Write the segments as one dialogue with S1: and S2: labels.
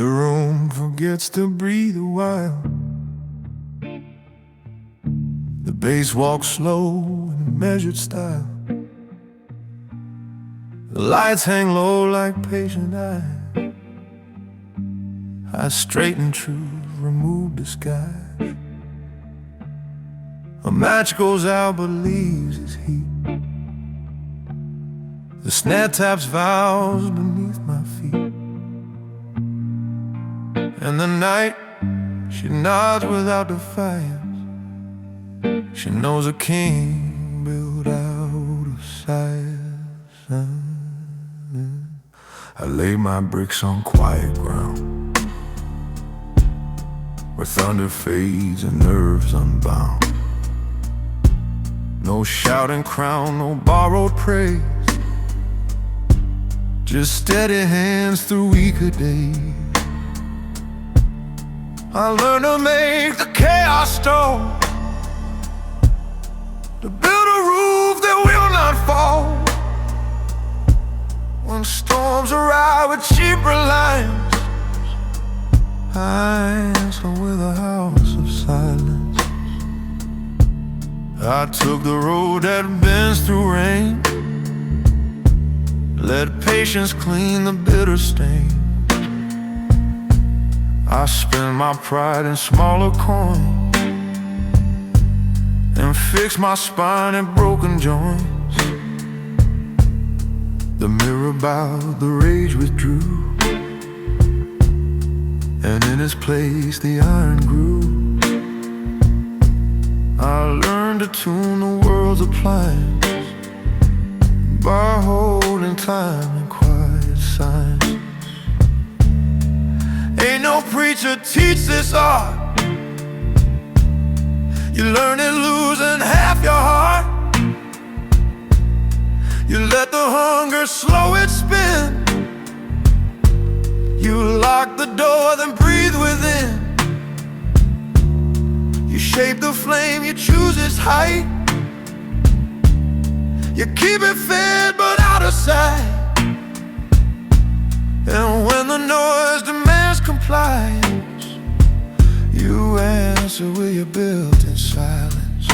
S1: The room forgets to breathe a while. The bass walks slow in a measured style. The lights hang low like patient eyes. I straighten truth, remove disguise. A match goes out but leaves its heat. The snare taps vows beneath my feet. And the night, she nods without defiance. She knows a king built out of silence. I lay my bricks on quiet ground, where thunder fades and nerves unbound. No shouting crown, no borrowed praise, just steady hands through weaker days. I learn to make the chaos store, to build a roof that will not fall. When storms arrive with cheap reliance, I answer with a house of silence. I took the road that bends through rain, let patience clean the bitter stain. I spend my pride in smaller coins and fix my spine in broken joints. The mirror bowed, the rage withdrew, and in its place the iron grew. I learned to tune the world's appliance by holding time in quiet silence. Ain't no preacher teach this art. You learn it losing half your heart. You let the hunger slow it spin. You lock the door, then breathe within. You shape the flame, you choose its height. You keep it fed but out of sight. And when the noise demands compliance, you answer with your built-in silence.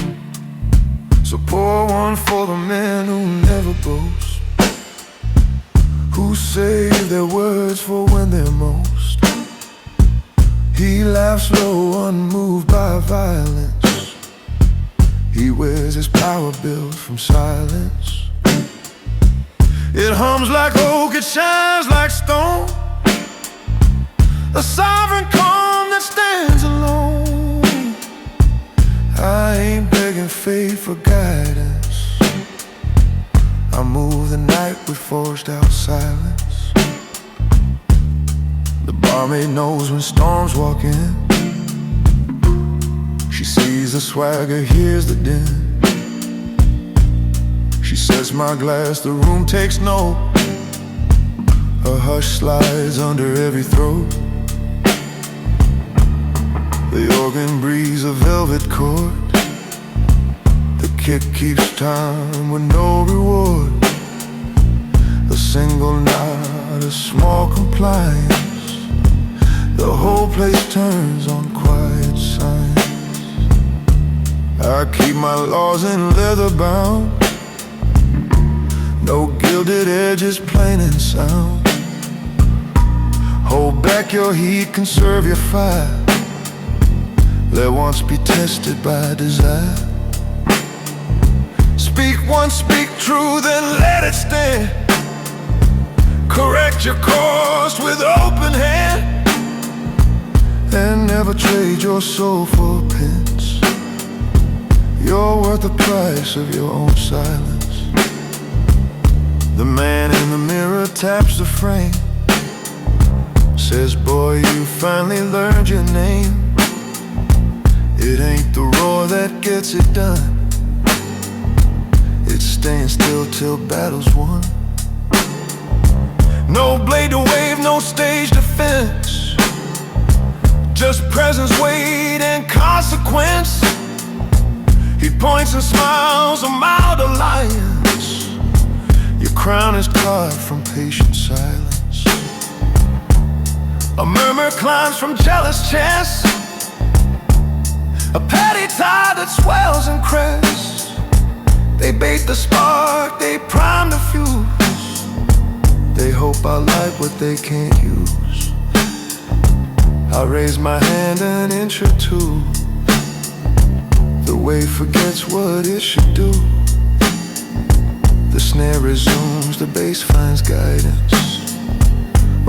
S1: So pour one for the men who never boast, who save their words for when they're most. He laughs low, unmoved by violence. He wears his power built from silence. It hums like oak, it shines like stone, a sovereign calm that stands alone. I ain't begging fate for guidance. I move the night with forced out silence. The barmaid knows when storms walk in. She sees the swagger, hears the din. She sets my glass, the room takes note. A hush slides under every throat. The organ breathes a velvet chord. The kick keeps time with no reward. A single nod, a small compliance. The whole place turns on quiet signs. I keep my laws in leather bound. No gilded edges, plain and sound. Hold back your heat, conserve your fire. Let once be tested by desire. Speak once, speak true, then let it stand. Correct your course with open hand, and never trade your soul for pence. You're worth the price of your own silence. The man in the mirror taps the frame, says, boy, you finally learned your name. It ain't the roar that gets it done. It's staying still till battle's won. No blade to wave, no stage defense, just presence, weight, and consequence. He points and smiles, a mild alliance. Your crown is carved from patient silence. A murmur climbs from jealous chance, a petty tide that swells and crests. They bait the spark, they prime the fuse. They hope I like what they can't use. I raise my hand an inch or two. The wave forgets what it should do. The snare resumes, the bass finds guidance,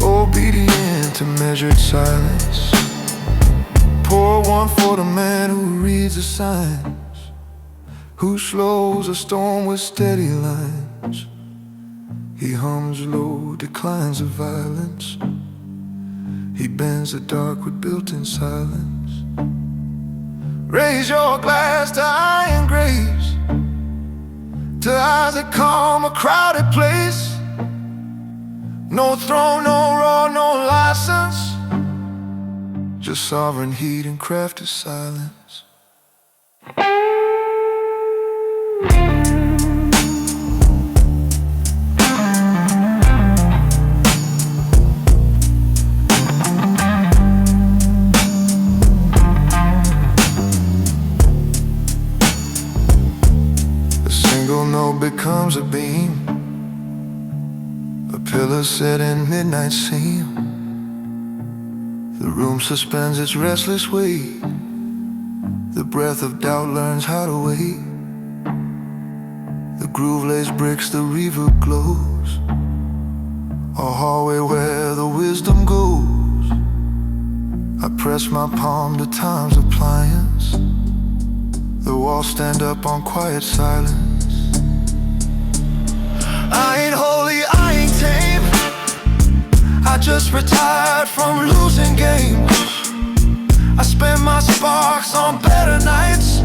S1: obedient to measured silence. Pour one for the man who reads the signs, who slows a storm with steady lines. He hums low, declines of violence. He bends the dark with built-in silence. Raise your glass to iron grace, to eyes that calm a crowded place. No throne, no law, no license, just sovereign heat and crafted silence. A single note becomes a beam, a pillar set in midnight seam. The room suspends its restless weight. The breath of doubt learns how to wait. The groove lays bricks, the reverb glows. A hallway where the wisdom goes. I press my palm to time's appliance. The walls stand up on quiet silence. I ain't holy, I ain't tame. I just retired from losing games. I spend my sparks on better nights.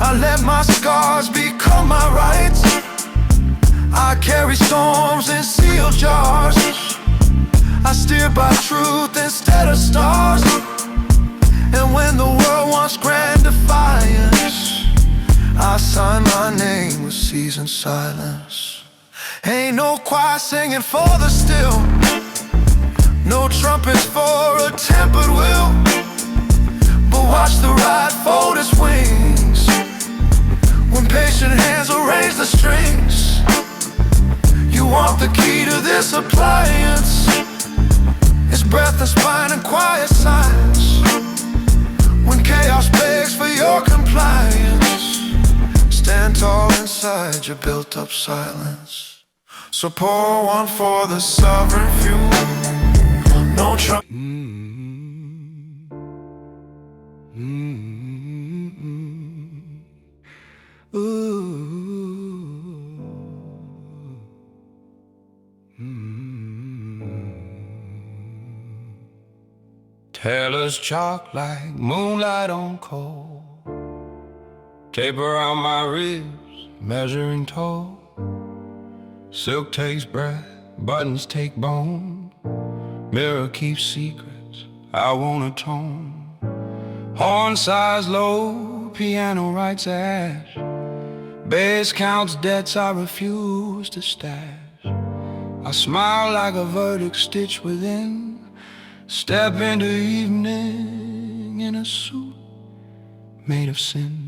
S1: I let my scars become my rights. I carry storms in sealed jars. I steer by truth instead of stars. And when the world wants grand defiance, I sign my name with seasoned silence. Ain't no choir singing for the still, no trumpets for a tempered will. But watch the ride fold its wings when patient hands arrange the strings. You want the key to this appliance? It's breath and spine and quiet signs. When chaos begs for your compliance, stand tall inside your built-up silence. So pour one for the sovereign few. No trouble.
S2: Tailor's chalk like moonlight on coal. Tape around my ribs, measuring toe. Silk takes breath, buttons take bone. Mirror keeps secrets, I won't atone. Horn sighs low, piano writes ash. Bass counts debts I refuse to stash. I smile like a verdict stitched within. Step into evening in a suit made of sin.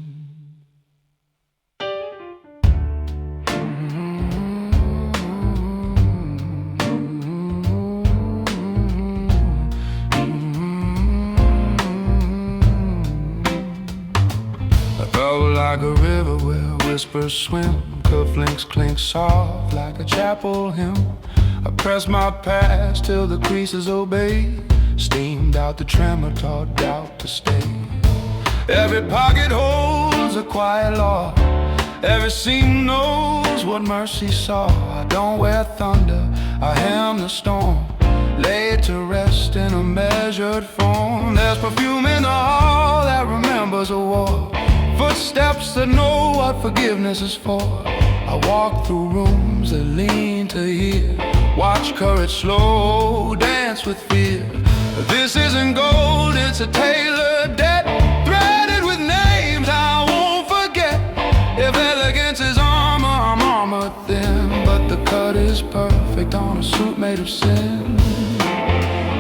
S2: Like a river where whispers swim, cufflinks clink soft like a chapel hymn. I press my past till the creases obey. Steamed out the tremor, taught doubt to stay. Every pocket holds a quiet law. Every seam knows what mercy saw. I don't wear thunder, I am the storm, laid to rest in a measured form. There's perfume in the hall that remembers a war. Footsteps that know what forgiveness is for. I walk through rooms that lean to hear. Watch courage slow dance with fear. This isn't gold, it's a tailored debt, threaded with names I won't forget. If elegance is armor, I'm armor thin, but the cut is perfect on a suit made of sin.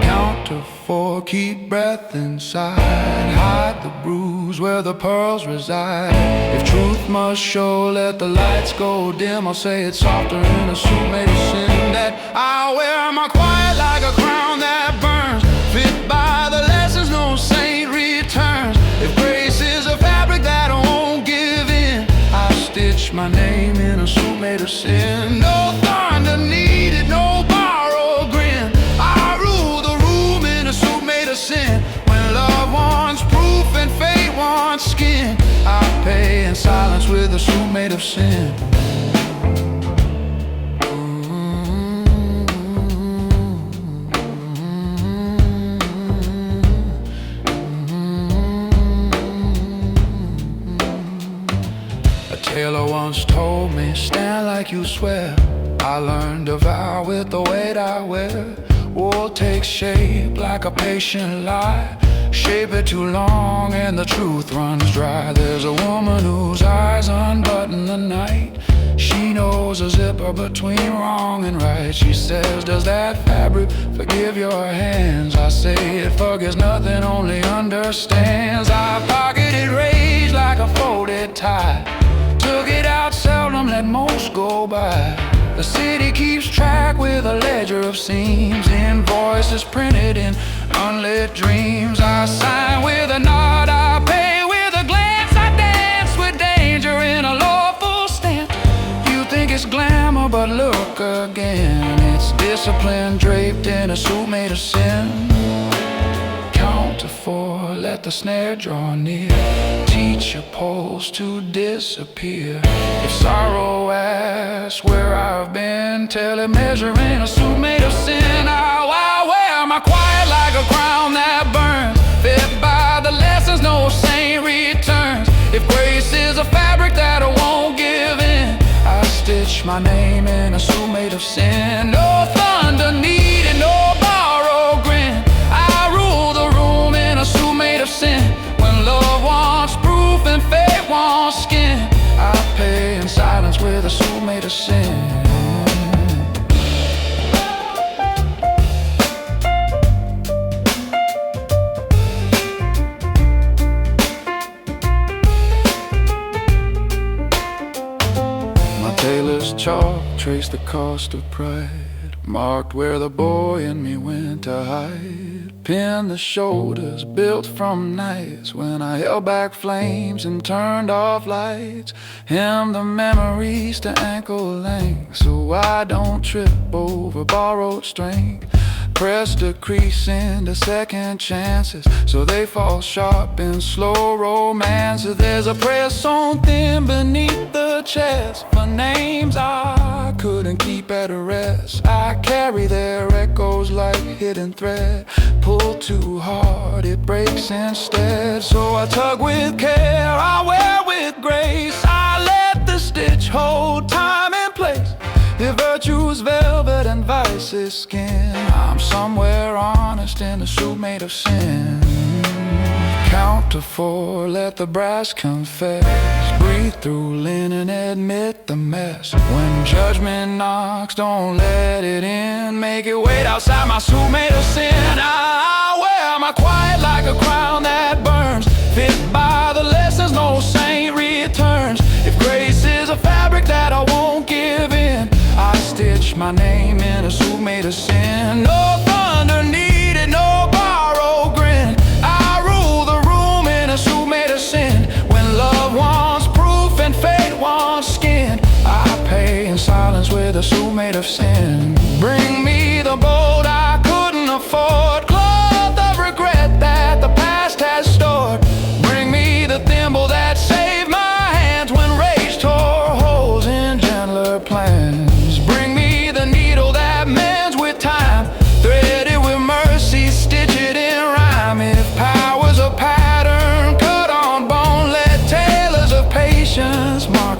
S2: Count to four, keep breath inside. Hide the bruise where the pearls reside. If truth must show, let the lights go dim. I'll say it softer in a suit made of sin. That I wear my quiet like a crown that burns, fit by the lessons no saint returns. If grace is a fabric that won't give in, I stitch my name in a suit made of sin. No thunder needed, no borrowed grin. I rule the room in a suit made of sin. When love wants proof and fate wants skin, I pay in silence with a suit made of sin. A tailor once told me, stand like you swear. I learned to vow with the weight I wear. Wool takes shape like a patient lie. Shape it too long and the truth runs dry. There's a woman whose eyes unbutton the night. She knows a zipper between wrong and right. She says, does that fabric forgive your hands? I say it forgives nothing, only understands. I pocketed rage like a folded tie. Took it out seldom, let most go by. The city keeps track with a ledger of seams. Invoices printed in unlit dreams. I sign with a nod, I pay with a glance. I dance with danger in a lawful stance. You think it's glamour, but look again. It's discipline draped in a suit made of sin. Count to four, let the snare draw near. Teach your pulse to disappear. If sorrow asks where I've been, tell it measure in a suit made of sin. I wear my quiet like a crown that burns, fit by the lessons no saint returns. If grace is a fabric that I won't give in, I stitch my name in a suit made of sin. No thunder needed, no borrowed grin. I rule the room in a suit made of sin. When love wants proof and fate wants skin, I pay in silence with a suit made of sin. My tailor's chalk traced the cost of pride, marked where the boy in me went to hide. Pinned the shoulders built from nights when I held back flames and turned off lights. Hemmed the memories to ankle length so I don't trip over borrowed strength. Pressed a crease into second chances so they fall sharp in slow romance. There's a press on thin beneath the chest for names I couldn't keep at rest. I carry their echoes like hidden thread. Pull too hard, it breaks instead. So I tug with care, I wear with grace. I let the stitch hold time and place. If virtue's velvet and vice is skin, I'm somewhere honest in a suit made of sin. Count to four, let the brass confess. Breathe through linen, admit the mess. When judgment knocks, don't let it in. Make it wait outside my suit made of sin. I wear my quiet like a crown that burns, fit by the lessons no saint returns. If grace is a fabric that I won't give in, I stitch my name in a suit made of sin. No thunder needed, no borrowed grin. I rule the room in a suit made of sin. When love wants proof and fate wants skin, I pay in silence with a suit made of sin. Bring me the boat I couldn't afford, cloth of regret that the past has stored. Bring me the thimble that saved my hands when rage tore holes in gentler plans.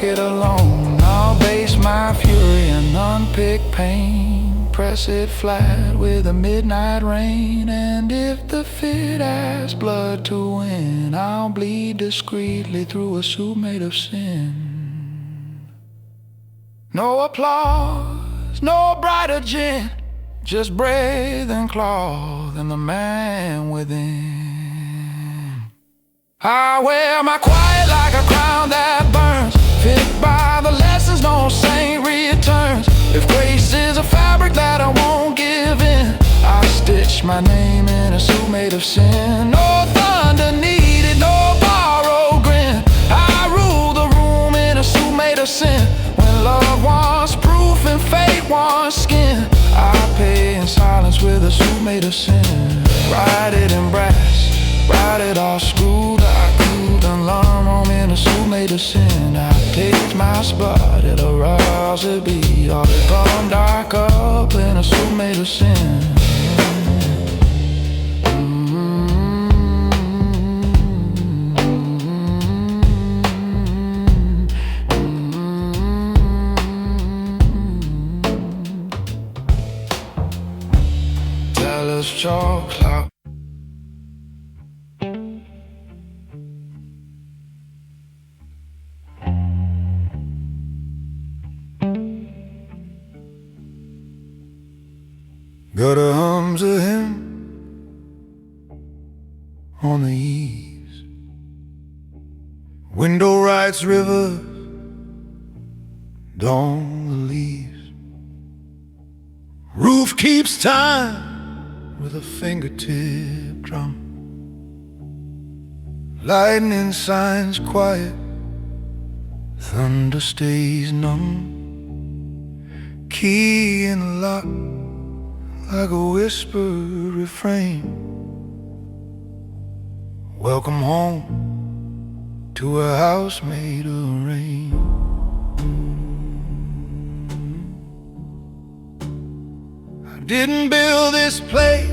S2: Alone, I'll base my fury in unpicked pain. Press it flat with a midnight rain. And if the fit asks blood to win, I'll bleed discreetly through a suit made of sin. No applause, no brighter gin. just breath and cloth and the man within. I wear my quiet like a crown that burns, fit by the lessons no saint returns. If grace is a fabric that I won't give in, I stitch my name in a suit made of sin. No thunder needed, no borrowed grin. I rule the room in a suit made of sin. When love wants proof and fate wants skin, I pay in silence with a suit made of sin. Write it in brass, write it all screwed. I could unlearn Rome in a suit made of sin. I take my spot at a rosy beat, all burned dark up in a suit made of sin. Tellers chalk clock.
S1: Got a hums of him on the eaves. Window writes river, dawn the leaves. Roof keeps time with a fingertip drum. Lightning signs quiet, thunder stays numb. Key in the lock like a whispered refrain. Welcome home to a house made of rain. I didn't build this place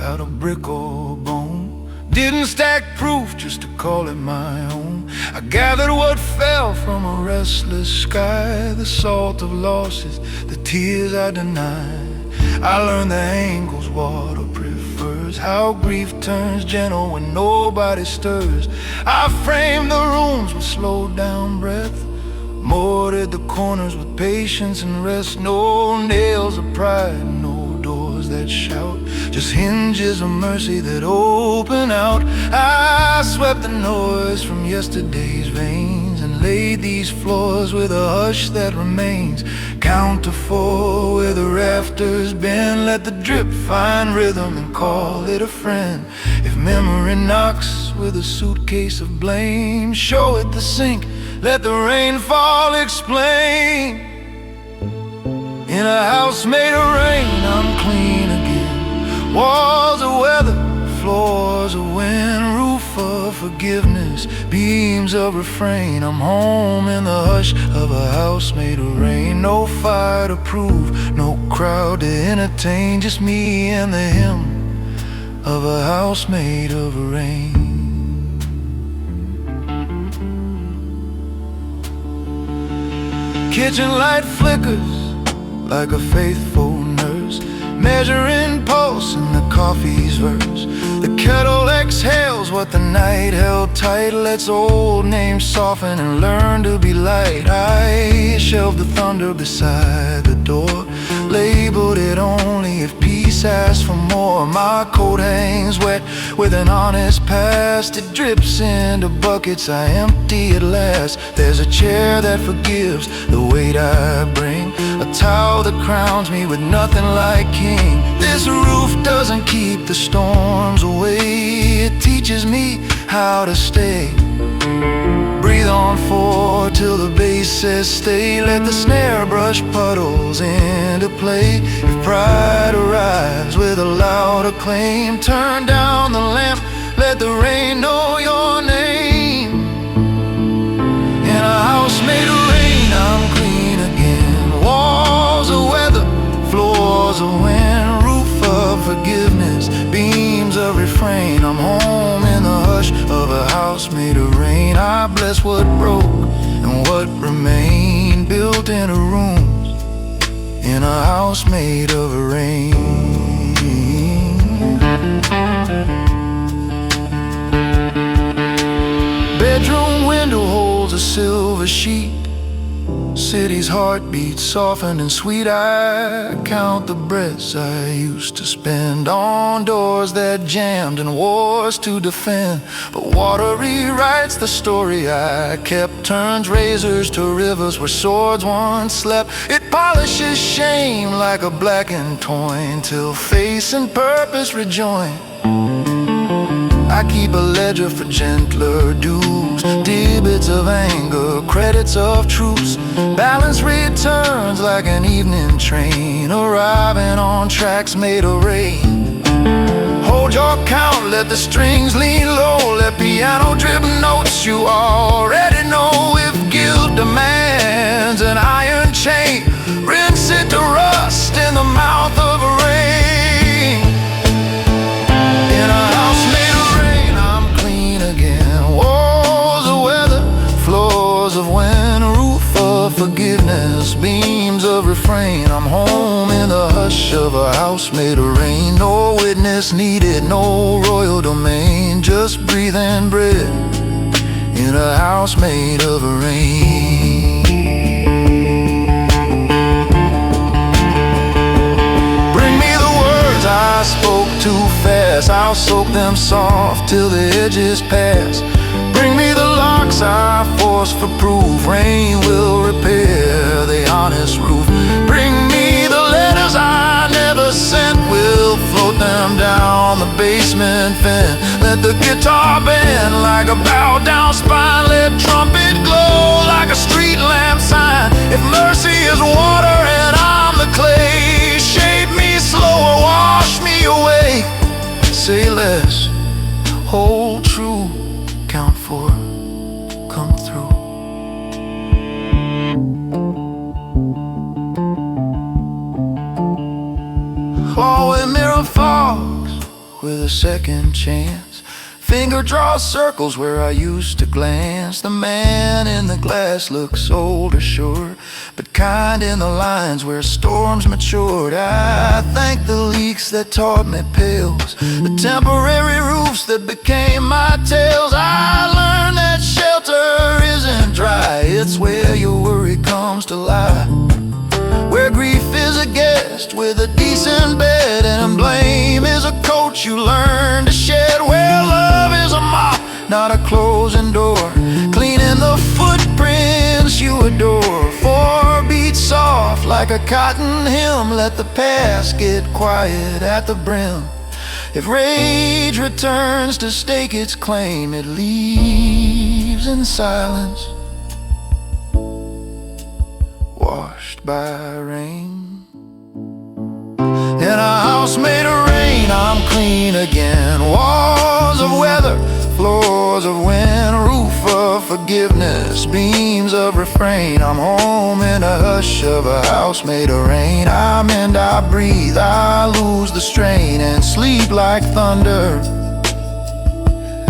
S1: out of brick or bone. Didn't stack proof just to call it my own. I gathered what fell from a restless sky, the salt of losses, the tears I denied. I learned the angles water prefers, how grief turns gentle when nobody stirs. I framed the rooms with slowed down breath, mortared the corners with patience and rest. No nails of pride, no doors that shout, just hinges of mercy that open out. I swept the noise from yesterday's veins and laid these floors with a hush that remains. Count to 4 where the rafters bend, let the drip find rhythm and call it a friend. If memory knocks with a suitcase of blame, show it the sink, let the rainfall explain. In a house made of rain, I'm clean again. Walls of weather, floors of wind, roof of forgiveness, beams of refrain. I'm home in the hush of a house made of rain. No fire to prove, no crowd to entertain, just me and the hymn of a house made of rain. Kitchen light flickers like a faithful nurse, measuring pulse in the coffee's verse. The kettle exhales what the night held tight, lets old names soften and learn to be light. I shelved the thunder beside the door, labeled it only if peace asks for more. My coat hangs wet with an honest past, it drips into buckets I empty at last. There's a chair that forgives the weight I bring, a towel that crowns me with nothing like king. This roof doesn't keep the storms away, it teaches me how to stay. Breathe on 4 till the bass says stay, let the snare brush puddles into play. If pride arrives with a loud acclaim, turn down the lamp, let the rain know your name. In a house made of rain, I'm clean again. Walls of weather, floors of wind, roof of forgiveness, beams of refrain. I'm home in the hush of a house made of rain. I bless what broke and what remained, built into rooms in a house made of rain. Bedroom window holds a silver sheet, city's heartbeat, softened and sweet. I count the breaths I used to spend on doors that jammed and wars to defend. But water rewrites the story I kept, turns razors to rivers where swords once slept. It polishes shame like a blackened toy till face and purpose rejoin. I keep a ledger for gentler dues, debits of anger, credits of truce. Balance returns like an evening train, arriving on tracks made of rain. Hold your count, let the strings lean low, let piano drip notes you already know. If guilt demands an iron chain, rinse it to rust in the mouth of a rain. In a house made of rain, I'm clean again. Walls of weather, floors of wind, a roof of forgiveness, beams of refrain. I'm home in the hush of a house made of rain. No witness needed, no royal domain, just breathing bread in a house made of rain. Bring me the words I spoke too fast, I'll soak them soft till the edges pass. Bring me the locks I forced for proof, rain will repair the honest roof. Bring me the letters I never sent, we'll float them down the basement vent. Let the guitar bend like a bowed down spine, let trumpet glow like a street lamp sign. If mercy is water and I'm the clay, shape me slower, wash me away. Say less, hold true, count four, come through. Hallway mirror fogs with a second chance, finger draws circles where I used to glance. The man in the glass looks older, sure, but kind in the lines where storms matured. I thank the leaks that taught me pills, the temporary roofs that became my tales. I learned that shelter isn't dry, it's where your worry comes to lie. Where grief is a guest with a decent bed, and blame is a coat you learn to shed. Where love is a mop, not a closing door, cleaning the footprints you adore. Four beats soft like a cotton hymn, let the past get quiet at the brim. If rage returns to stake its claim, it leaves in silence, washed by rain. In a house made of rain, I'm clean again. Walls of weather, floors of wind, a roof of forgiveness, beams of refrain. I'm home in a hush of a house made of rain. I mend, I breathe, I lose the strain, and sleep like thunder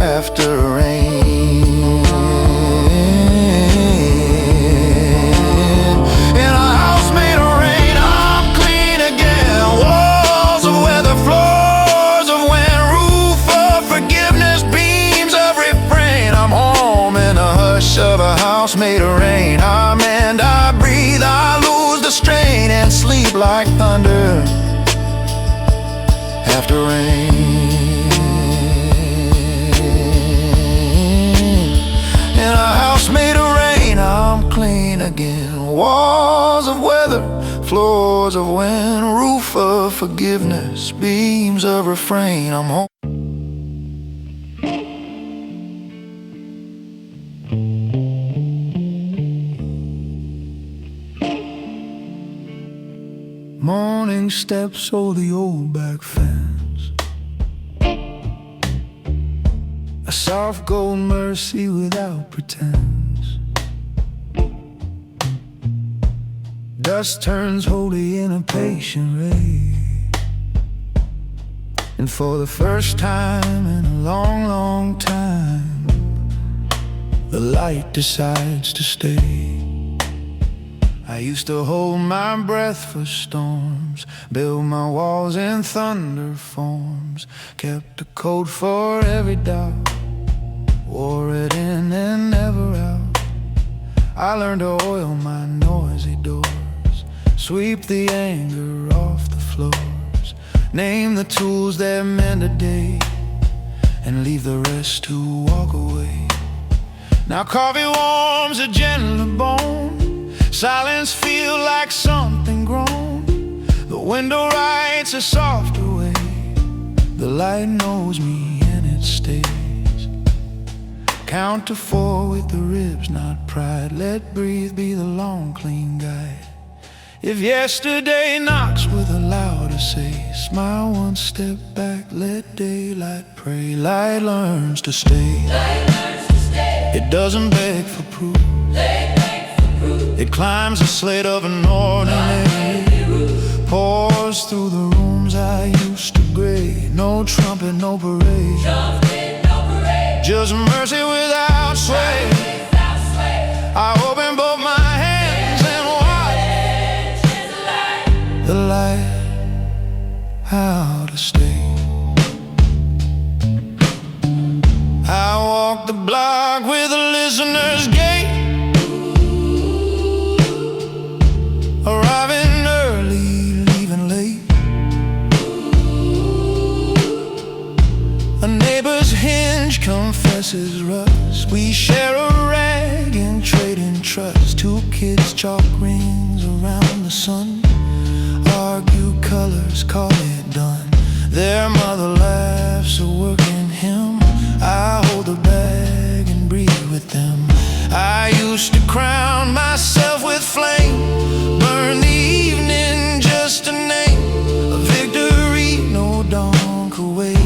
S1: after rain. In a house made of rain, I'm clean again. Walls of weather, floors of wind, roof of forgiveness, beams of refrain. I'm home in the hush of a house made of rain. I mend, I breathe, I lose the strain, and sleep like thunder after rain. In a house made of rain, I'm clean again. Walls of weather, floors of wind, roof of forgiveness, beams of refrain. I'm home. Morning steps over the old back fence, a soft gold mercy without pretense. Dust turns holy in a patient ray, and for the first time in a long, long time, the light decides to stay. I used to hold my breath for storms, build my walls in thunder forms, kept a code for every doubt, wore it in and never out. I learned to oil my noisy doors, sweep the anger off the floors, name the tools that mend a day, and leave the rest to walk away. Now coffee warms a gentler bone, silence feels like something grown. The window writes a softer way, the light knows me and it stays. Count to 4 with the ribs, not pride. Let breathe be the long, clean guide. If yesterday knocks with a louder say, smile one step back, let daylight pray. Light learns to stay. It doesn't beg for proof. It climbs the slate of an ordinary roof, pours through the rooms I used to grade. No trumpet, no parade, just mercy without sway. I open both my hands and watch the light, how to stay. I walk the block with a listener's gate, arriving early, leaving late. A neighbor's hinge confesses rust. We share a rag and trade in trust. 2 kids chalk rings around the sun, argue colors, call it done. Their mother laughs a working hymn. I hold the bag and breathe with them. I used to crown myself with flame, burn the evening just to name a victory no dawn could wait.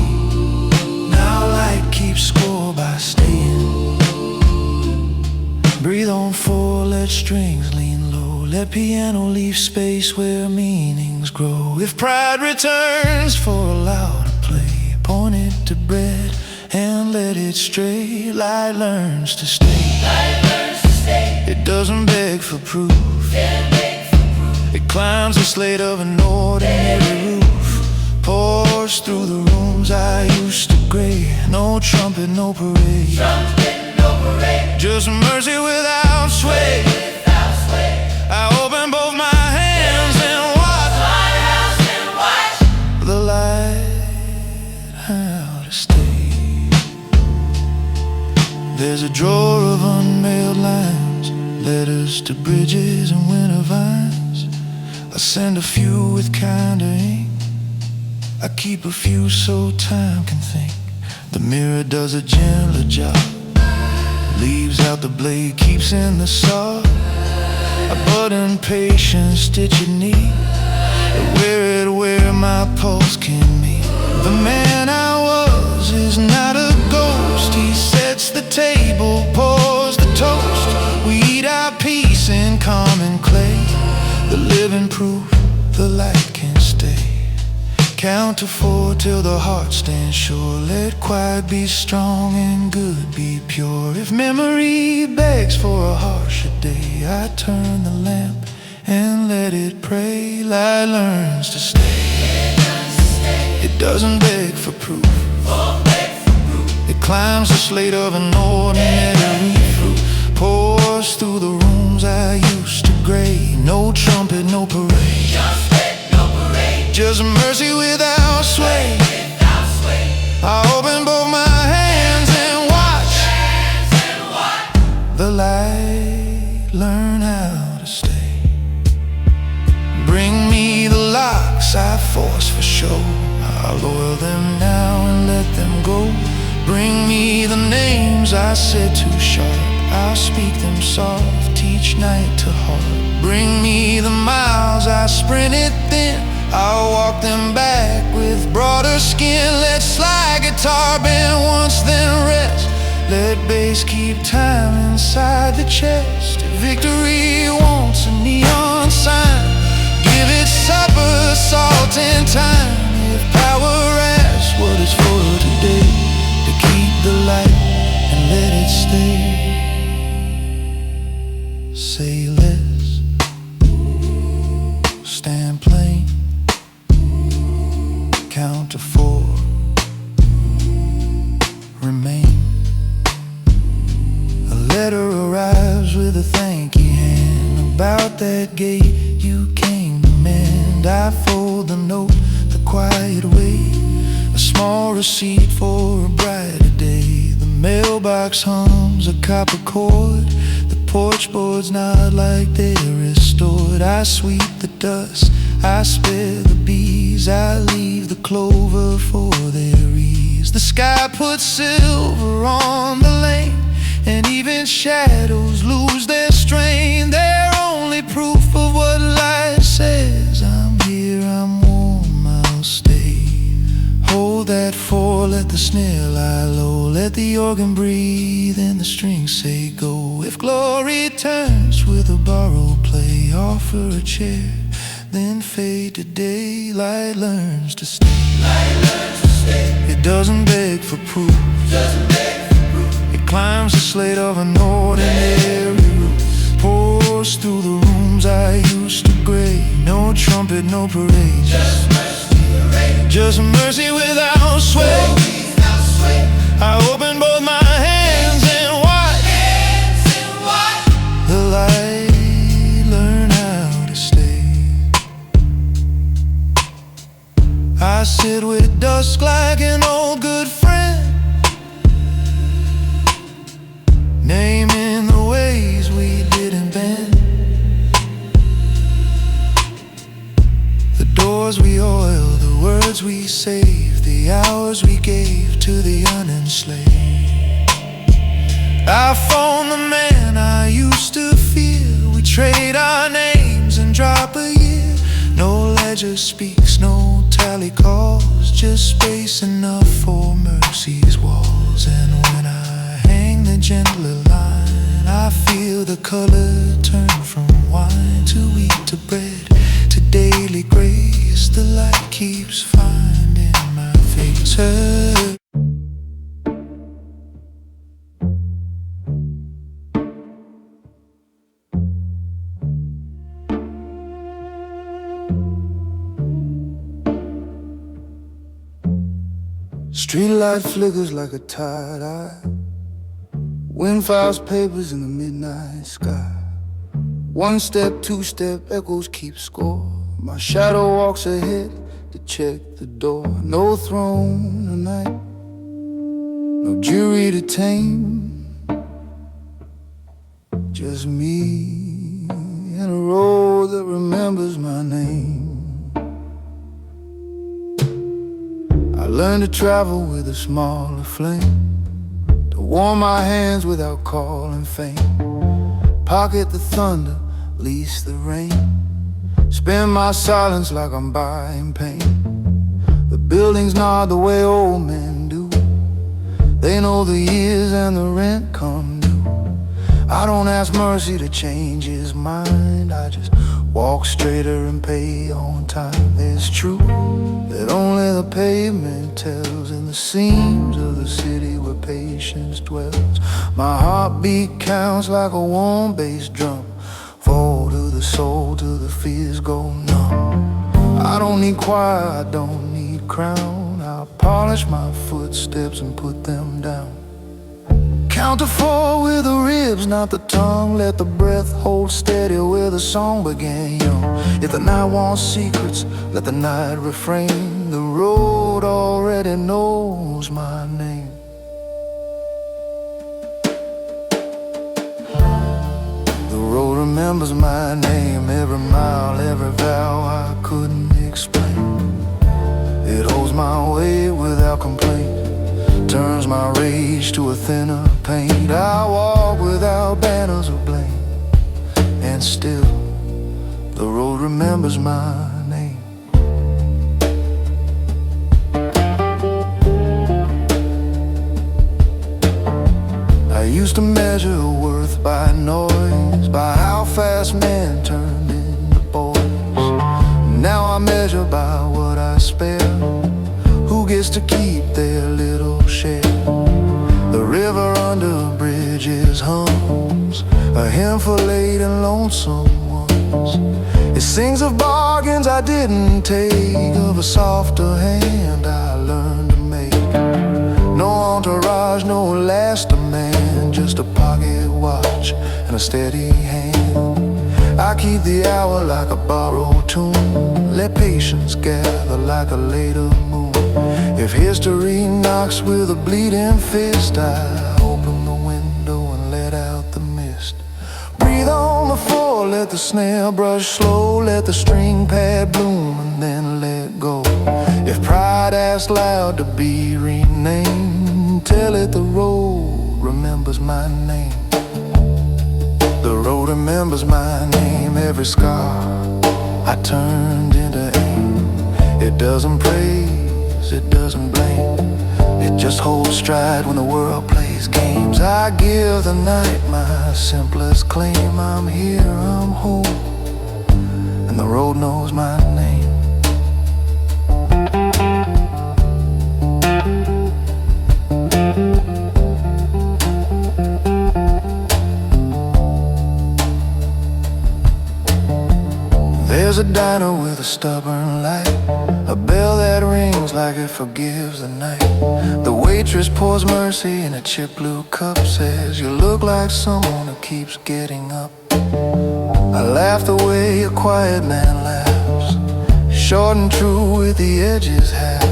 S1: Now light keeps score by staying. Breathe on 4, let strings lean low, let piano leave space where meanings grow. If pride returns for a louder play, point it to bread and let it stray. Light learns to stay. It doesn't beg for proof. It climbs the slate of an ordinary roof, pours through the rooms I used to grade. No trumpet, no parade, just mercy without sway. I open both my hands and watch the light, how to stay. There's a drawer of unmailed lines, letters to bridges and winter vines. I send a few with kinder ink, I keep a few so time can think. The mirror does a gentler job, leaves out the blade, keeps in the saw. I button patience, stitch it neat, wear it where my pulse can meet. The man I was is not a ghost. He sets the table, pours the toast. We eat our peace in common clay, the living proof the light can stay. Count to 4 till the heart stands sure. Let quiet be strong and good be pure. If memory begs for a harsher day, I turn the lamp and let it pray. Light learns to stay. It doesn't beg for proof. It climbs the slate of an ordinary roof, pours through the rooms I used to grade. No trumpet, no parade, just mercy without sway. I open both my hands and watch the light, learn how to stay. Bring me the locks I force for show, I'll oil them now and let them go. Bring me the names I said too sharp, I'll speak them soft, teach night to heart. Bring me the miles I sprinted thin, I'll walk them back with broader skin. Let slide guitar bend once, then rest. Let bass keep time inside the chest. If victory wants a neon sign, give it supper, salt and thyme. If power asks what is for today, to keep the light and let it stay. Say less, stand plain, count to 4, remain. A letter arrives with a thank that gate you came to mend. I fold the note the quiet way, a small receipt for a brighter day. The mailbox hums a copper chord, the porch boards nod like they're restored. I sweep the dust, I spare the bees, I leave the clover for their ease. The sky puts silver on the lane, and even shadows lose their strain. They're only proof of what life says. I'm here, I'm warm, I'll stay. Hold that four, let the snare lie low, let the organ breathe and the strings say go. If glory turns with a borrowed play, offer a chair, then fade to day. Light learns to stay. It doesn't beg for proof. It climbs the slate of an ordinary roof, pours through the rooms I used to grade. No trumpet, no parade, just mercy without sway. I open both my hands and watch the light learn how to stay. I sit with dusk like an old good friend, naming the ways we didn't bend, the doors we oiled, the words we saved, the hours we gave to the unenslaved. I phone the man I used to fear, we trade our names and drop a year. No ledger speaks, no tally calls, just space enough for mercy's walls. And when I hang the gentler line, I feel the color turn from wine to wheat to bread to daily grace. The light keeps finding my face. Streetlight flickers like a tired eye, wind files papers in the midnight sky. One step, two step, echoes keep score. My shadow walks ahead to check the door. No throne tonight, no jury to tame, just me and a road that remembers my name. I learned to travel with a smaller flame, to warm my hands without calling fame, pocket the thunder, lease the rain, spend my silence like I'm buying pain. The buildings nod the way old men do, they know the years and the rent come due. I don't ask mercy to change his mind, I just walk straighter and pay on time. It's true that only the pavement tells, in the seams of the city where patience dwells. My heartbeat counts like a warm bass drum, fall to the soul till the fears go numb. I don't need choir, I don't need crown, I'll polish my footsteps and put them down. Count to four with the ribs, not the tongue. Let the breath hold steady where the song began young. If the night wants secrets, let the night refrain. The road already knows my name. The road remembers my name. Every mile, every vow I couldn't explain. It holds my weight without complaint, turns my rage to a thinner paint. I walk without banners of blame, and still the road remembers my name. I used to measure worth by noise, by how fast men turned into boys. Now I measure by what I spare, who gets to keep their little share. The river under bridges hums a hymn for late and lonesome ones. It sings of bargains I didn't take, of a softer hand I learned to make. No entourage, no last man, just a pocket watch and a steady hand. I keep the hour like a borrowed tune. Let patience gather like a later moon. If history knocks with a bleeding fist, I open the window and let out the mist. Breathe on the floor, let the snare brush slow. Let the string pad bloom and then let go. If pride asks loud to be renamed, tell it the road remembers my name. The road remembers my name. Every scar I turned into aim. It doesn't praise, it doesn't blame. It just holds stride when the world plays games. I give the night my simplest claim. I'm here, I'm home, and the road knows my name. There's a diner with a stubborn light, a bell that rings like it forgives the night. The waitress pours mercy in a chip blue cup, says you look like someone who keeps getting up. I laugh the way a quiet man laughs, short and true with the edges half.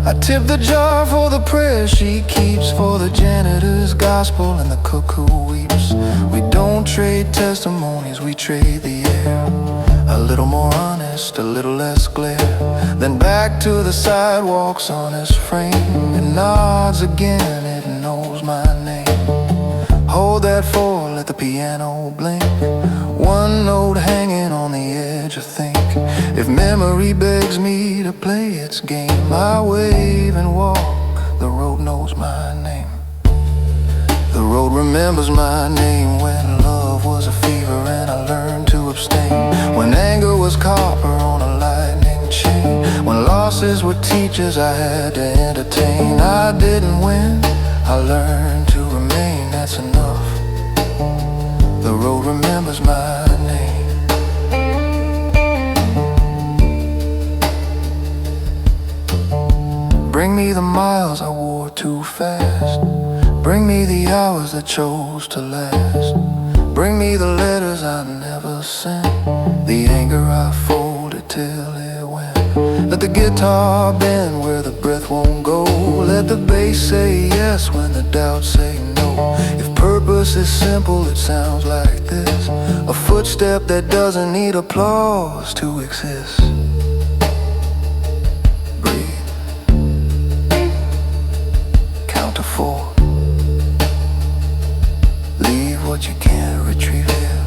S1: I tip the jar for the prayer she keeps, for the janitor's gospel and the cook who weeps. We don't trade testimonies, we trade the air. A little more honest, a little less glare. Then back to the sidewalk's honest frame. It nods again, it knows my name. Hold that four, let the piano blink. One note hanging on the edge, I think. If memory begs me to play its game, I wave and walk, the road knows my name. The road remembers my name. When love was a fever and I learned to abstain. When anger was copper on a lightning chain. When losses were teachers I had to entertain. I didn't win, I learned to remain, that's enough. The road remembers my name. Bring me the miles I wore too fast. Bring me the hours that chose to last. Bring me the letters I never sent, the anger I folded till it went. Let the guitar bend where the breath won't go. Let the bass say yes when the doubts say no. If purpose is simple, it sounds like this: a footstep that doesn't need applause to exist. Breathe. Count to 4. What you can't retrieve here.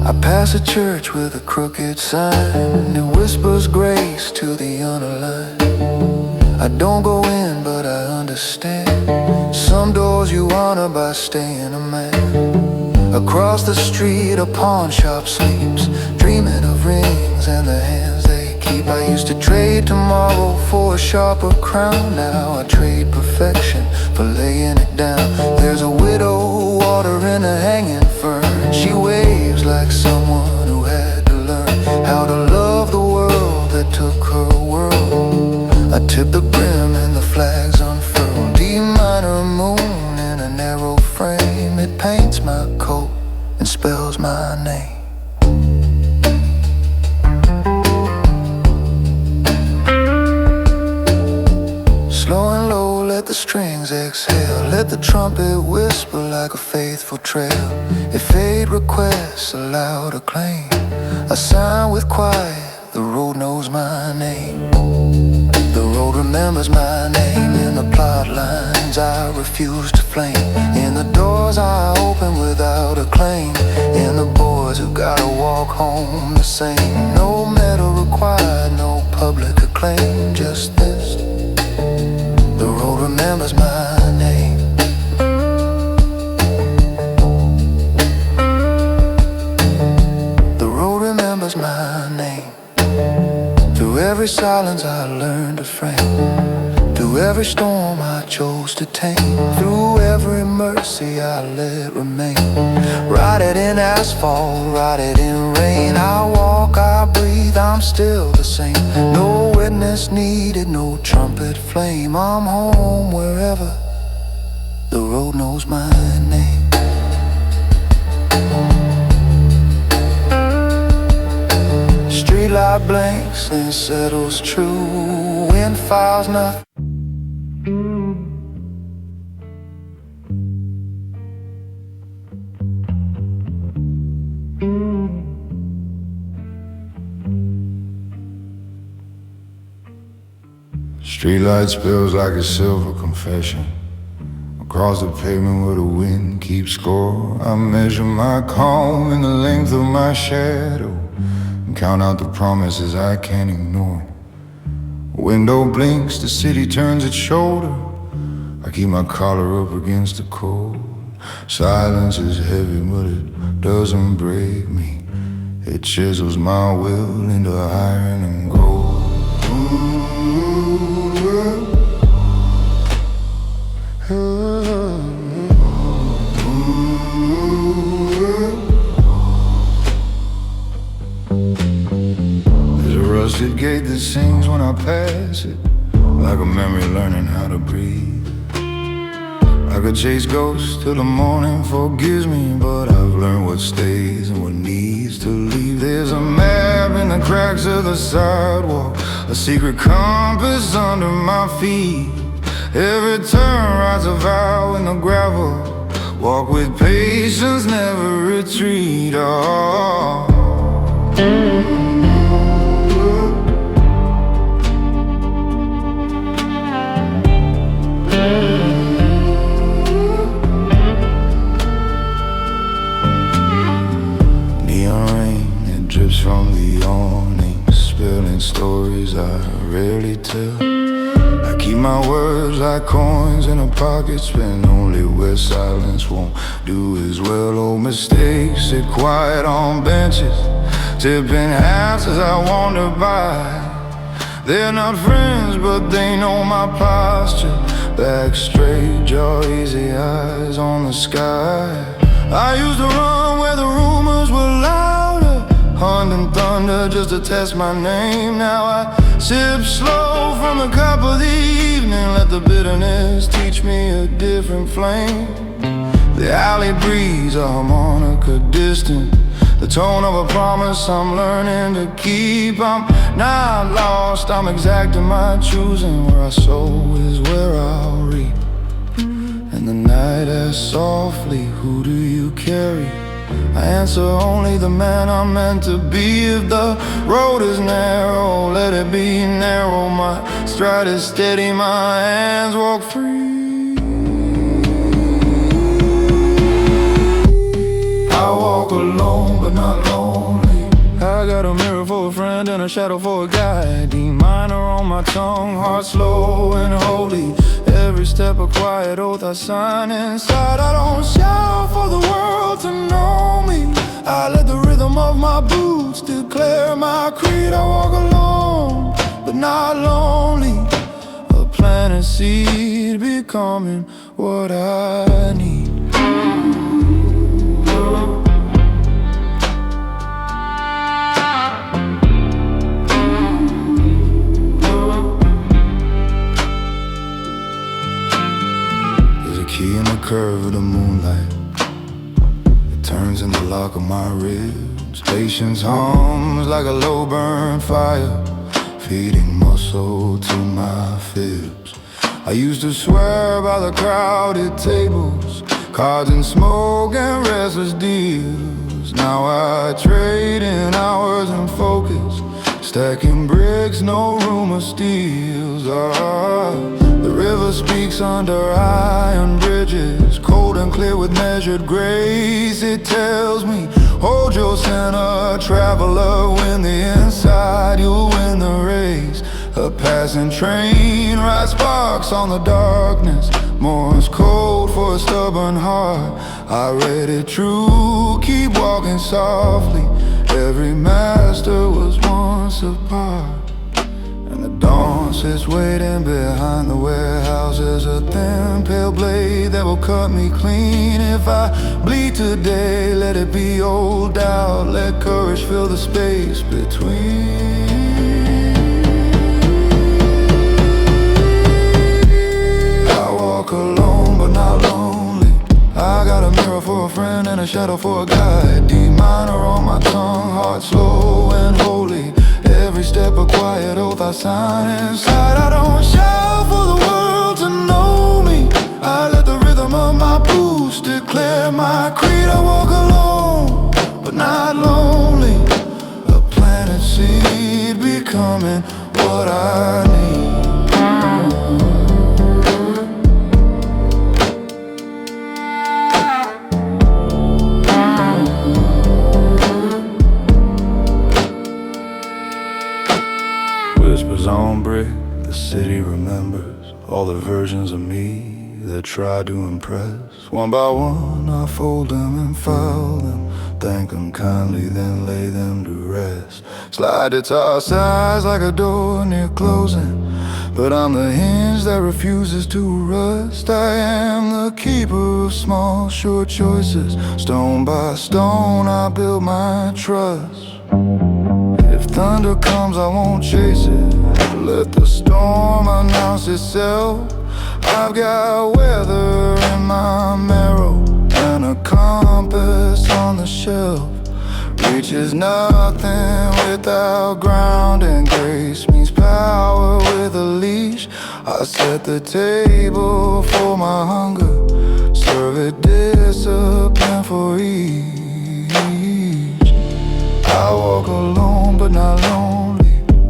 S1: I pass a church with a crooked sign. It whispers grace to the unaligned. I don't go in, but I understand. Some doors you honor by staying a man. Across the street a pawn shop sleeps, dreaming of rings and the hands they keep. I used to trade tomorrow for a sharper crown. Now I trade perfection for laying it down. There's a widow watering a hanging fern. She waves like someone who had to learn how to love the world that took her world. I tip the brim and the flags unfurl. D minor moon in a narrow frame. It paints my coat and spells my name. Slow and low, let the strings exhale. Let the trumpet whisper like a faithful trail. If fate requests a loud acclaim, I sign with quiet, the road knows my name. The road remembers my name. In the plot lines I refuse to flame. In the doors I open without a claim. In the boys who gotta walk home the same. No medal required, no public acclaim, just this: the road remembers my name. The road remembers my name. Through every silence I learned to frame. Through every storm I chose to tame. Through every mercy I let remain. Rotted in asphalt, rotted in rain. I walk, I breathe, I'm still the same. No witness needed, no trumpet flame. I'm home wherever the road knows my name. streetlight blinks and settles true. Wind files nothing. Streetlight spills like a silver confession across the pavement where the wind keeps score. I measure my calm in the length of my shadow and count out the promises I can't ignore. Window blinks, the city turns its shoulder. I keep my collar up against the cold. Silence is heavy, but it doesn't break me. It chisels my will into iron and gold. There's a rusted gate that sings when I pass it, like a memory learning how to breathe. I could chase ghosts till the morning forgives me, but I've learned what stays and what needs to leave. There's a map in the cracks of the sidewalk, a secret compass under my feet. Every turn writes a vow in the gravel. Walk with patience, never retreat. Oh. Neon rain, it drips from the awning, spilling stories I rarely tell. I keep my words like coins in a pocket, spend only where silence won't do as well. Old mistakes sit quiet on benches, tipping hats as I wander by. They're not friends, but they know my posture. Back straight, jaw easy, eyes on the sky. I used to run where the rumors were louder, hunting thunder just to test my name. Now I sip slow from the cup of the evening, let the bitterness teach me a different flame. The alley breeze, a harmonica distant, the tone of a promise I'm learning to keep. I'm not lost, I'm exacting my choosing. Where I sow is where I'll reap. And the night asks softly, who do you carry? I answer only the man I'm meant to be. If the road is narrow, let it be narrow. My stride is steady, my hands walk free. I walk alone but not lonely. I got a mirror for a friend and a shadow for a guide. D minor on my tongue, heart slow and holy. Every step a quiet oath I sign inside. I don't shout for the world to know me. I let the rhythm of my boots declare my creed. I walk alone but not lonely, a planted seed becoming what I need. Key in the curve of the moonlight, it turns in the lock of my ribs. Patience hums like a low burn fire, feeding muscle to my fibs. I used to swear by the crowded tables, cards and smoke and restless deals. Now I trade in hours and focus, stacking bricks, no room of steals. The river speaks under iron bridges, cold and clear with measured grace. It tells me, hold your center, traveler, win the inside, you'll win the race. A passing train writes sparks on the darkness, Morse code for a stubborn heart. I read it true, keep walking softly. Every master was once apart. And the dawn sits waiting behind the warehouses, a thin pale blade that will cut me clean. If I bleed today, let it be old doubt, let courage fill the space between. I walk alone but not lonely. I got a mirror for a friend and a shadow for a guide. D minor on my tongue, heart slow and holy. remembers all the versions of me that tried to impress. One by one I fold them and file them, thank them kindly, then lay them to rest. Slide it to our sides like a door near closing, but I'm the hinge that refuses to rust. I am the keeper of small, sure choices. Stone by stone I build my trust. If thunder comes, I won't chase it. Let the storm announce itself. I've got weather in my marrow and a compass on the shelf. Reach is nothing without ground, and grace means power with a leash. I set the table for my hunger, serve it discipline for each. I walk alone but not lonely.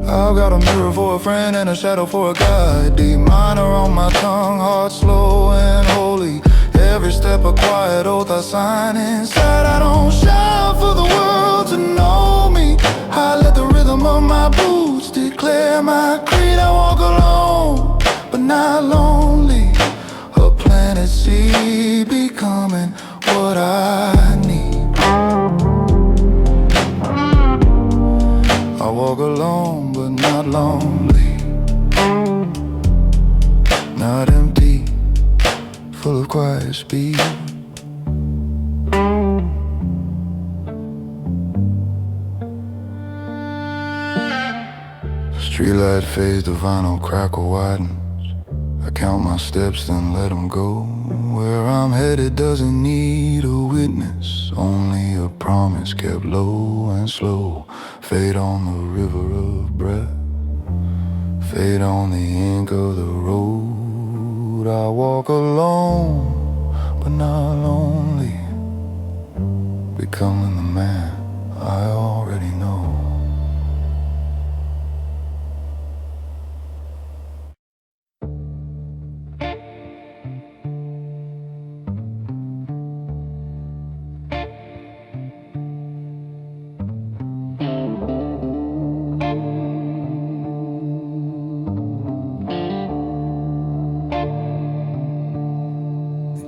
S1: I've got a mirror for a friend and a shadow for a guide. D minor on my tongue, heart slow and holy. Every step a quiet oath I sign inside. I don't shout for the world to know me. I let the rhythm of my boots declare my creed. I walk alone but not lonely. A planet seed becoming what I need. I walk alone but not lonely, not empty, full of quiet speed. Streetlight fades, the vinyl crackle widens. I count my steps, then let them go. Where I'm headed doesn't need a witness, only a promise kept low and slow. Fade on the river of breath, fade on the ink of the road. I walk alone, but not lonely, becoming the man I already know.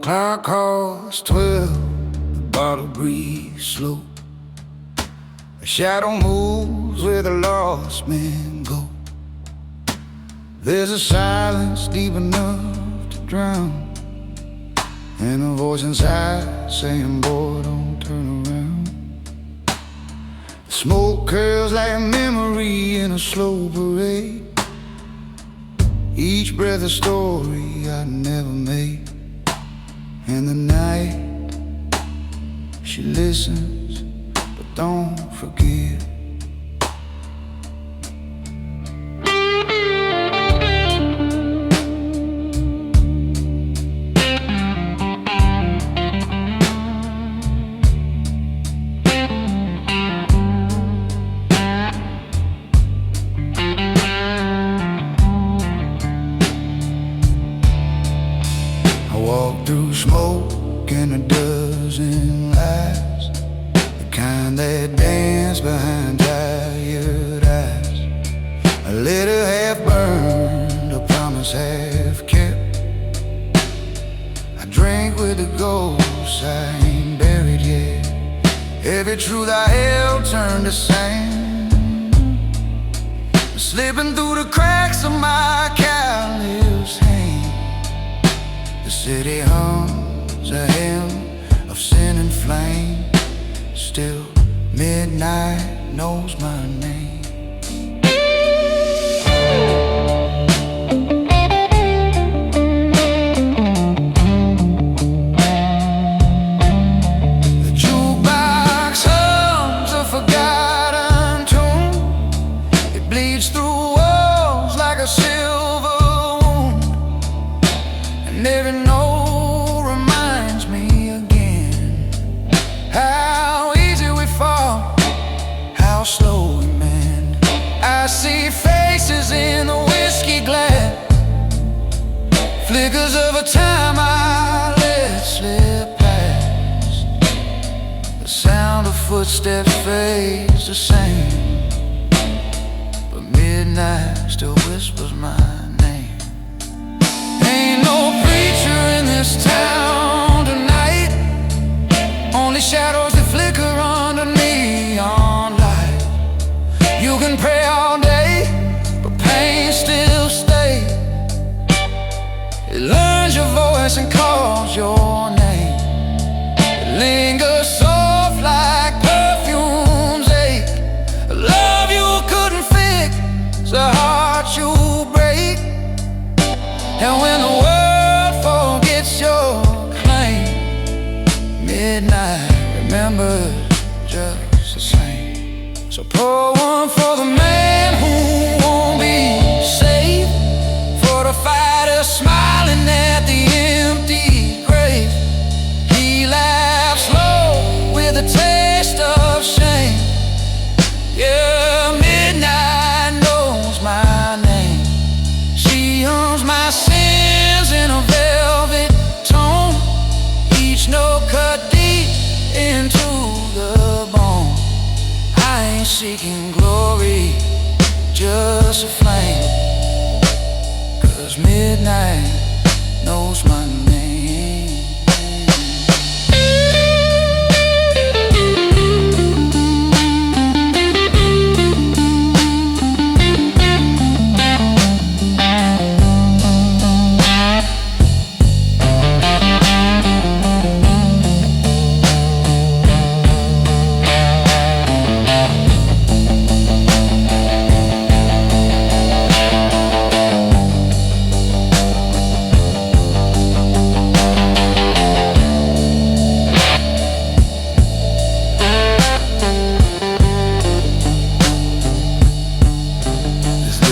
S1: Clock calls 12, the bottle breathes slow. A shadow moves where the lost men go. There's a silence deep enough to drown, and a voice inside saying, boy, don't turn around. The smoke curls like a memory in a slow parade. Each breath a story I never made. And the night, she listens, but don't forget. I walk through smoke and a dozen lights, the kind that dance behind tired eyes. A little half burned, a promise half kept. I drink with the ghosts I ain't buried yet. Every truth I held turned to sand, slipping through the cracks of my callous hand. The city hums a hymn of sin and flame. Still, midnight knows my name. The jukebox hums a forgotten tune. It bleeds through walls like a silver wound, and every note reminds me again how easy we fall, how slow we mend. I see faces in the whiskey glass, flickers of a time I let slip past. The sound of footsteps fades the same, but midnight still whispers my name.
S2: It learns your voice and calls your name. It lingers soft like perfume's ache. A love you couldn't fix, a heart you break. And when the world forgets your claim, midnight remembers just the same. So pour one for the man who won't be saved, for the fighter smiling at the empty grave. He laughs low with a taste of shame. Yeah, midnight knows my name. She hums my sins in a velvet tone, each note cut deep into the bone. I ain't seeking glory, just a flame, 'cause midnight knows my name.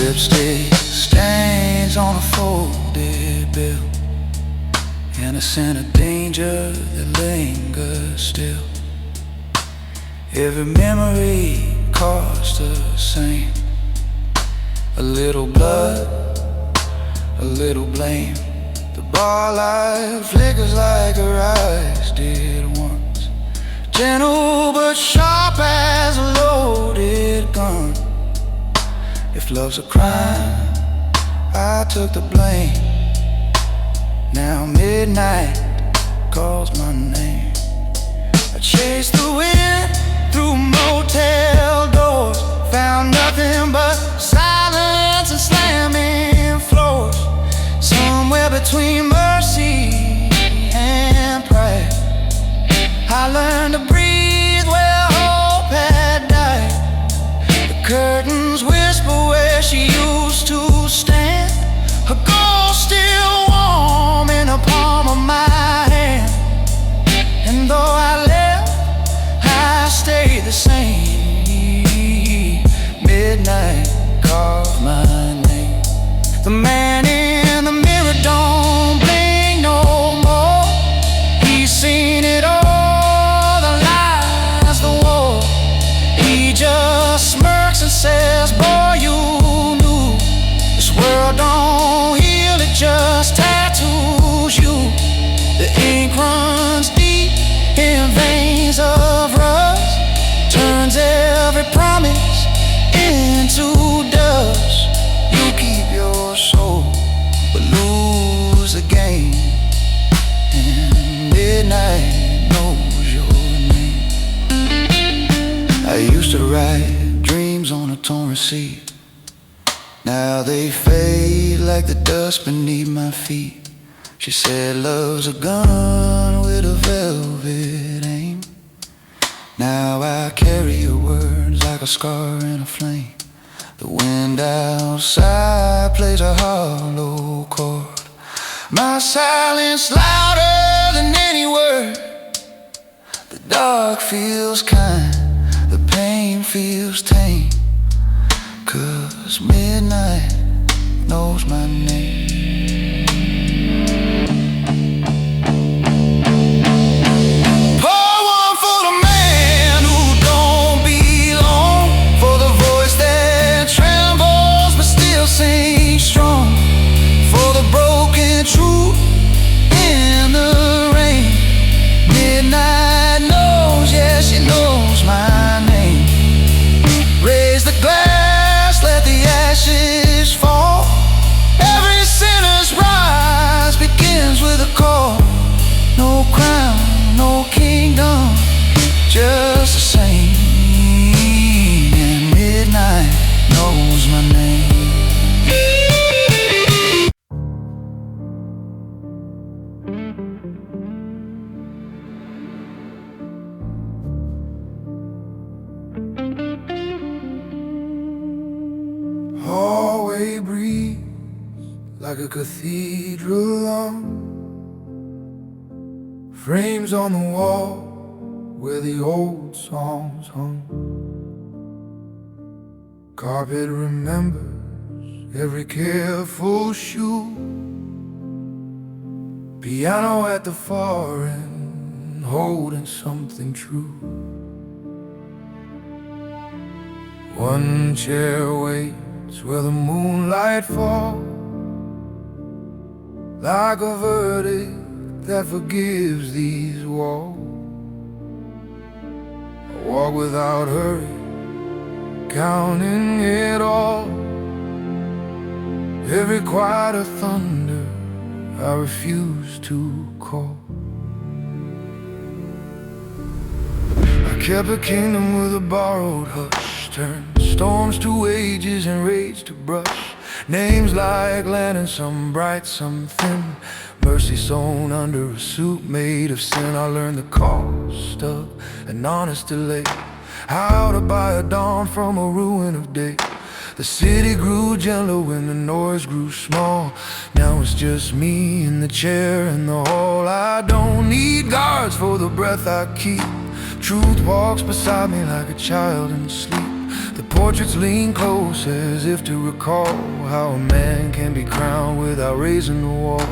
S2: Lipstick stains on a folded bill, and a scent of danger that lingers still. Every memory costs the same. A little blood, a little blame. The bar light flickers like her eyes did once, gentle but sharp as a loaded gun. If love's a crime, I took the blame. Now midnight calls my name. I chased the wind through motel doors, found nothing but silence and slamming floors. Somewhere between mercy and pride, I learned to breathe where hope had died. The curtains whisper where she used to stand, her ghost still warm in the palm of my hand. And though I left, I stayed the same. Midnight called my name. The man in the mirror don't blink no more. He's seen it all, the lies, the war. He just smirks and says, boy, you knew this world don't heal, it just tattoos you. The ink runs deep in veins of rust, turns every promise into dust. You keep your soul, but lose the game, and midnight knows your name. I used to write dreams on a torn receipt. Now they fade like the dust beneath my feet. She said love's a gun with a velvet aim. Now I carry your words like a scar and a flame. The wind outside plays a hollow chord. My silence louder than any word. The dark feels kind, the pain feels tame, 'cause midnight knows my name. Pour one for the man who don't belong, for the voice that trembles but still sings strong, for the broken truth in the rain. Midnight knows, yes, she knows my name. Raise the glass, let the ashes fall. Every sinner
S1: like a cathedral on frames on the wall where the old songs hung. Carpet remembers every careful shoe. Piano at the far end, holding something true. One chair waits where the moonlight falls, like a verdict that forgives these walls. I walk without hurry, counting it all. Every quiet of thunder I refuse to call. I kept a kingdom with a borrowed hush, turned storms to wages and rage to brush. Names like land, some bright, some thin. Mercy sewn under a suit made of sin. I learned the cost of an honest delay, how to buy a dawn from a ruin of day. The city grew gentler when the noise grew small. Now it's just me in the chair in the hall. I don't need guards for the breath I keep. Truth walks beside me like a child in sleep. The portraits lean close as if to recall how a man can be crowned without raising the wall.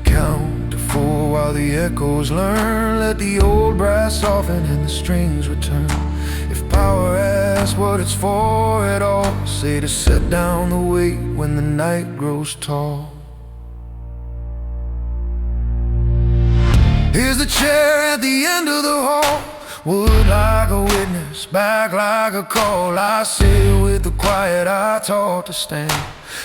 S1: Count to 4 while the echoes learn. Let the old brass soften and the strings return. If power asks what it's for at all, say to set down the weight when the night grows tall. Here's the chair at the end of the hall. Wood like a witness, back like a call. I sit with the quiet I taught to stand.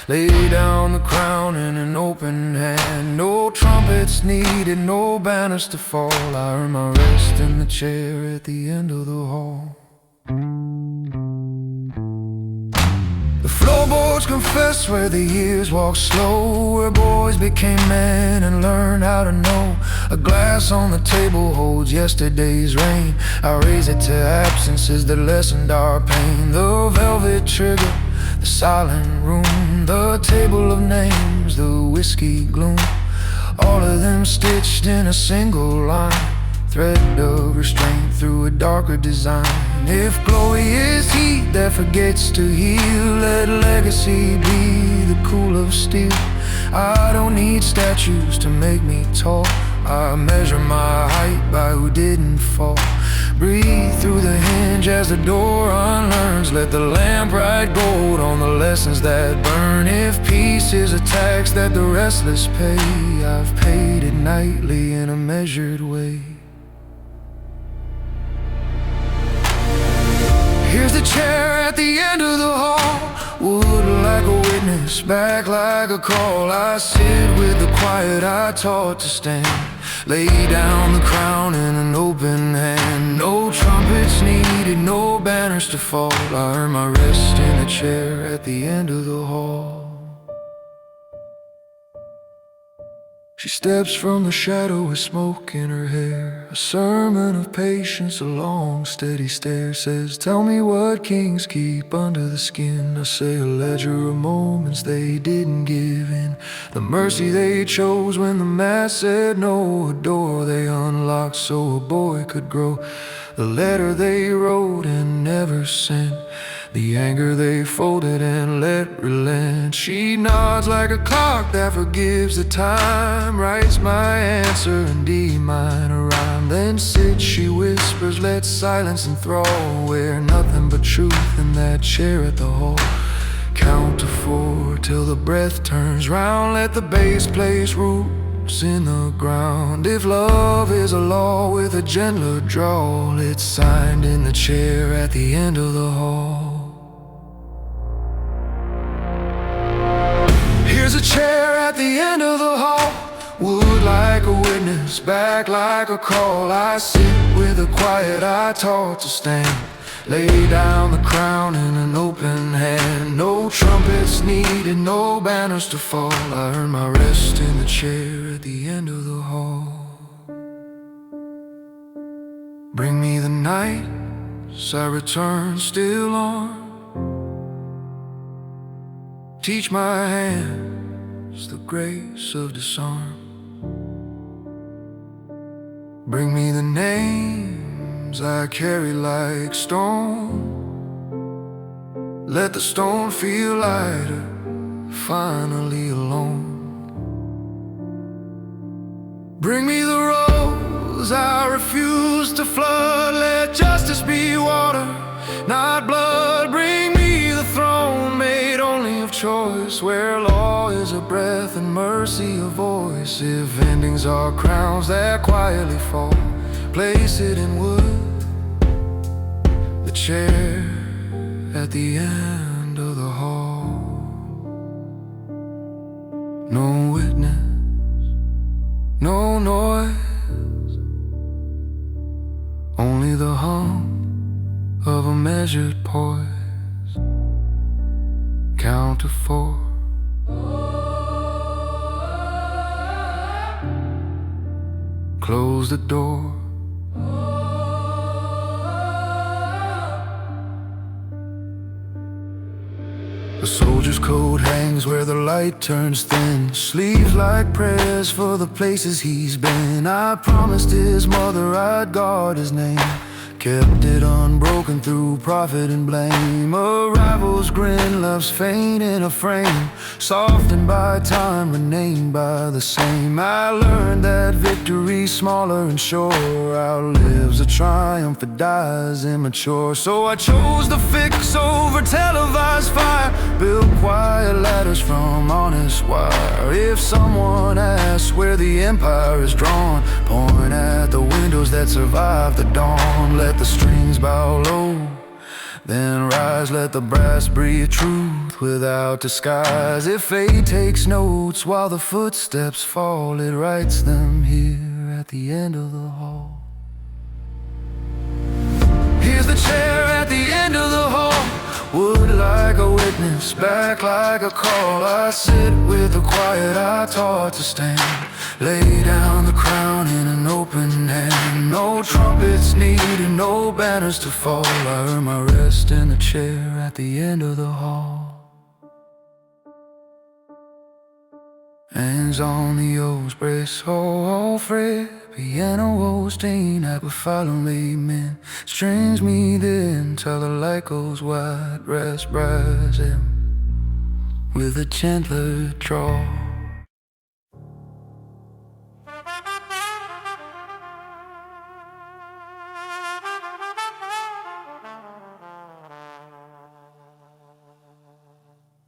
S1: Lay down the crown in an open hand. No trumpets needed, no banners to fall. I earn my rest in the chair at the end of the hall. The floorboards confess where the years walk slow, where boys became men and learned how to know. A glass on the table holds yesterday's rain. I raise it to absences that lessened our pain. The velvet trigger, the silent room, the table of names, the whiskey gloom. All of them stitched in a single line, thread of restraint through a darker design. If glory is heat that forgets to heal, let legacy be the cool of steel. I don't need statues to make me tall. I measure my height by who didn't fall. Breathe through the hinge as the door unlearns. Let the lamp ride gold on the lessons that burn. If peace is a tax that the restless pay, I've paid it nightly in a measured way. Here's the chair at the end of the hall. Wood like a witness, back like a call. I sit with the quiet I taught to stand. Lay down the crown in an open hand. No trumpets needed, no banners to fall. I earn my rest in a chair at the end of the hall. She steps from the shadow with smoke in her hair. A sermon of patience, a long steady stare. Says, tell me what kings keep under the skin. I say a ledger of moments they didn't give in. The mercy they chose when the mass said no. A door they unlocked so a boy could grow. The letter they wrote and never sent. The anger they folded and let relent. She nods like a clock that forgives the time. Writes my answer in D minor rhyme. Then sits, she whispers, let silence enthrall. Wear nothing but truth in that chair at the hall. Count to 4 till the breath turns round. Let the bass place roots in the ground. If love is a law with a gentler drawl, it's signed in the chair at the end of the hall. Here's a chair at the end of the hall. Wood like a witness, back like a call. I sit with the quiet I taught to stand. Lay down the crown in an open hand. No trumpets needed, no banners to fall. I earn my rest in the chair at the end of the hall. Bring me the night, so I return still on. Teach my hand
S2: is the grace of disarm. Bring me the names I carry like stone. Let the stone feel lighter, finally alone. Bring me the rose I refuse to flood. Let justice be water, not blood. Bring me the throne made only of choice, where law is a breath and mercy a voice. If endings are crowns that quietly fall, place it in wood, the chair at the end of the hall. No witness, no noise, only the hum of a measured poise. Count to 4. Close the door. The soldier's coat hangs where the light turns thin, sleeves like prayers for the places he's been. I promised his mother I'd guard his name, kept it unbroken through profit and blame. A rival's grin, love's faint in a frame, softened by time, renamed by the same. I learned that victory, smaller and sure, outlives a triumph, it dies immature. So I chose the fix over televised fire, built quiet ladders from honest wire. If someone asks where the empire is drawn, point at the windows that survive the dawn. Let the strings bow low, then rise, let the brass breathe truth without disguise. If fate takes notes while the footsteps fall, it writes them here at the end of the hall. Here's the chair at the end of the hall, wood like a witness, back like a call. I sit with the quiet I taught to stand, lay down the crown in an open hand. No trumpets needed, no banners to fall. I earn my rest in the chair at the end of the hall. Hands on the O's, brace, oh, fret. Piano woes, teen, aquafallen men. Strings me then till the light goes wide. Rest, brass, with a gentler draw.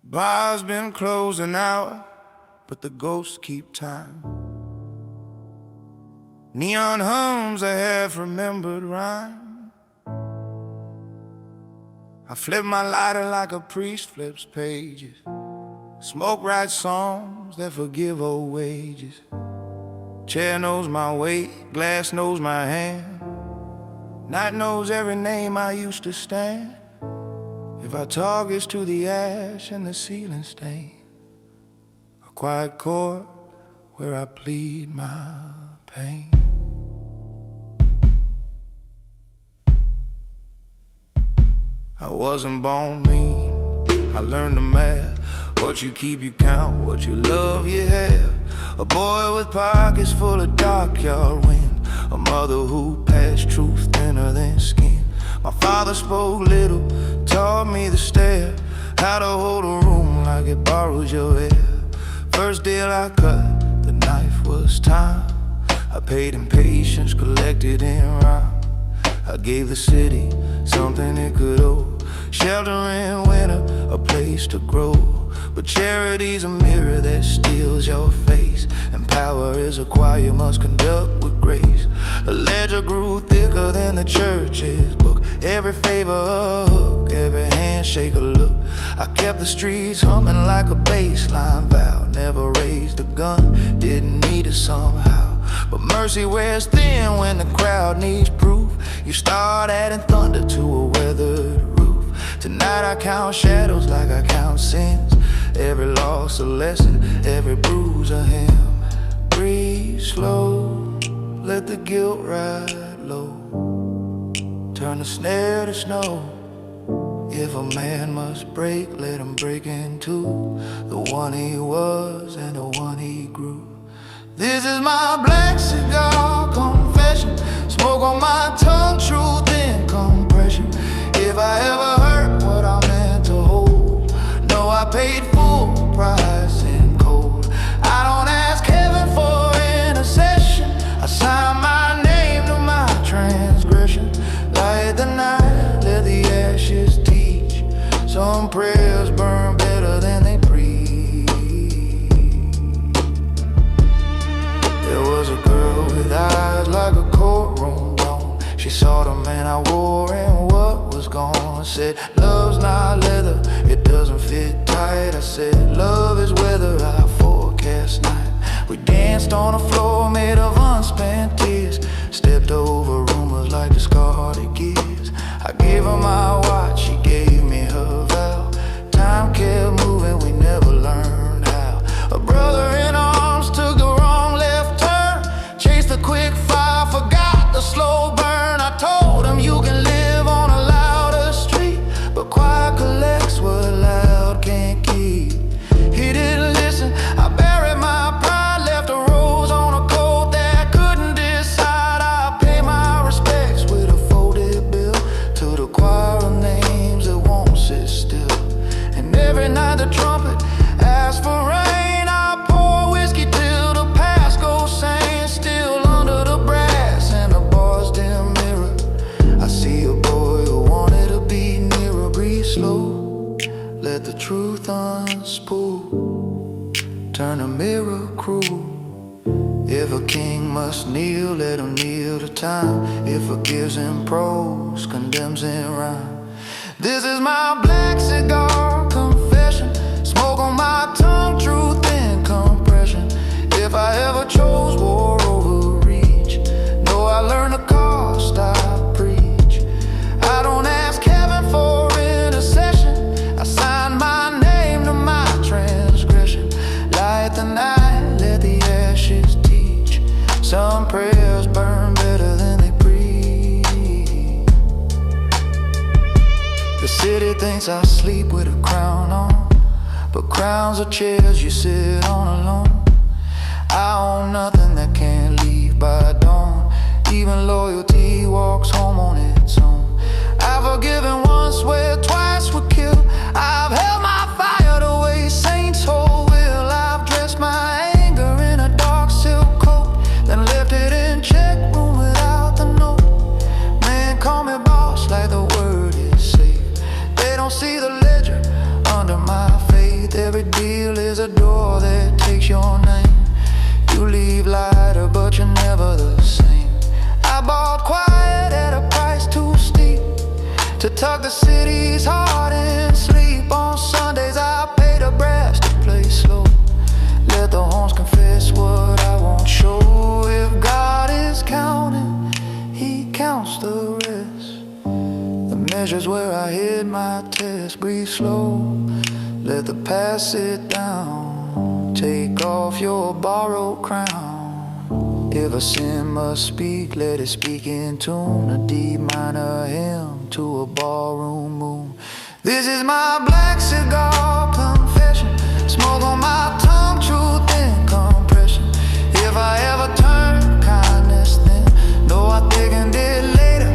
S2: Bar's been closed an hour, but the ghosts keep time. Neon hums a half-remembered rhyme. I flip my lighter like a priest flips pages. Smoke writes songs that forgive old wages. Chair knows my weight, glass knows my hand. Night knows every name I used to stand. If I talk, it's to the ash and the ceiling stain. A quiet chord where I plead my pain. I wasn't born mean, I learned the math. What you keep, you count, what you love, you have. A boy with pockets full of dark yard wind, a mother who passed truth thinner than skin. My father spoke little, taught me the stare, how to hold a room like it borrows your air. First deal I cut, the knife was time. I paid in patience, collected in rhyme. I gave the city something it could owe, shelter in winter, a place to grow. But charity's a mirror that steals your face, and power is a choir you must conduct with grace. The ledger grew thicker than the church's book, every favor a hook, every handshake a look. I kept the streets humming like a bass line vow, never raised a gun, didn't need it somehow. But mercy wears thin when the crowd needs proof. You start adding thunder to a weathered roof. Tonight I count shadows like I count sins, every loss a lesson, every bruise a hymn. Breathe slow, let the guilt ride low. Turn the snare to snow,
S1: If a man must break, let him break in two, the one he was and the one he grew. This is my black cigar confession, smoke on my tongue, truth in compression. If I ever hurt what I meant to hold, no, I paid full price in cold. I don't ask heaven for intercession, I sign my name to my transgression. Light the night, let the ashes teach. Some prayers burn better than they preach. There was a girl with eyes like a courtroom dawn. She saw the man I wore and what was gone. Said, love's not leather, it doesn't fit tight. I said, love is weather, I forecast night. We danced on a floor made of unspent tears, stepped over rumors like discarded gears. I gave her my watch, she gave me her vow. Time kept moving, we never learned how. A brother in arms took the wrong left turn, chased the quick fire, forgot the slow burn. I told him you can live on a louder street, but quiet collects what loud can't keep. He didn't listen, I buried my pride, left a rose on a coat that couldn't decide. I pay my respects with a folded bill to the choir of names that won't sit still. And every night the trumpet asks for rain, I pour whiskey till the past goes sane. Still under the brass and the bar's dim mirror, I see a boy who wanted to be nearer. Breathe slow, let the truth unspool, turn the mirror cruel. If a king must kneel, let him kneel to time. If forgives in prose, condemns in rhyme. This is my black cigar confession, smoke on my tongue, truth in compression. If I ever chose war over reach, no, I learned the cost I preach. I don't ask heaven for intercession, I sign my name to my transgression. Light the night, let the ashes teach. Some prayers burn better than they preach. The city thinks I sleep with a crown on, but crowns are chairs you sit on alone. I own nothing that can't leave by dawn. Even loyalty walks home on its own. I've forgiven once where twice would kill. I've held my fire the way saints hold will. I've dressed my anger in a dark silk coat, then left it in check room without the note. Man, call me boss like the word is safe. They don't see the ledger under my faith. Every deal is a door that takes your name. You leave lighter, but you're never the same. I bought quiet at a price too steep to tuck the city's heart in sleep. On Sundays I pay the brass to play slow, let the horns confess what I won't show. If God is counting, He counts the rest. The measure's where I hid my test. Breathe slow, let the past sit down. Take off your borrowed crown. If a sin must speak, let it speak in tune. A D minor hymn to a ballroom moon. This is my black cigar confession, smoke on my tongue, truth in compression. If I ever turn kindness, then no, I thickened it later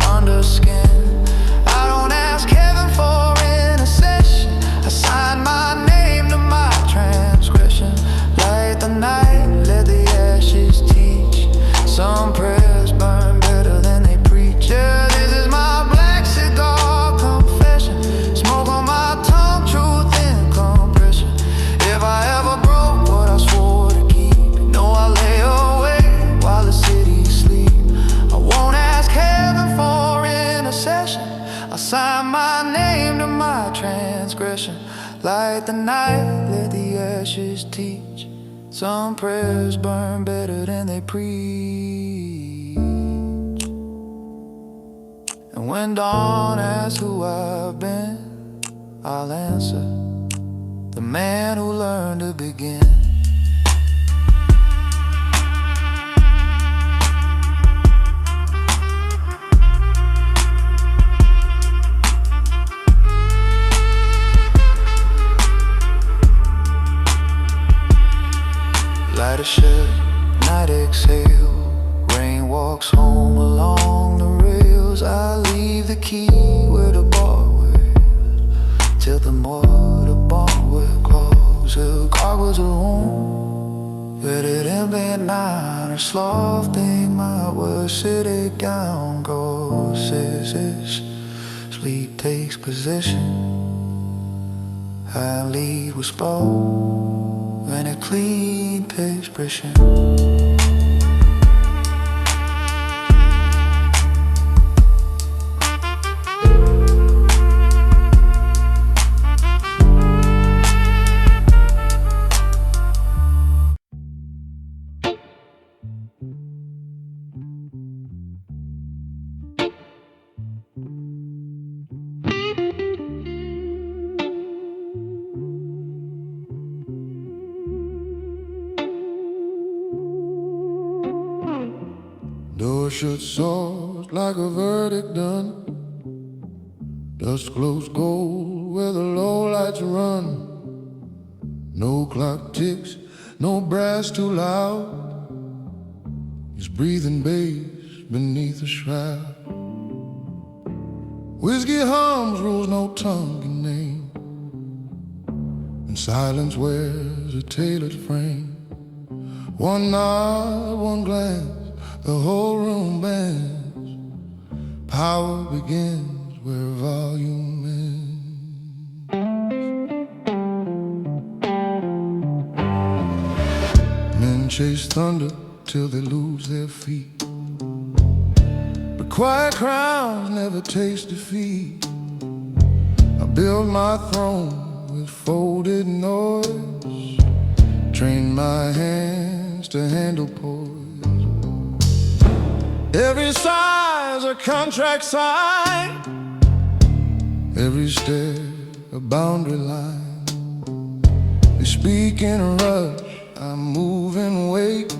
S1: under skin. I don't ask heaven for intercession, I sign my name to my transgression. Light the night, let the ashes teach. Some prayers burn better than they preach. Yeah, this is my black cigar confession, smoke on my tongue, truth in compression. If I ever broke what I swore to keep, no, I lay awake while the city sleep. I won't ask heaven for intercession, I sign my name to my transgression. Light the night, let the ashes teach. Some prayers burn better than they preach. And when dawn asks who I've been, I'll answer, the man who learned to begin. night exhale. Rain walks home along the rails. I leave the key where the bar was, till the motorboat will close. The car was alone, but it empty at night. A sloth thing my word, sit it down, goes, says sleep takes possession. I lead with spoke and a clean expression.
S2: Door shut soft like a verdict done. Dust close gold where the low lights run. No clock ticks, no brass too loud. He's breathing bass beneath the shroud. Whiskey hums rules no tongue can name, and silence wears a tailored frame. One nod, one glance, the whole room bends. Power begins where volume ends. Men chase thunder till they lose their feet, but quiet crowns never taste defeat. I build my throne with folded noise, train my hands to handle poise. Every sigh's a contract sign, every step a boundary line. They speak in a rush, I move in wait.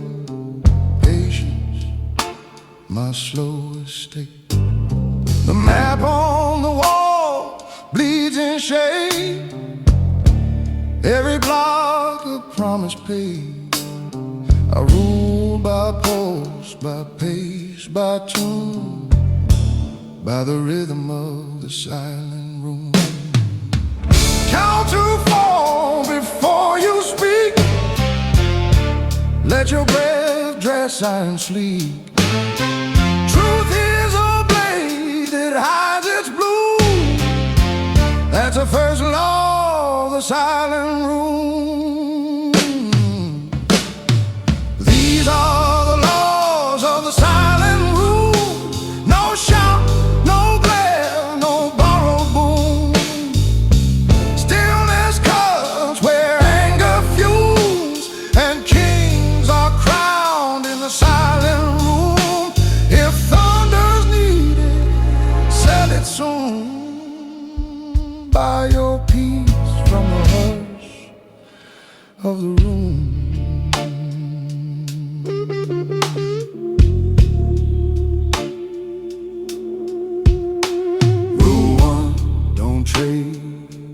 S2: Patience, my slowest state. The map on the wall bleeds in shade, every block a promise paid. I rule by pulse, by pace, by tune, by the rhythm of the silent room. Count to 4 before you speak. Let your breath dress silent sleep. Truth is a blade that hides its bloom. That's the first law of the silent room. These are the laws of the silent room. No shout, no glare, no borrowed boom. Stillness cuts where anger fumes, and kings are crowned in the silent room. If thunder's needed, send it soon. Buy your peace from the hush of the room.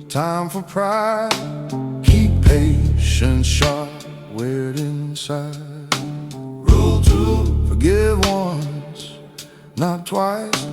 S2: Time for pride, keep patience sharp, wear it inside. Rule 2, forgive once, not twice.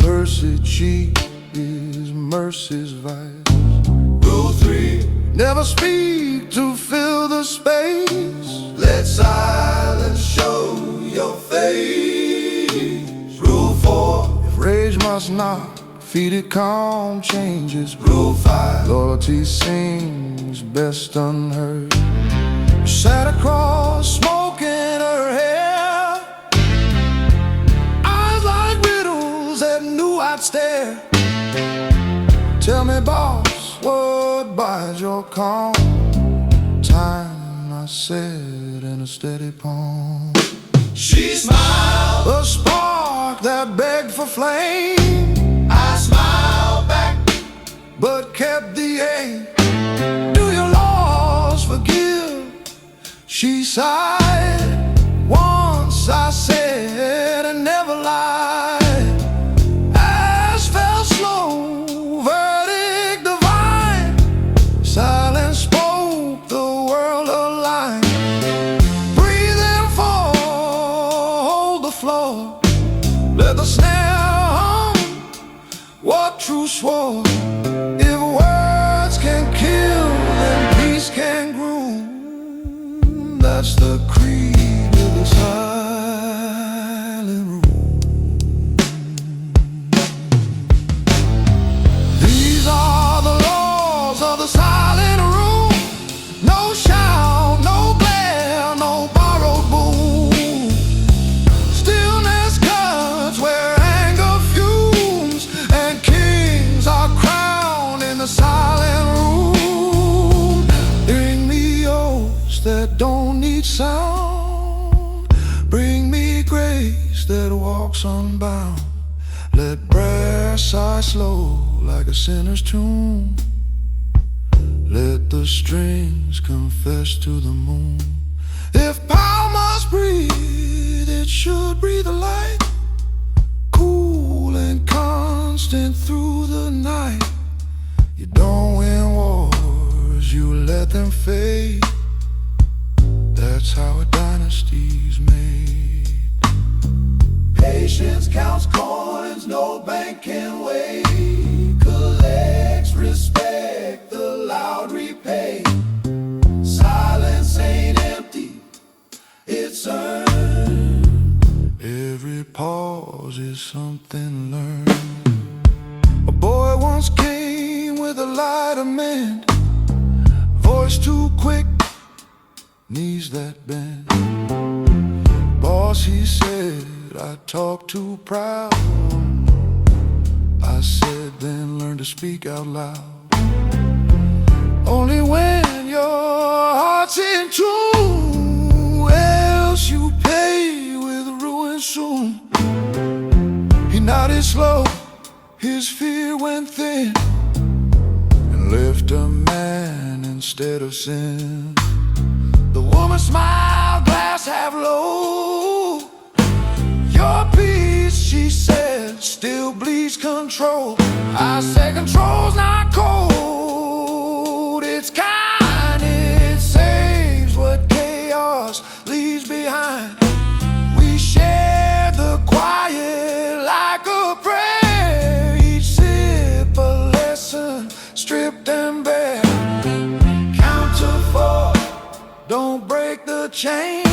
S2: Mercy cheap is mercy's vice. Rule 3, never speak to fill the space. Let silence show your face. Rule 4, if rage must knock, feed it calm changes. Rule 5, loyalty sings best unheard. Sat across, smoke in her hair, eyes like riddles that knew I'd stare. Tell me, boss, what buys your calm? Time, I said in a steady palm. She smiled, a spark that begged for flame. I smiled back, but kept the aim. Do your laws forgive? She sighed. Once I said I never lied. As fell slow, verdict divine. Silence spoke, the world aligned. Breathing
S1: That's the creed of the silent room. These are the laws of the silent room. No shout, no glare, no borrowed boom. Stillness cuts where anger fumes, and kings are crowned in the silent room. Bring me oaths that don't need sound. Bring me grace that walks unbound. Let brass sigh slow like a sinner's tune. Let the strings confess to the moon. If power must breathe, it should breathe a light, cool and constant through the night. You don't win wars, you let them fade. That's how a dynasty's made. Patience counts coins, no bank can wait. Collects respect, the loud repay. Silence ain't empty, it's earned. Every pause is something learned. A boy once came with a light of mint, voice too quick, knees that bend. Boss, he said, I talk too proud. I said, then learn to speak out loud. Only when your heart's in tune, else you pay with ruin soon. He nodded slow, his fear went thin, and left a man instead of sin. The woman smiled, glass half low. Your peace, she said, still bleeds control. I said control's not cold, it's kind. It saves what chaos leaves behind. We share the quiet like a prayer. Each sip a lesson, stripped and bare. Count to 4, don't break the chain.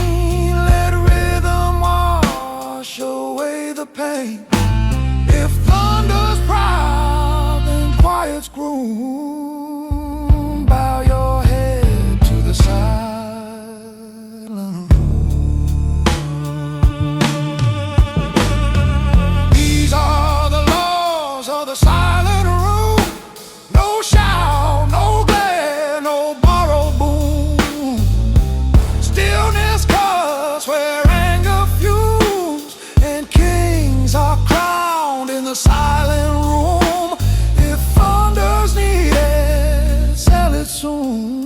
S1: Let rhythm wash away the pain. If thunder's proud, then quiet's gloom. Bow your head to the silent room. These are the laws of the silent room. No shout, no glare, no borrowed boom. Stillness cuts where anger fumes, and kings are crowned in the silent room. If thunder's needed, sell it soon.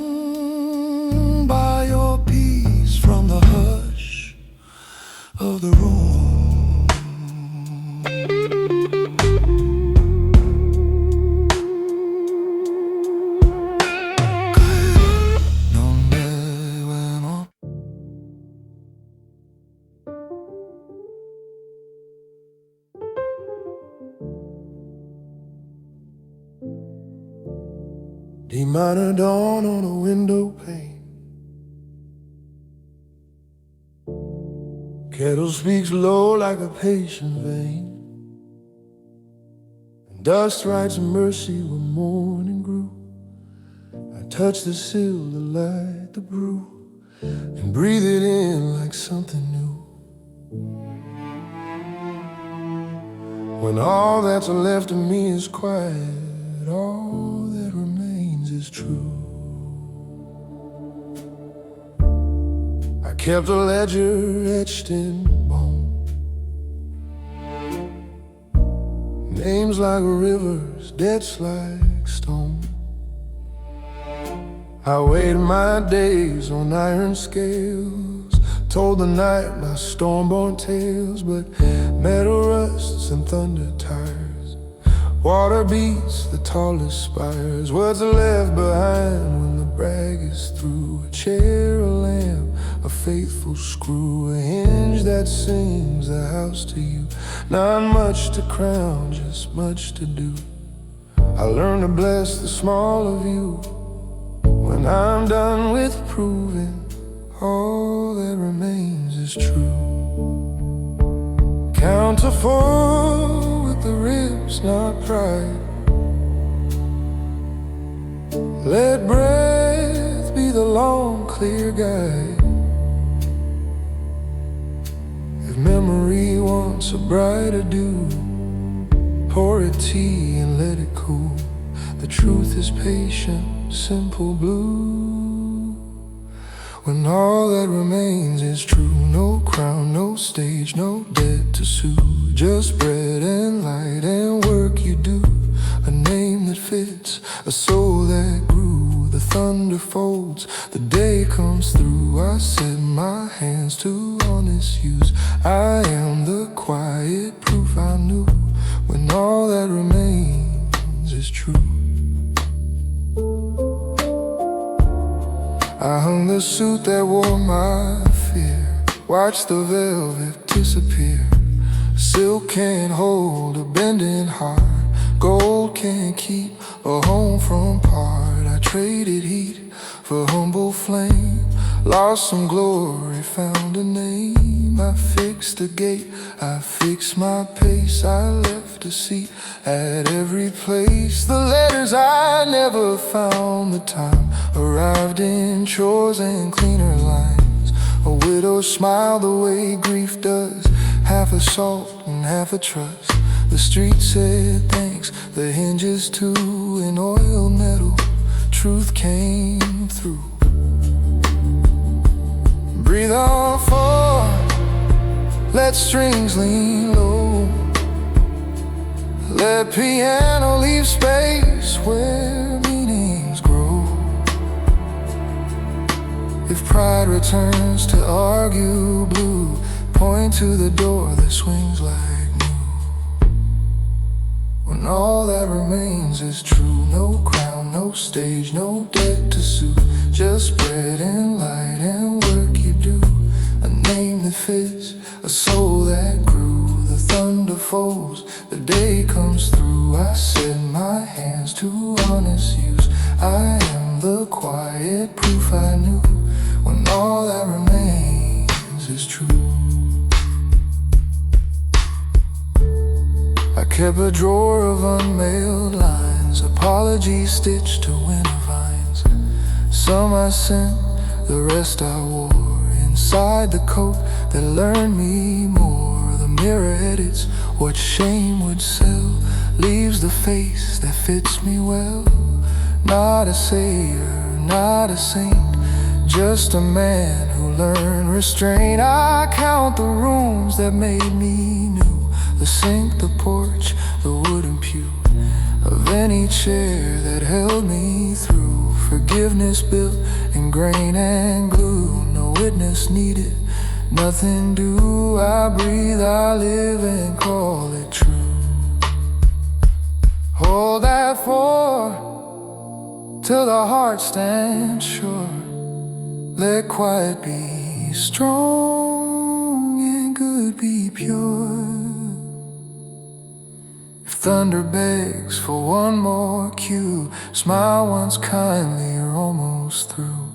S1: Buy your peace from the hush of the room. D minor dawn on a window pane. Kettle speaks low like a patient vein, and dust writes mercy where morning grew. I touch the sill to light the brew, and breathe it in like something new. When all that's left of me is quiet, all that remains is true. I kept a ledger etched in bone, names like rivers, debts like stone. I weighed my days on iron scales, told the night my storm-born tales, but metal rusts and thunder tires. Water beats the tallest spires. Words are left behind when the brag is through. A chair, a lamp, a faithful screw, a hinge that sings the house to you. Not much to crown, just much to do. I learn to bless the small of you. When I'm done with proving, all that remains is true. Count to 4 with the ribs, not pride. Let breath be the long, clear guide. If memory wants a brighter dew, pour it tea and let it cool. The truth is patient, simple blue. When all that remains is true, no crown, no stage, no debt to sue. Just bread and light and work you do. A name that fits, a soul that grew. The thunder folds, the day comes through. I set my hands to honest use. I am the quiet proof I knew. When all that remains is true. I hung the suit that wore my fear. Watched the velvet disappear. Silk can't hold a bending heart. Gold can't keep a home from part. I traded heat for humble flame. Lost some glory, found a name. I fixed the gate, I fixed my pace. I left a seat at every place. The letters I never found the time arrived in chores and cleaner lines. A widow's smile the way grief does, half a salt and half a trust. The street said thanks, the hinges too, in oiled metal, truth came through. Breathe on 4, let strings lean low. Let piano leave space where meanings grow. If pride returns to argue blue, point to the door that swings like when all that remains is true. No crown, no stage, no debt to sue. Just bread and light and work you do. A name that fits, a soul that grew. The thunder falls, the day comes through. I set my hands to honest use. I am the quiet proof I knew. When all that remains is true. I kept a drawer of unmailed lines, apologies stitched to winter vines. Some I sent, the rest I wore inside the coat that learned me more. The mirror edits what shame would sell, leaves the face that fits me well. Not a savior, not a saint, just a man who learned restraint. I count the rooms that made me new, the sink, the porch, the wooden pew of any chair that held me through. Forgiveness built in grain and glue. No witness needed, nothing due. I breathe, I live and call it true. Hold that 4 till the heart stands sure. Let quiet be strong and good be pure. Thunder begs for one more cue. Smile once kindly, you're almost through.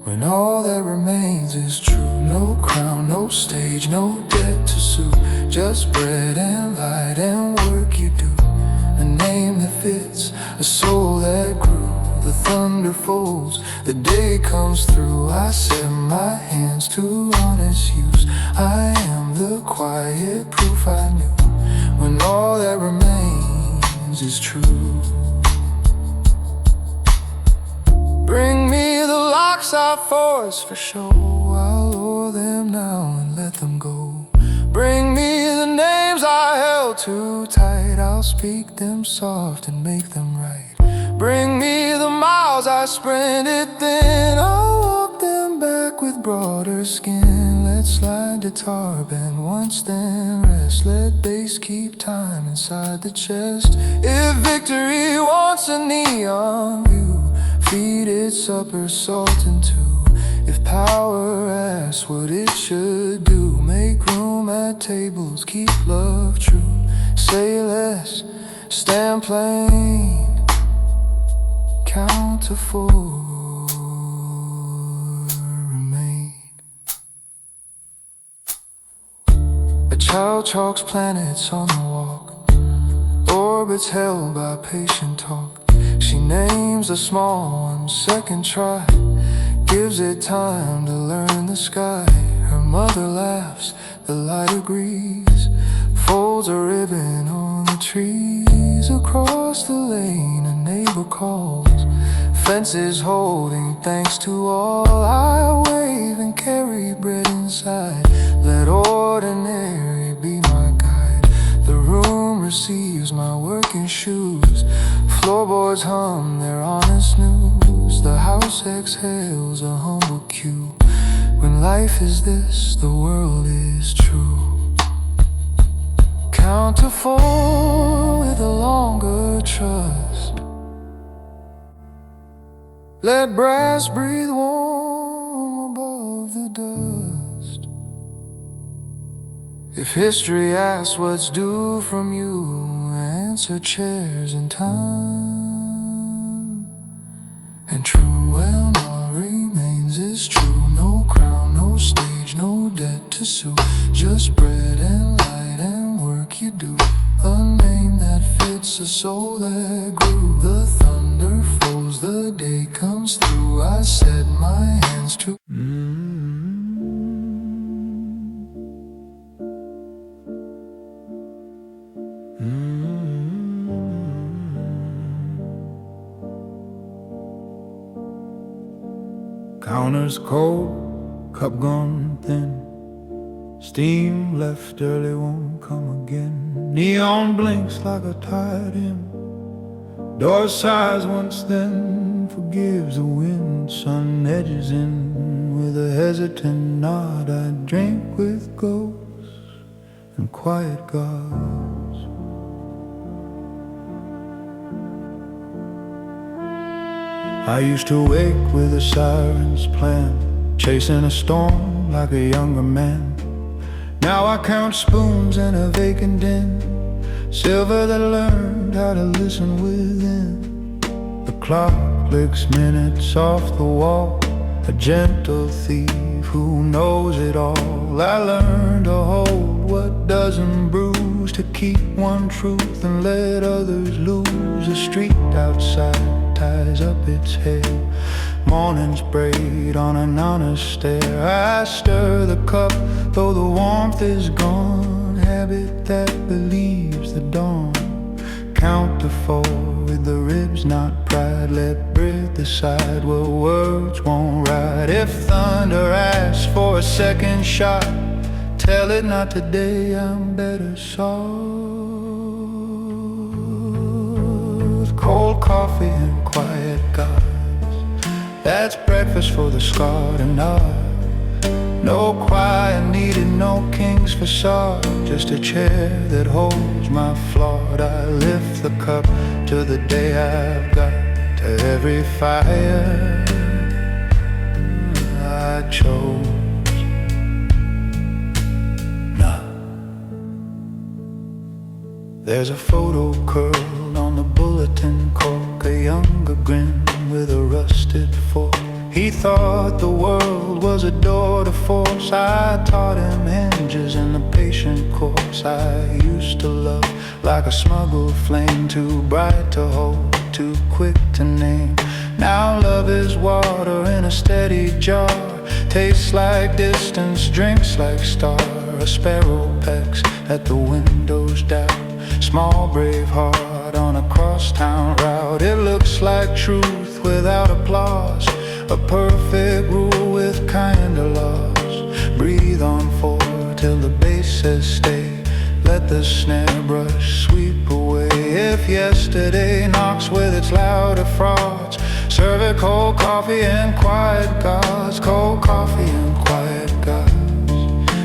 S1: When all that remains is true. No crown, no stage, no debt to sue. Just bread and light and work you do. A name that fits, a soul that grew. The thunder falls, the day comes through. I set my hands to honest use. I am the quiet proof I knew. When all that remains is true. Bring me the locks I forced for show. I'll lower them now and let them go. Bring me the names I held too tight. I'll speak them soft and make them right. Bring me the miles I sprinted thin. I'll walk them back with broader skin. Let slide guitar bend once then rest. Let bass keep time inside the chest. If victory wants a neon view, feed it supper salt and two. If power asks what it should do, make room at tables, keep love true. Say less, stand plain, count to 4.
S2: How chalks planets on the walk, orbits held by patient talk. She names the small one second try, gives it time to learn the sky. Her mother laughs, the light agrees, folds a ribbon on the trees. Across the lane a neighbor calls, fences holding thanks to all. I wave and carry bread inside, let ordinary be my guide. The room receives my working shoes, floorboards hum their honest news. The house exhales a humble cue. When life is this, the world is true. Count to 4 with a longer trust. Let brass breathe warm above the dust. If history asks what's due from you, answer chairs in time. And true, well, all remains is true. No crown, no stage, no debt to sue. Just bread and light and work you do. A name that fits a soul that grew. The thunder falls, the day comes through. I set my hands to
S1: Counter's cold, cup gone thin, steam left early won't come again. Neon blinks like a tired hymn, door sighs once then, forgives the wind. Sun edges in with a hesitant nod. I drink with ghosts and quiet gods. I used to wake with a siren's plan, chasing a storm like a younger man. Now I count spoons in a vacant inn, silver that learned how to listen within. The clock licks minutes off the wall, a gentle thief who knows it all. I learned to hold what doesn't bruise, to keep one truth and let others lose. The street outside ties up its hair, morning's braid on an honest stare. I stir the cup though the warmth is gone, habit that believes the dawn. Count to 4 with the ribs, not pride. Let breath decide what words won't ride. If thunder asks for a second shot, tell it not today, I'm better soft. Cold coffee and quiet gods, that's breakfast for the scarred and odd. No choir needed, no king's facade, just a chair that holds my flawed. I lift the cup to the day I've got, to every fire I chose not. There's a photo curled on the bulletin cork, a younger grin with a rusted fork. He thought the world was a door to force. I taught him hinges in the patient course. I used to love like a smuggled flame, too bright to hold, too quick to name. Now love is water in a steady jar, tastes like distance, drinks like star. A sparrow pecks at the window's doubt, small brave heart on a crosstown route. It looks like truth without applause, a perfect rule with kinda loss. Breathe on 4 till the bass says stay, let the snare brush sweep away. If yesterday knocks with its louder frauds, serve it cold coffee and quiet gods. Cold coffee and quiet gods.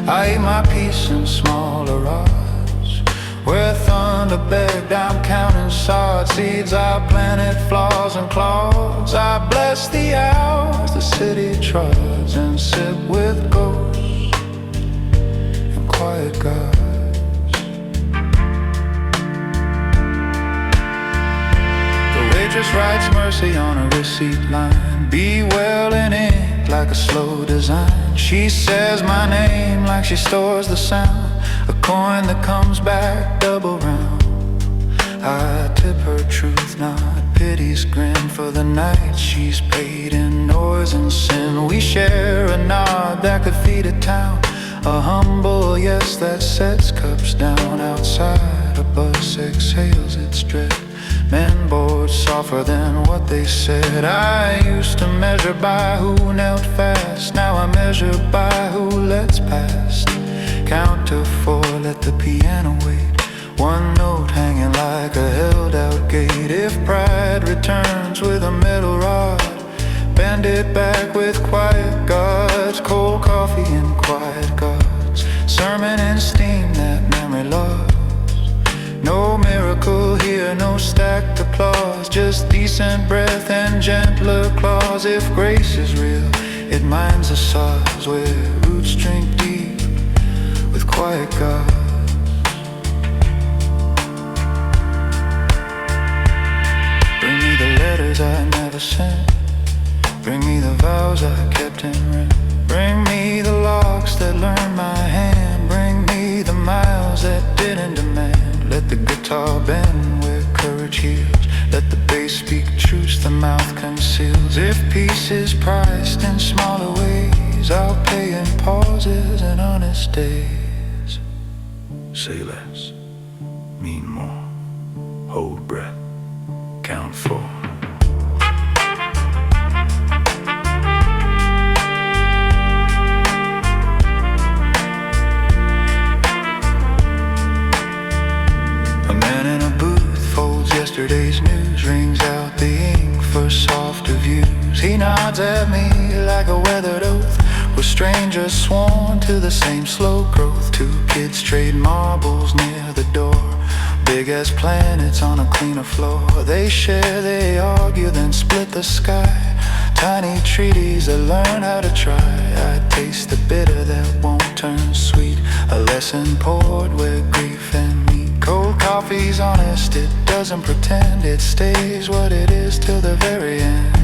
S1: I eat my peace in smaller rods, where thunder begged, I'm counting sod seeds. I planted flaws and claws. I bless the hours the city trods, and sip with ghosts and quiet gods. The waitress writes mercy on a receipt line, be well in ink like a slow design. She says my name like she stores the sound
S2: a coin that comes back double round. I tip her truth, not pity's grin, for the night she's paid in noise and sin. We share a nod that could feed a town, a humble yes that sets cups down. Outside a bus exhales its dread, men board softer than what they said. I used to measure by who knelt fast, now I measure by who lets past. Count to 4, let the piano wait, one note hanging like a held out gate. If pride returns with a metal rod, bend it back with quiet gods. Cold coffee and quiet gods, sermon and steam that memory lost. No miracle here, no stacked applause, just decent breath and gentler claws. If grace is real, it minds the saws where roots drink deep with quiet gods. Bring me the letters I never sent, bring me the vows I kept in rent. Bring me the locks that learned my hand, bring me the miles that didn't demand. Let the guitar bend where courage heals, let the bass speak truths the mouth conceals. If peace is priced in smaller ways, I'll pay in pauses and honest days. Say less, mean more, hold breath, count 4. A man in a booth folds yesterday's news, wrings out the ink for softer views. He nods at me like a weathered oath, with strangers sworn to the same slow growth. 2 kids trade marbles near the door, big as planets on a cleaner floor. They share, they argue, then split the sky. Tiny treaties that learn how to try. I taste the bitter that won't turn sweet, a lesson poured where grief and meat. Cold coffee's honest, it doesn't pretend, it stays what it is till the very end.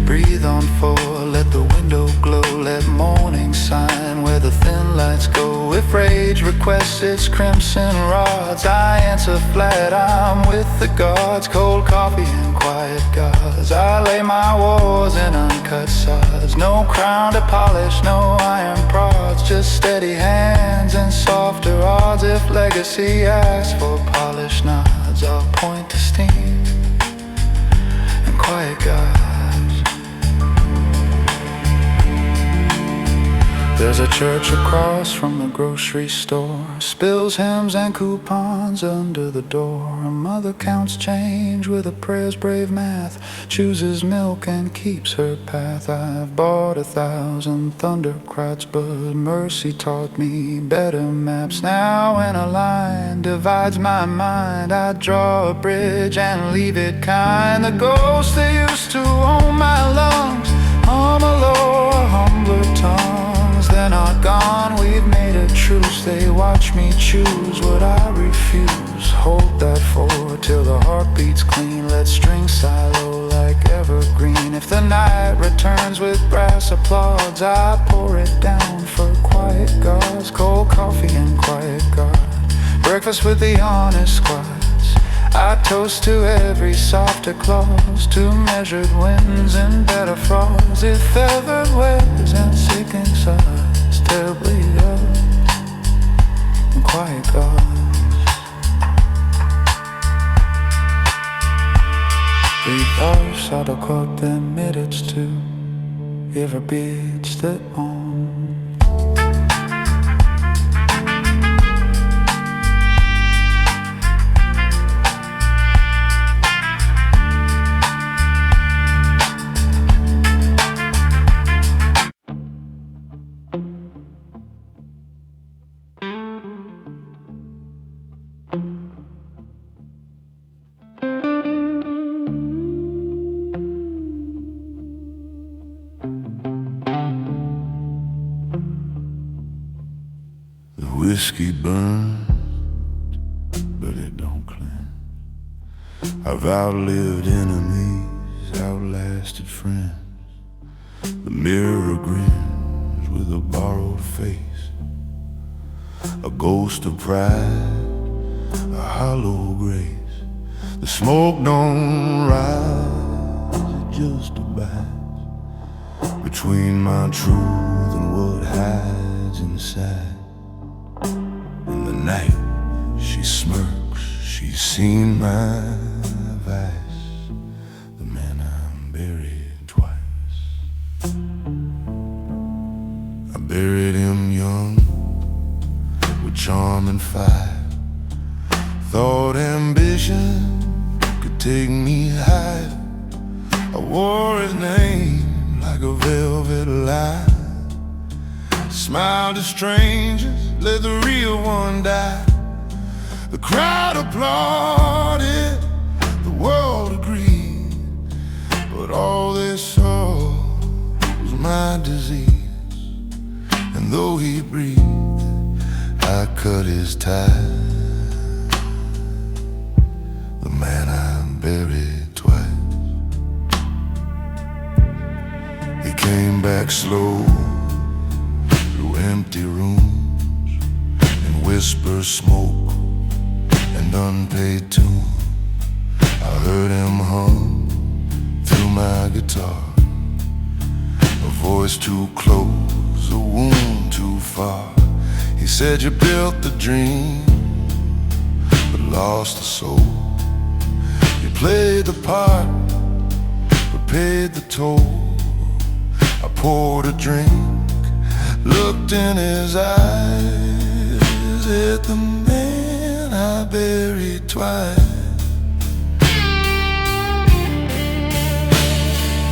S2: Breathe on 4, let the window glow, let morning shine where the thin lights go. If rage requests its crimson rods, I answer flat, I'm with the gods. Cold coffee and quiet gods, I lay my wars in uncut sods. No crown to polish, no iron prods, just steady hands and softer odds. If legacy asks for polished nods, I'll point to steam and quiet gods. There's a church across from the grocery store, spills hymns and coupons under the door. A mother counts change with a prayer's brave math, chooses milk and keeps her path. I've bought 1,000 thundercrats, but mercy taught me better maps. Now when a line divides my mind, I draw a bridge and leave it kind. The ghosts that used to own my lungs hum a lower, humbler tongue. They're not gone, we've made a truce. They watch me choose what I refuse. Hold that 4 till the heart beats clean. Let strings silo like evergreen. If the night returns with brass applauds, I pour it down for quiet gods. Cold coffee and quiet God, breakfast with the honest squads. I toast to every softer clause, to measured wins and better frauds. If feathered wares and sinking sighs, terribly young and quiet gods. Vidar sadokat emidets tu, ever beats the on.
S1: Whiskey burned, but it don't cleanse. I've outlived enemies, outlasted friends. The mirror grins with a borrowed face. a ghost of pride, a hollow grace. The smoke don't rise, it just abides between my truth and what hides inside. In the night she smirks, she's seen my vice. The man I'm buried twice. I buried him young with charm and fire. Thought ambition could take me higher. I wore his name like a velvet lie. Smiled at strangers, let the real one die. The crowd applauded, the world agreed, but all they saw was my disease. And though he breathed, I cut his ties. The man I buried twice. He came back slow through empty rooms and whisper smoke and unpaid tune. I heard him hum through my guitar, a voice too close, a wound too far. He said you built the dream but lost the soul. You played the part but paid the toll. I poured a drink, looked in his eyes at the man I buried twice.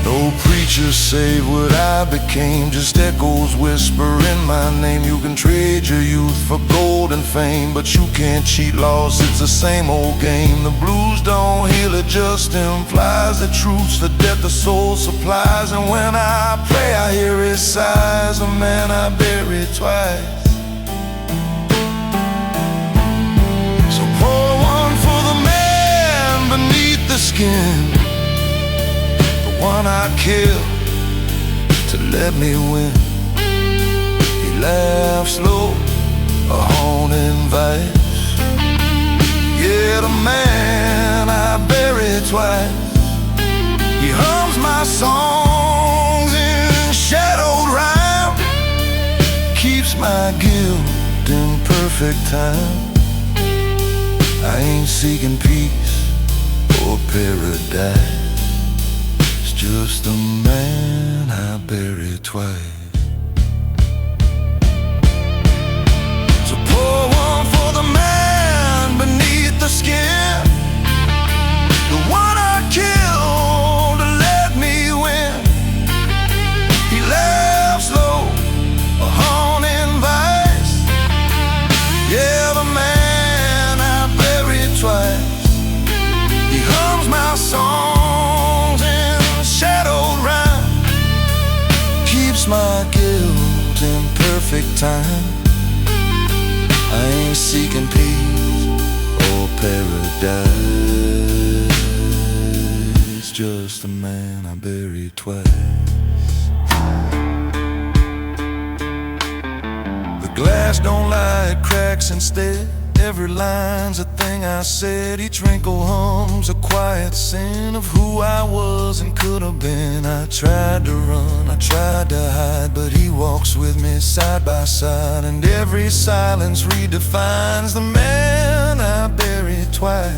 S1: No preacher saved what I became, just echoes whisper in my name. You can trade your youth for gold and fame, but you can't cheat loss, it's the same old game. The blues don't heal, it just implies the truth's the death the soul supplies. And when I pray I hear his sighs, the man I buried twice. So pour one for the man beneath the skin, one I killed to let me win. He laughs low, a haunting vice. Yeah, the man I buried twice. He hums my songs in shadowed rhyme, keeps my guilt in perfect time. I ain't seeking peace or paradise, just the man I buried twice. So pour one for the man beneath the skin, the one I killed to let me win. He laughs low, a haunting vice. Yeah, the man I buried twice. He hums my songs in shadowed rhyme, keeps my guilt in perfect time. I ain't seeking peace or paradise, just a man I buried twice. The glass don't lie, it cracks instead. Every line's a thing I said, each wrinkle hums a quiet sin of who I was and could have been. I tried to run, I tried to hide, but he walks with me side by side. And every silence redefines the man I buried twice.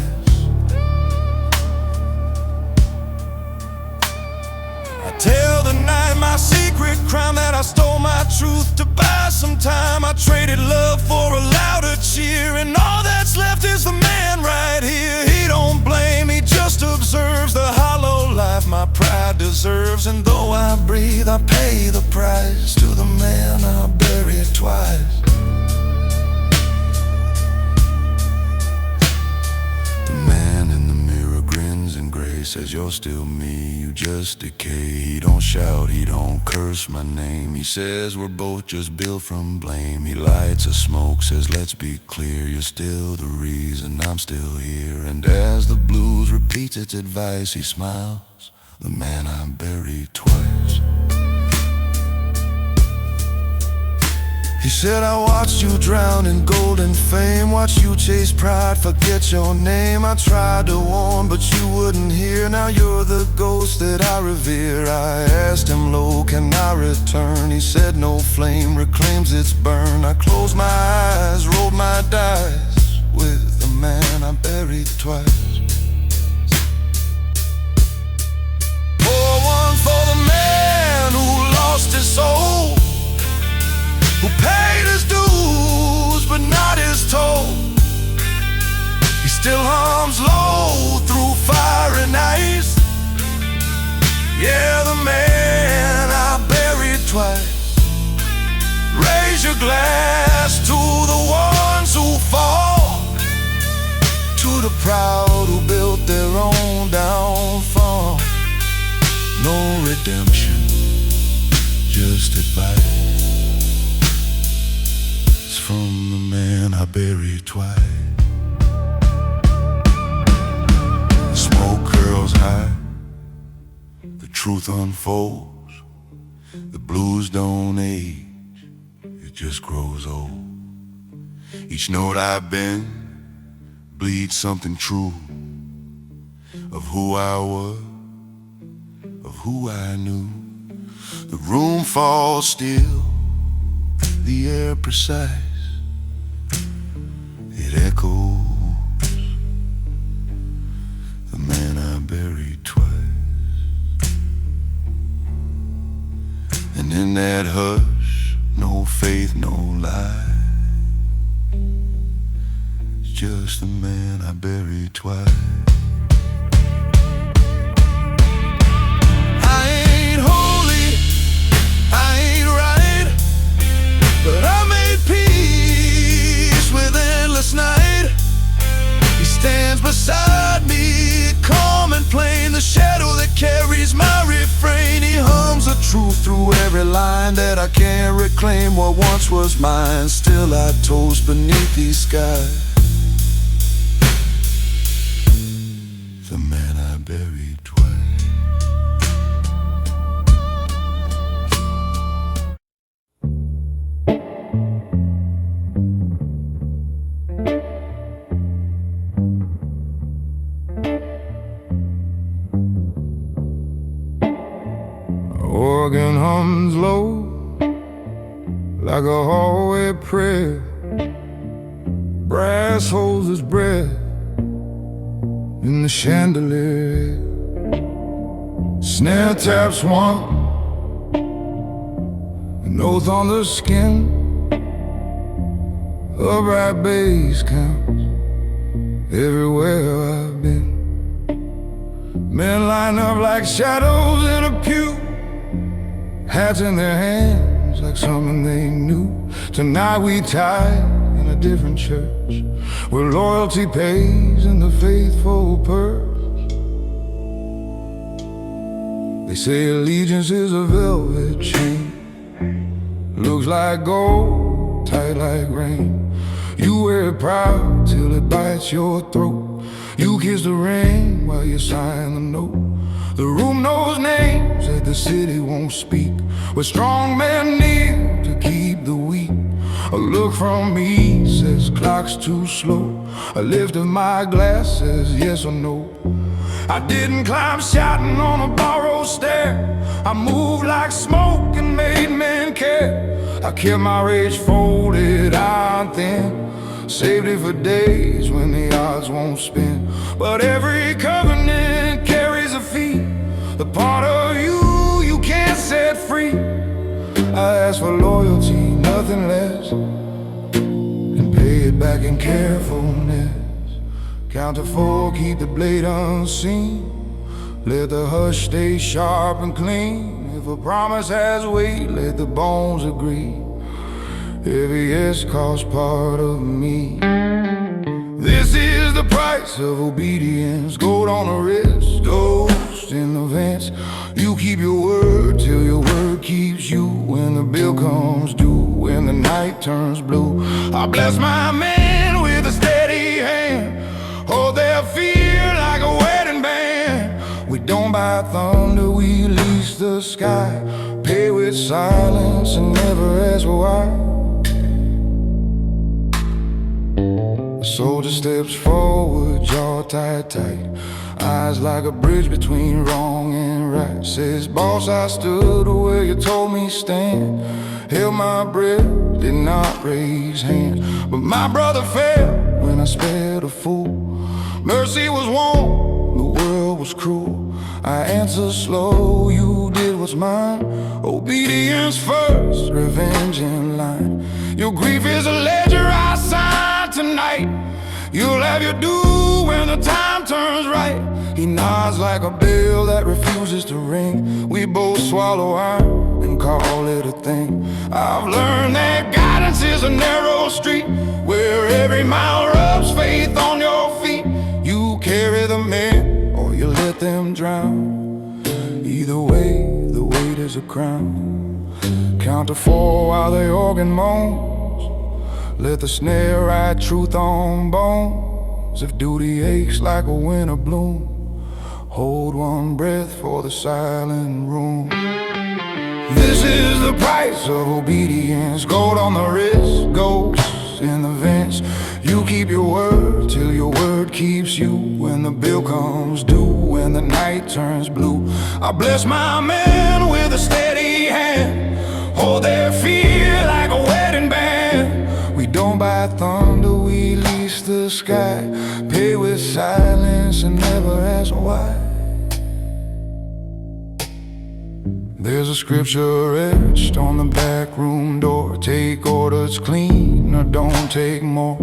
S1: I tell the night my secret crime, that I stole my truth to buy some time. I traded love for a louder cheer, and all that's left is the man right here. He don't blame, he just observes the hollow life my pride deserves. And though I breathe, I pay the price to the man I buried twice. The man in the mirror grins and gray, says you're still me, you just decay. He don't shout, he don't curse my name, he says we're both just built from blame. He lights a smoke, says let's be clear, you're still the reason I'm still here. And as the blues repeats its advice, he smiles, the man I buried twice. He said, I watched you drown in golden fame, watched you chase pride, forget your name. I tried to warn, but you wouldn't hear. Now you're the ghost that I revere. I asked him low, can I return? He said, no flame reclaims its burn. I closed my eyes, rolled my dice with the man I buried twice. Pour one for the man who lost his soul, who paid his dues but not his toll. He still hums low through fire and ice. Yeah, the man I buried twice. Raise your glass to the ones who fall, to the proud who built their own downfall. No redemption, just advice from the man I buried twice. The smoke curls high, the truth unfolds. The blues don't age, it just grows old. Each note I've been bleeds something true of who I was, of who I knew. The room falls still, the air precise, it echoes the man I buried twice. And in that hush, no faith, no lie, it's just the man I buried twice. I ain't holy, I ain't right, but I made peace with endless night. He stands beside me, calm and plain, the shadow that carries my refrain. He hums the truth through every line that I can't reclaim. What once was mine, still I toast beneath these skies. The man I buried twice.
S2: Organ hums low like a hallway prayer. Brass holds its breath in the chandelier. Snare taps one, an oath on the skin. A bright bass counts everywhere I've been. Men line up like shadows in a pew, hats in their hands like something they knew. Tonight we tie in a different church, where loyalty pays and the faithful purse. They say allegiance is a velvet chain, looks like gold, tight like rain. You wear it proud till it bites your throat. You kiss the ring while you sign the note. The room knows names that the city won't speak, where strong men kneel to keep the weak. A look from me says clock's too slow. A lift of my glass says yes or no. I didn't climb shouting on a borrowed stair. I moved like smoke and made men care. I kept my rage folded out thin, saved it for days when the odds won't spin. But every covenant carries a fee, the part of you you can't set free. I ask for loyalty, nothing less, and pay it back in carefulness. Count to 4, keep the blade unseen. Let the hush stay sharp and clean. If a promise has weight, let the bones agree. Every yes costs part of me. This is the price of obedience. Gold on the wrist, ghost in the vents. You keep your word till your word keeps you. When the bill comes due, when the night turns blue, I bless my men with a steady hand. Hold their fear like a wedding band. We don't buy thunder, we lease the sky. Pay with silence and never ask why. soldier steps forward, jaw tight, tight. Eyes like a bridge between wrong and right. Says, boss, I stood where you told me stand. Held my breath, did not raise hands. But my brother fell when I spared a fool. Mercy was warm, the world was cruel. I answered slow, you did what's mine. Obedience first, revenge in line. Your grief is a ledger I sign tonight. You'll have your due when the time turns right. He nods like a bell that refuses to ring. We both swallow iron and call it a thing. I've learned that guidance is a narrow street, where every mile rubs faith on your feet. You carry the men or you let them drown. Either way, the weight is a crown. Count to 4 while the organ moans. Let the snare write truth on bones. If duty aches like a winter bloom, hold one breath for the silent room. This is the price of obedience. Gold on the wrist, ghosts in the vents. You keep your word till your word keeps you. When the bill comes due, when the night turns blue, I bless my men with a steady hand. Hold their fear like a wedding band. We don't buy thunder, we lease the sky. Pay with silence and never ask why. There's a scripture etched on the back room door. Take orders clean or don't take more.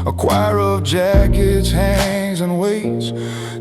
S2: A choir of jackets hangs and waits,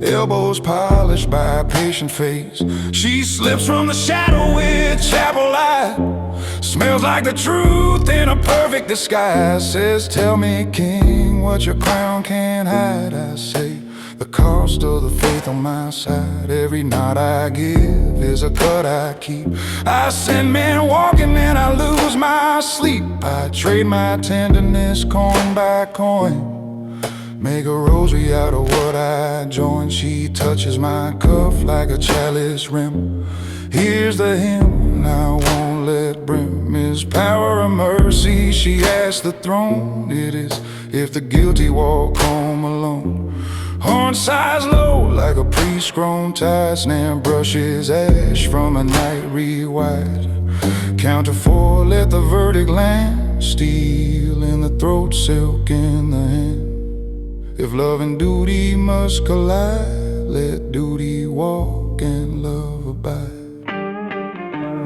S2: elbows polished by a patient face. She slips from the shadow with chapel light. Smells like the truth in a perfect disguise. Says, tell me, king, what your crown can't hide. I say, the cost of the faith on my side. Every knot I give is a cut I keep. I send men walking and I lose my sleep. I trade my tenderness coin by coin. Make a rosary out of what I join. She touches my cuff like a chalice rim. Here's the hymn I won't let brim. Is power and mercy, she asks the throne. It is if the guilty walk home alone. Horn sighs low like a priest grown tired. Snare brushes ash from a night rewired. Count to 4, let the verdict land. Steel in the throat, silk in the hand. If love and duty must collide, let duty walk and love abide.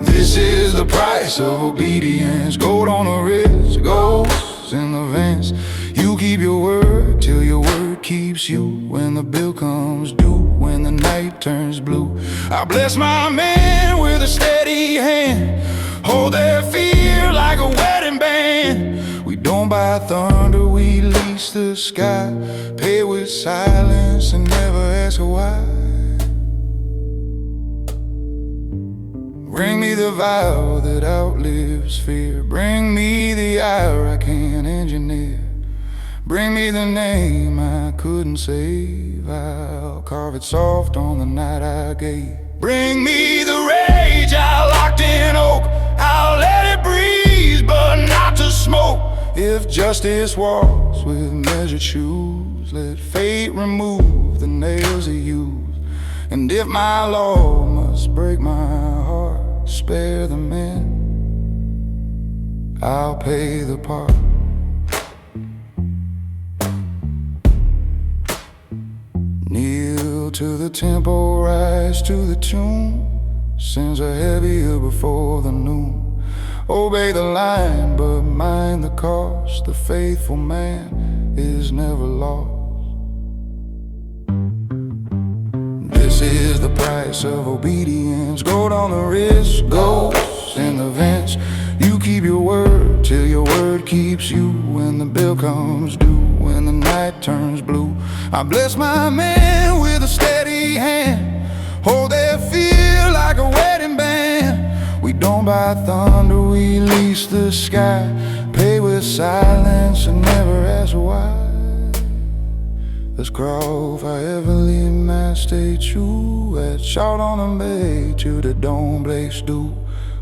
S2: This is the price of obedience. Gold on the wrist, ghosts in the vents. You keep your word till your word keeps you. When the bill comes due, when the night turns blue, I bless my men with a steady hand. Hold their fear like a wedding band. We don't buy thunder, we lease the sky. Pay with silence and never ask why. Bring me the vow that outlives fear. Bring me the hour I can't engineer. Bring me the name I couldn't save. I'll carve it soft on the night I gave. Bring me the rage I locked in oak. I'll let it breathe, but not to smoke. If justice walks with measured shoes, let fate remove the nails he used. And if my law must break my heart, spare the men, I'll pay the part. Kneel to the tempo, rise to the tune. Sins are heavier before the noon. Obey the line, but mind the cost. The faithful man is never lost. This is the price of obedience. Gold on the wrist, ghosts in the vents. You keep your word till your word keeps you. When the bill comes due, when the night turns blue, I bless my men with a steady hand. Hold their fear like a wedding band. We don't buy thunder, we lease the sky. Pay with silence and never ask why. Let's crawl foreverly, man, stay true. Et shout on the bay to the dome blaze do.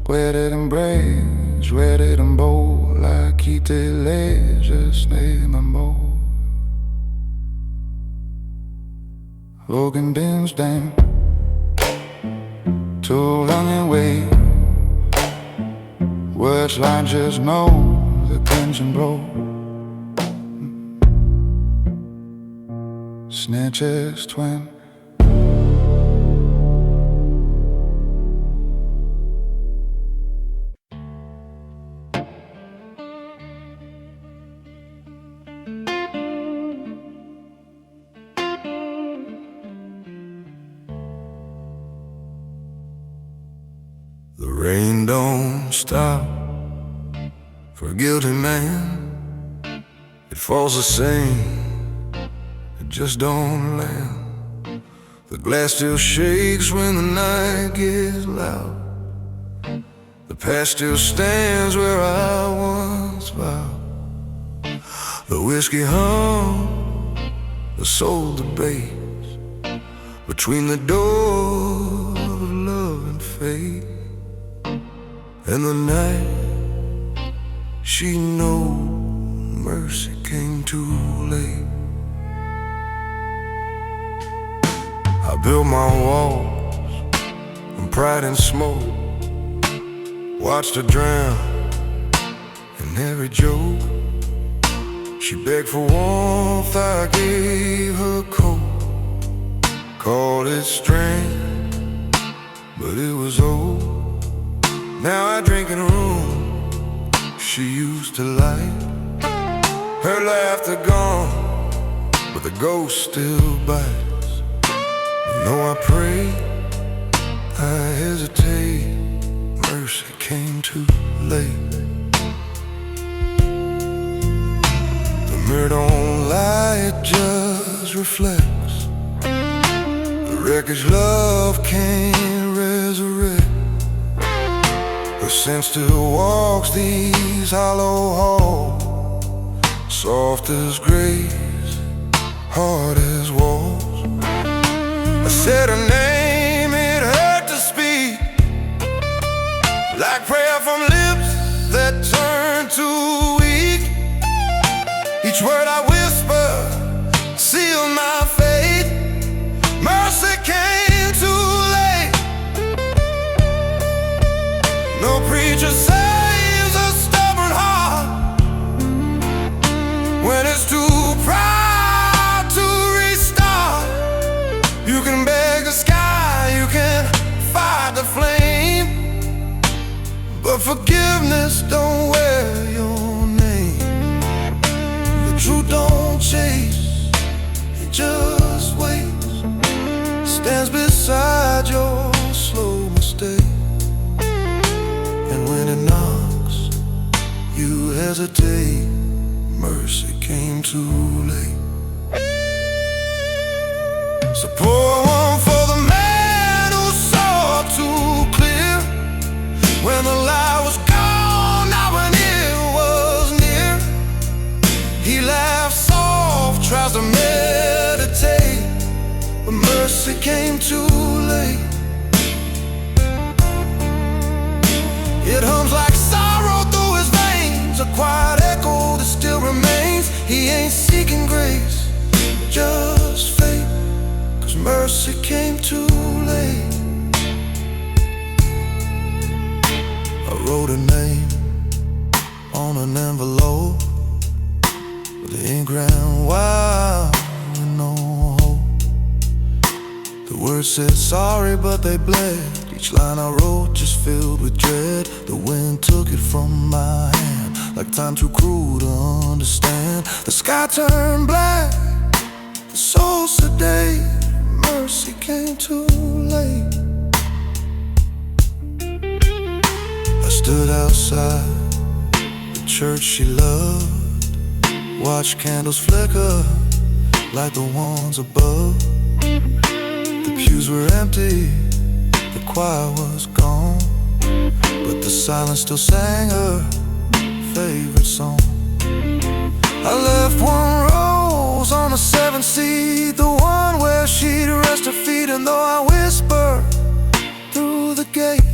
S2: Wedded and braids, wedded and bold. Like quitter les, just name them bold. Logan bends down to running away. Words like just know the tension broke. Snitches twin.
S1: The rain don't stop for a guilty man. It falls the same, it just don't land. The glass still shakes when the night gets loud. The past still stands where I once vowed. The whiskey hum, the soul debates between the door of love and fate. And the night she knows mercy came too late. I built my walls from pride and smoke, watched her drown in every joke. She begged for warmth, I gave her coat. Called it strength, but it was old. Now I drink in a room she used to like. Her laughter gone, but the ghost still bites. You know I pray, I hesitate. Mercy came too late. The mirror don't lie, it just reflects the wreckage love can't resurrect. Her scent still walks these hollow halls, soft as grace, hard as walls. I said her name, it hurt to speak, like prayer from lips that turn too weak. Each word I whisper sealed my fate. Mercy came too late. No preacher saves a stubborn heart when it's too proud to restart. You can beg the sky, you can fight the flame, but forgiveness don't wear your name. The truth don't chase, it just waits, stands beside your slow mistake. And when it knocks, you hesitate. Mercy came too late. So pour one for the man who saw too clear, when the light was gone, not when it was near. He laughs soft, tries to meditate, but mercy came too late. It hums like sorrow through his veins, a quiet echo that still remains. He ain't seeking grace, just fate, 'cause mercy came too late. I wrote a name on an envelope, but the ink ran wild with no hope. The words said sorry, but they bled. Each line I wrote just filled with dread. The wind took it from my hand, like time too cruel to understand. The sky turned black, the soul sedate. Mercy came too late. I stood outside the church she loved, watched candles flicker like the ones above. The pews were empty, the choir was gone, but the silence still sang her favorite song. I left one rose on the 7th seat, the one where she'd rest her feet. And though I whispered through the gate,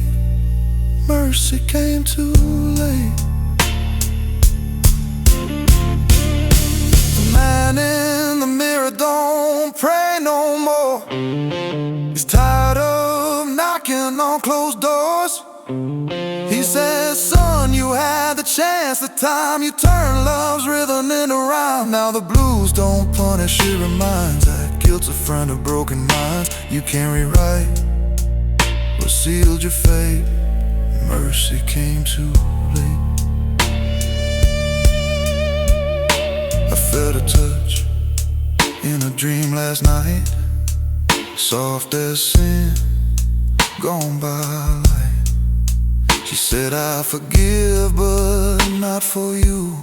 S1: mercy came too late. The man in the mirror don't pray no more, He's tired of knocking on closed doors. He says, son, you had the chance. The time you turned love's rhythm into rhyme. Now the blues don't punish, it reminds that guilt's a friend of broken minds. You can't rewrite what sealed your fate. Mercy came too late. I felt a touch in a dream last night, soft as sin, gone by light. She said, I forgive, but not for you.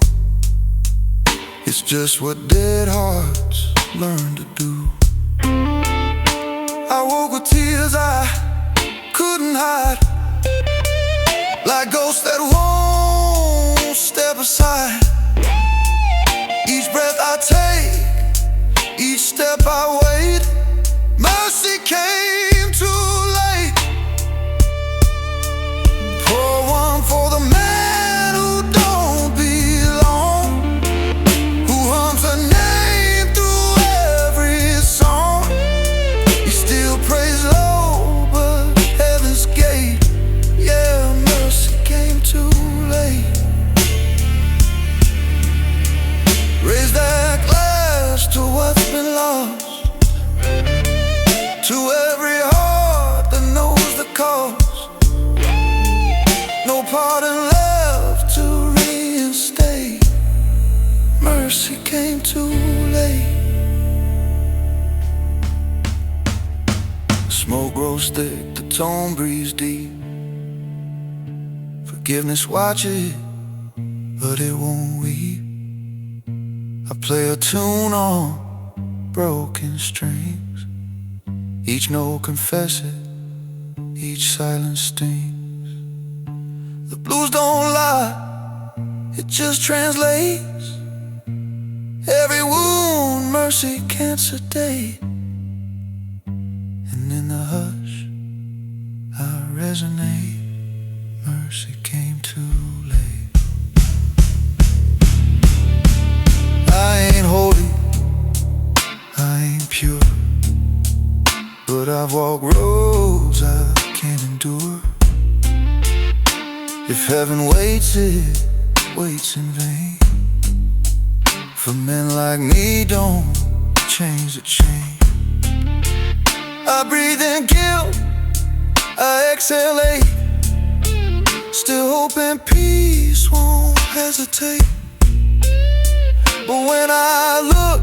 S1: It's just what dead hearts learn to do. I woke with tears I couldn't hide, like ghosts that won't step aside. Each breath I take, each step I wait, mercy came too late. Pour one for the man who don't belong, who hums her name through every song. He still prays low, but heaven's gate, yeah, mercy came too late. Raise that glass to what's been lost, to every heart that knows the cost. No pardon left to reinstate. Mercy came too late. Smoke grows thick, the tone breathes deep. Forgiveness watches, but it won't weep. I play a tune on broken strings. Each note confesses, each silence stings. The blues don't lie, it just translates. Every wound mercy can't sedate. And in the hush I resonate. Mercy came too late. I ain't holy, I ain't pure, but I've walked roads I can't endure. If heaven waits, it waits in vain. For men like me, don't change the chain. I breathe in guilt, I exhale hate, still hoping peace won't hesitate. But when I look,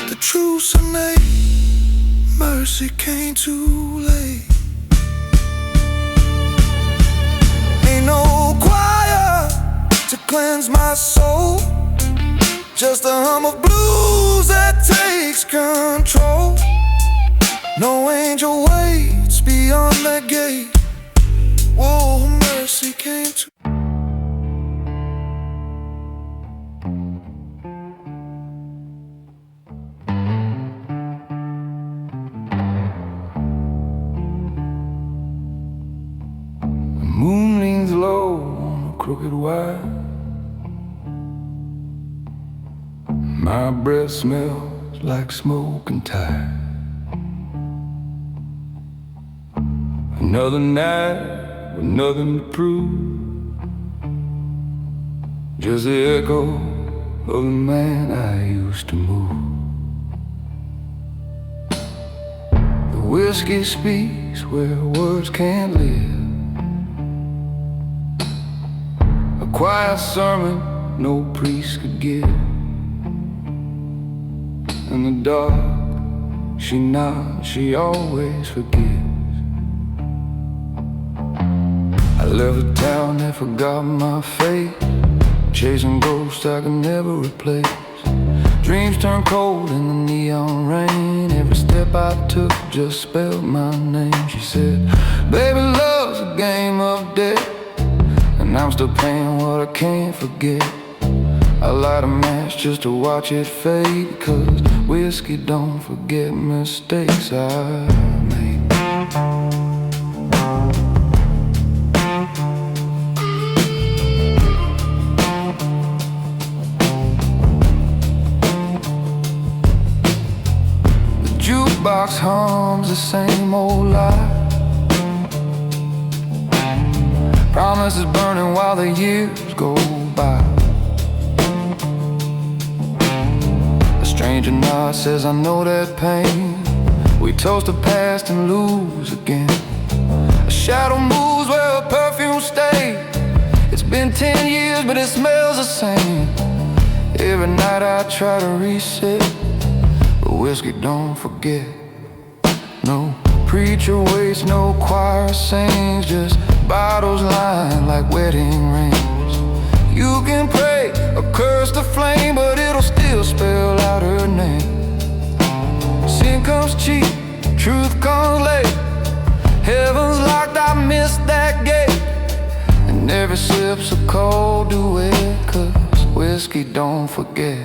S1: the truth's innate. Mercy came too late. Ain't no choir to cleanse my soul, just a hum of blues that takes control. No angel waits beyond that gate. Whoa, mercy came too.
S2: The moon leans low on a crooked wire. My breath smells like smoke and tire. Another night with nothing to prove, just the echo of the man I used to move. The whiskey speaks where words can't live, a quiet sermon no priest could give. In the dark, she nods, she always forgives. I left the town and forgot my fate, chasing ghosts I could never replace. Dreams turned cold in the neon rain. Every step I took just spelled my name. She said, baby, love's a game of debt, and I'm still paying what I can't forget. I light a match just to watch it fade, 'cause whiskey don't forget mistakes I made. The jukebox hums the same old lie. Promises burning while the years go by. A stranger nod says, I know that pain. We toast the past and lose again. A shadow moves where a perfume stays. It's been 10 years but it smells the same. Every night I try to reset, but whiskey don't forget. No preacher waits, no choir sings, just bottles lined like wedding rings. You can pray or curse the flame, but it'll still spell out her name. Sin comes cheap, truth comes late. Heaven's locked, I missed that gate. And every sip's a cold duet, 'cause whiskey don't forget.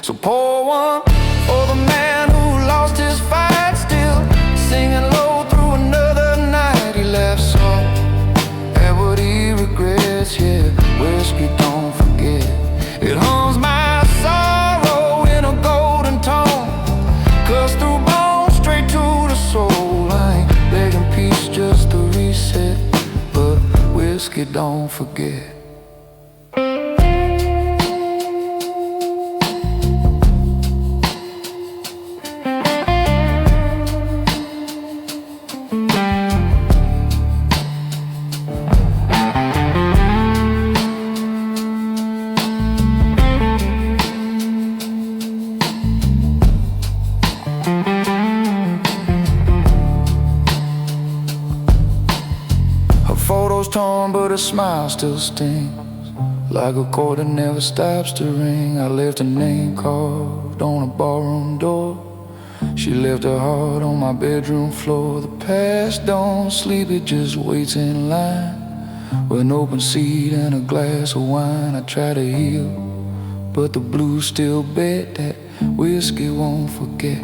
S2: So pour one for the man who lost his fight, still singing low through another night. He laughs soft at what he regrets, yeah, whiskey don't forget. It hums my sorrow in a golden tone, cuts through bones straight to the soul. I ain't begging peace, just a reset, but whiskey don't forget. Photos torn, but her smile still stings like a chord that never stops to ring. I left a name carved on a ballroom door. She left her heart on my bedroom floor. The past don't sleep, it just waits in line with an open seat and a glass of wine. I try to heal, but the blues still bet that whiskey won't forget.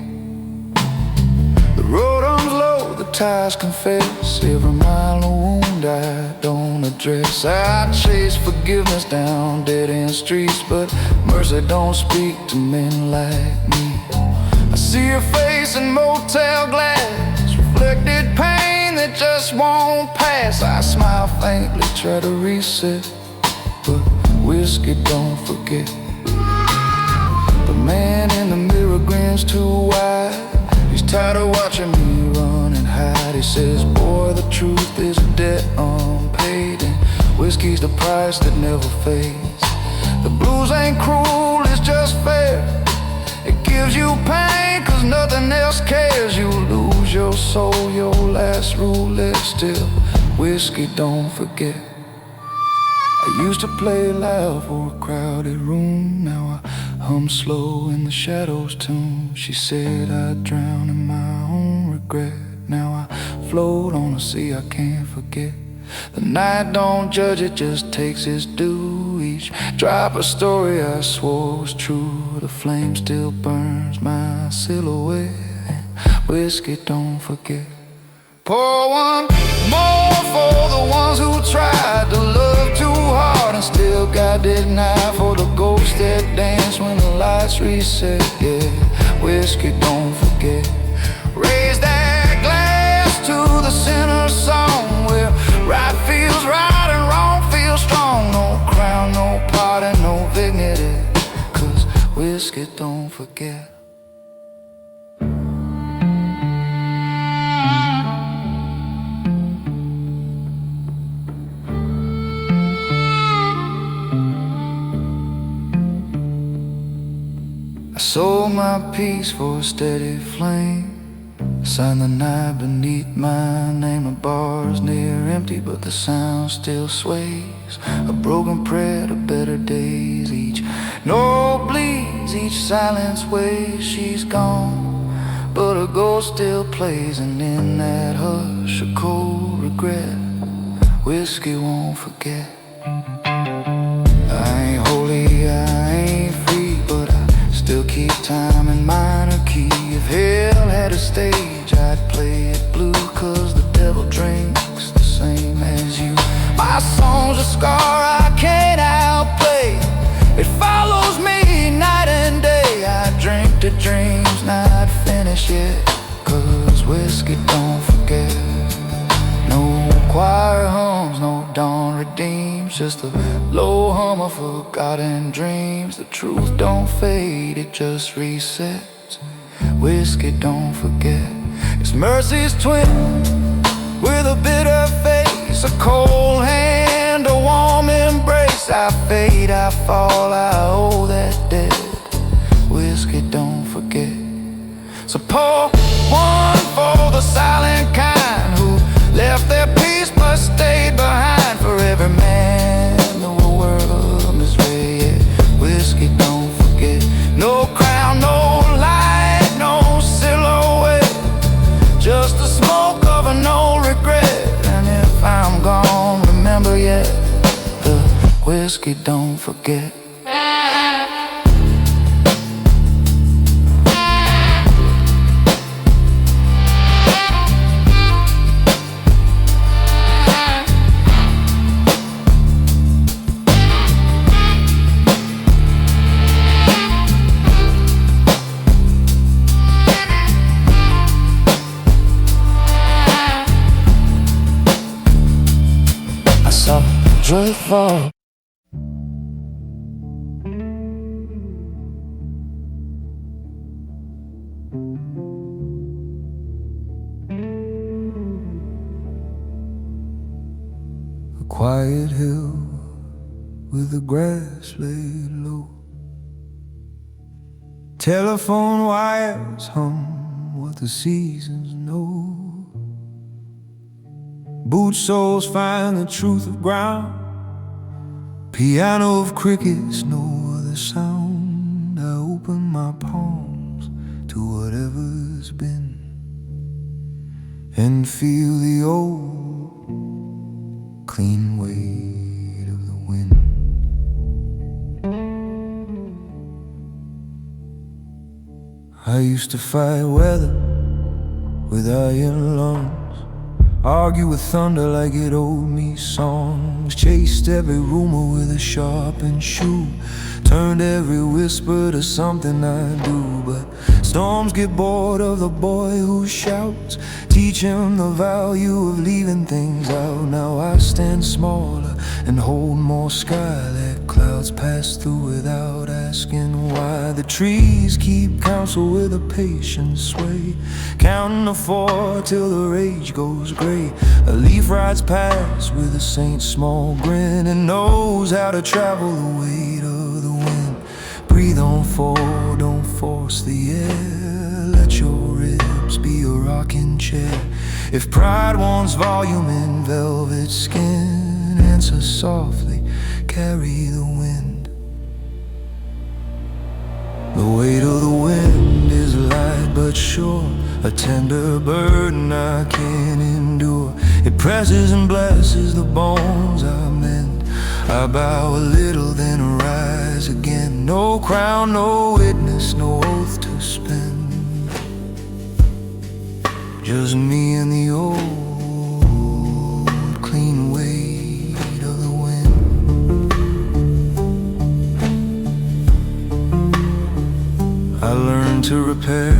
S2: The road arms low, the ties confess. Every mile a wound I don't address. I chase forgiveness down dead-end streets, but mercy don't speak to men like me. I see her face in motel glass, reflected pain that just won't pass. I smile faintly, try to reset, but whiskey don't forget. The man in the mirror grins too wide. He's tired of watching me run and hide. He says, boy, the truth is a debt unpaid, and whiskey's the price that never fades. The blues ain't cruel, it's just fair. It gives you pain, 'cause nothing else cares. You lose your soul, your last roulette. Still, whiskey don't forget. I used to play loud for a crowded room. Now I hum slow in the shadows tune. She said I'd drown in my own regret. Now I float on the sea, I can't forget. The night don't judge, it just takes its due. Each drop a story I swore was true. The flame still burns my silhouette. Whiskey don't forget. Pour one more for the ones who tried to love too hard and still got that night. For the ghosts that dance when the lights reset, yeah, whiskey don't forget. Raise that glass to the sinner's song, where right feels right and wrong feels strong. No crown, no party, no dignity, 'cause whiskey don't forget. I sold my peace for a steady flame. Signed the night beneath my name. The bar's near empty, but the sound still sways. A broken prayer to better days. Each note bleeds, each silence ways. She's gone, but her ghost still plays. And in that hush, a cold regret whiskey won't forget. I ain't holy, I ain't free, but I still keep time in minor key. If hell had a stage, I'd play it blue, 'cause the devil drinks the same as you. My song's a scar I can't outplay. It follows me night and day. I drink the dreams not finished yet, 'cause just a low hum of forgotten dreams. The truth don't fade, it just resets. Whiskey don't forget. It's mercy's twin with a bitter face, a cold hand, a warm embrace. I fade, I fall, I owe that debt. Whiskey don't forget. So pour one for the silent kind who left their peace but stayed behind. For every man the world misread, yeah. Whiskey don't forget. No crown, no light, no silhouette, just the smoke of a no regret. And if I'm gone, remember yet, the whiskey don't forget. Joyful. A quiet hill with the grass laid low. Telephone wires hum what the seasons know. Boot soles find the truth of ground. Piano of crickets, no other sound. I open my palms to whatever's been and feel the old clean weight of the wind. I used to fight weather with iron lungs, argue with thunder like it owed me songs, chased every rumor with a sharpened shoe, turned every whisper to something I do. But storms get bored of the boy who shouts, teach him the value of leaving things out. Now I stand smaller and hold more sky, let clouds pass through without asking why. The trees keep counsel with a patient sway, counting to 4 till the rage goes gray. A leaf rides past with a saint's small grin and knows how to travel the weight of the wind. Breathe on forward, don't force the air. Let your ribs be a rocking chair. If pride wants volume in velvet skin, answer softly, carry the wind. The weight of the wind is light but sure, a tender burden I can't endure. It presses and blesses the bones I mend. I bow a little then rise again. No crown, no witness, no oath to spend, just me and the old clean weight of the wind. I learned to repair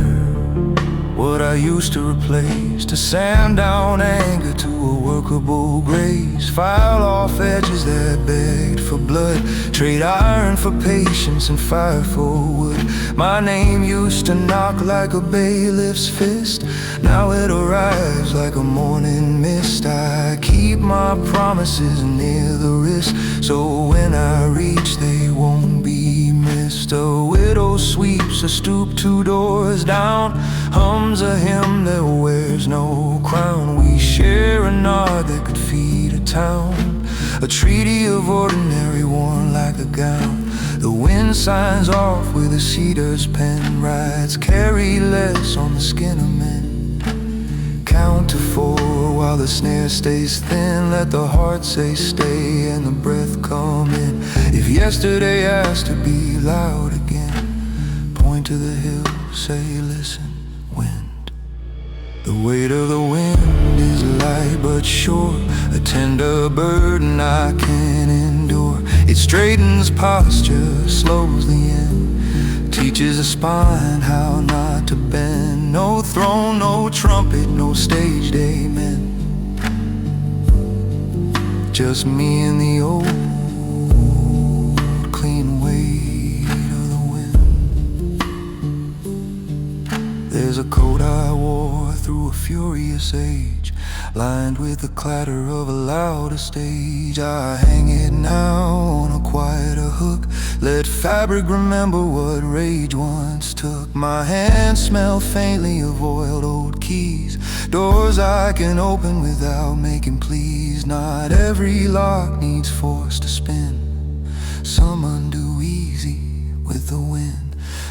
S2: what I used to replace, to sand down anger to a workable grace, file off edges that begged for blood, trade iron for patience and fire for wood. My name used to knock like a bailiff's fist, now it arrives like a morning mist. I keep my promises near the wrist, so when I reach they won't be missed. A widow sweeps a stoop 2 doors down, hums a hymn that wears no crown. We share a nod that could feed a town, a treaty of ordinary worn like a gown. The wind signs off with a cedar's pen, rides carry less on the skin of men. Count to 4 while the snare stays thin, let the heart say stay and the breath come in. If yesterday has to be loud again, point to the hill, say listen, wind. The weight of the wind is light but sure, a tender burden I can endure. It straightens posture, slows the end, teaches a spine how not to bend. No throne, no trumpet, no staged amen, just me and the old
S3: There's a coat I wore through a furious age, lined with the clatter of a louder stage. I hang it now on a quieter hook. Let fabric remember what rage once took. My hands smell faintly of oiled old keys, doors I can open without making pleas. Not every lock needs force to spin, some undo easy with the wind.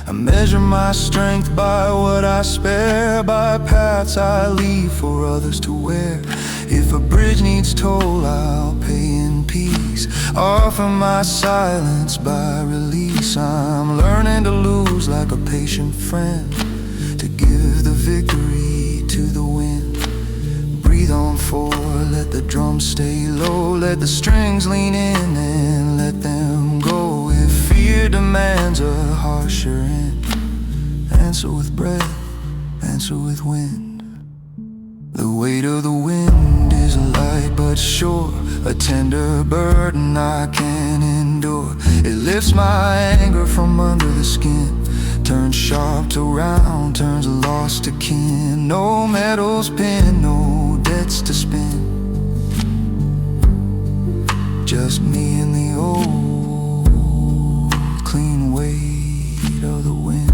S3: I measure my strength by what I spare, by paths I leave for others to wear. If a bridge needs toll, I'll pay in peace, offer my silence by release. I'm learning to lose like a patient friend, to give the victory to the wind. Breathe on four, let the drums stay low, let the strings lean in and let them go. If fear demands a harsher end, answer with breath, answer with wind. The weight of the wind is light but sure, a tender burden I can endure. It lifts my anger from under the skin, turns sharp to round, turns lost to kin. No medals pinned, no debts to spin, just me and the old clean weight of the wind.